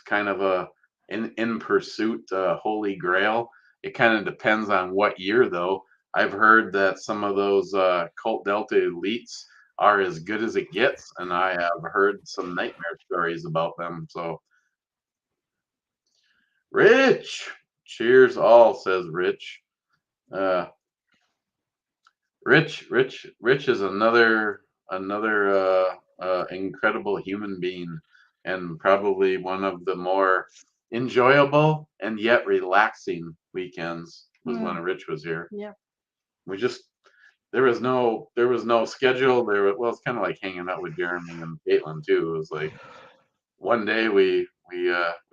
kind of a in pursuit holy grail. It kind of depends on what year, though. I've heard that some of those Colt Delta Elites are as good as it gets, and I have heard some nightmare stories about them. So, Rich, cheers all, says Rich. Rich is another incredible human being, and probably one of the more enjoyable and yet relaxing weekends was when Rich was here. Yeah. We just there was no schedule. Well, it's kind of like hanging out with Jeremy and Caitlin too. It was like one day we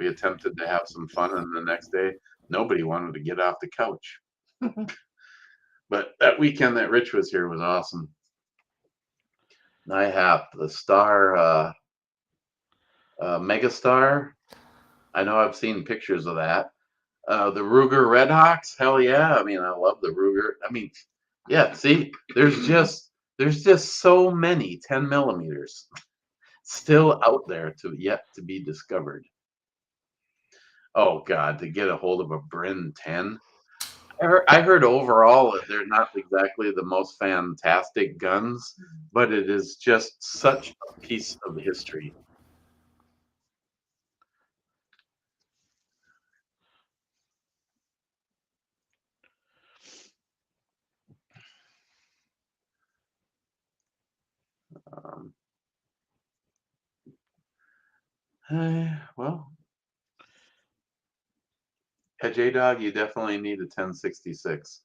attempted to have some fun, and the next day nobody wanted to get off the couch. But that weekend that Rich was here was awesome. I have the Star Megastar. I know I've seen pictures of that. The Ruger Redhawks, hell yeah. I mean, I love the Ruger. I mean, yeah, see, there's just so many 10 millimeters still out there yet to be discovered. Oh God, to get a hold of a Bryn 10. I heard overall that they're not exactly the most fantastic guns, but it is just such a piece of history. Well, Yeah, J-Dog, you definitely need a 1066.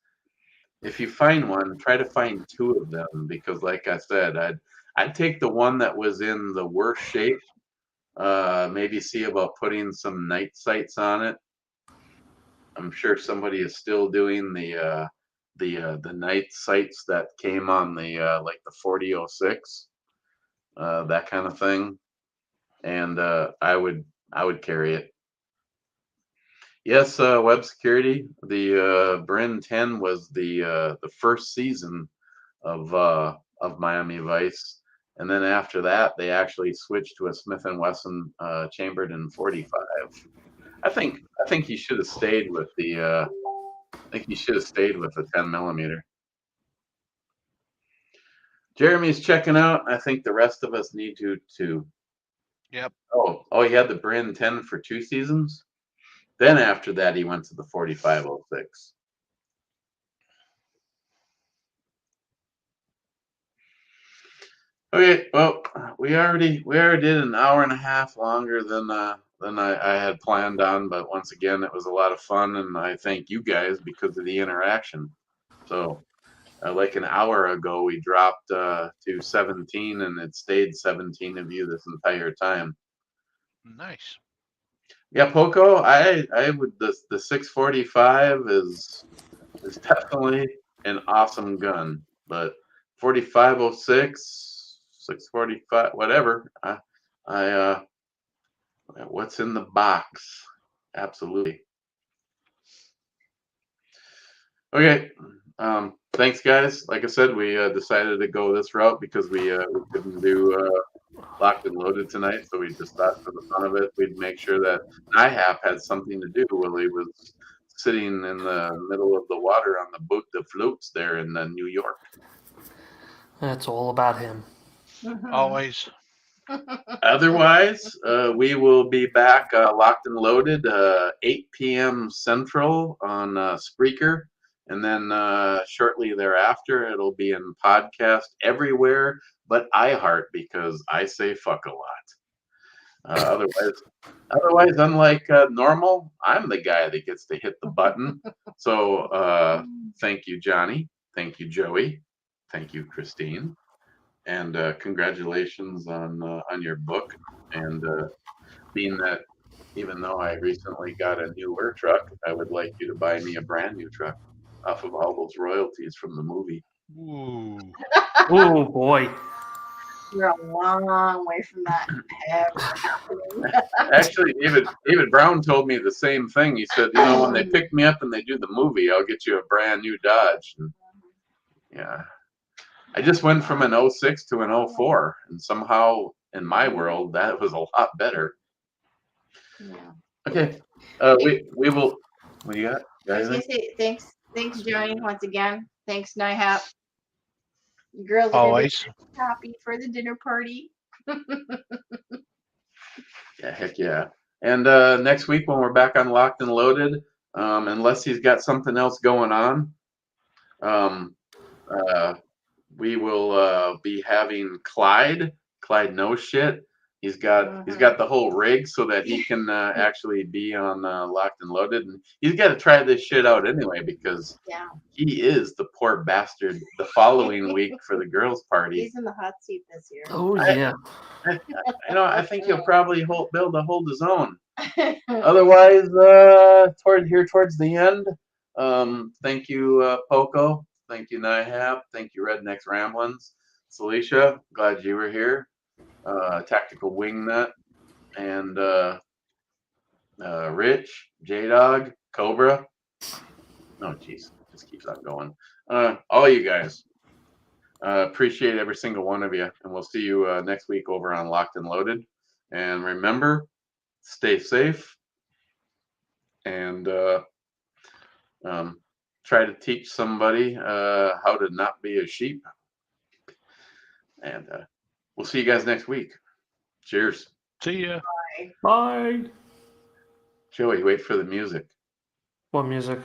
If you find one, try to find two of them because, like I said, I'd take the one that was in the worst shape. Maybe see about putting some night sights on it. I'm sure somebody is still doing the night sights that came on the like the 4006, that kind of thing. And I would carry it. Yes, web security. The Bryn 10 was the first season of Miami Vice, and then after that, they actually switched to a Smith and Wesson chambered in 45. I think he should have stayed with the I think he should have stayed with the 10 millimeter. Jeremy's checking out. I think the rest of us need to too. Yep. Oh, he had the Bryn 10 for 2 seasons. Then after that, he went to the 4506. Okay, well, we already did an hour and a half longer than I had planned on, but once again, it was a lot of fun, and I thank you guys because of the interaction. So, like an hour ago, we dropped to 17, and it stayed 17 of you this entire time. Nice. Yeah, Poco, I would the 645 is definitely an awesome gun, but 4506, 645, whatever. I what's in the box? Absolutely. Okay. Thanks, guys. Like I said, we decided to go this route because we couldn't do Locked and Loaded tonight, so we just thought for the fun of it, we'd make sure that NIHAP had something to do while he was sitting in the middle of the water on the boat that floats there in New York. That's all about him. Always. Otherwise, we will be back Locked and Loaded 8 p.m. Central on Spreaker. And then shortly thereafter, it'll be in podcast everywhere but iHeart because I say fuck a lot. Otherwise, unlike normal, I'm the guy that gets to hit the button. So thank you, Johnny. Thank you, Joey. Thank you, Christine. And congratulations on your book. And being that even though I recently got a newer truck, I would like you to buy me a brand new truck off of all those royalties from the movie. Ooh. Oh boy. You're a long way from that ever happening. Actually, David Brown told me the same thing. He said, you know, when they pick me up and they do the movie, I'll get you a brand new Dodge. And, yeah. I just went from an 06 to an 04, and somehow in my world that was a lot better. Yeah. Okay. We will. What do you got? I was gonna say thanks, Johnny, once again. Thanks, NIHAP. You girls are gonna be Always. happy for the dinner party. Yeah, heck yeah. And next week when we're back on Locked and Loaded, unless he's got something else going on, we will be having Clyde No Shit. He's got the whole rig so that he can actually be on Locked and Loaded, and he's got to try this shit out anyway because he is the poor bastard the following week for the girls' party. He's in the hot seat this year. Oh yeah. I think he'll probably build a hold his own. Otherwise, towards the end, thank you, Poco. Thank you, NIHAP. Thank you, Rednecks Ramblins. Celicia, glad you were here. Tactical Wingnut, and Rich, J-Dog, Cobra. Oh, jeez. Just keeps on going. All you guys. Appreciate every single one of you. And we'll see you next week over on Locked and Loaded. And remember, stay safe. And try to teach somebody how to not be a sheep. And we'll see you guys next week. Cheers. See ya. Bye. Joey, wait for the music. What music?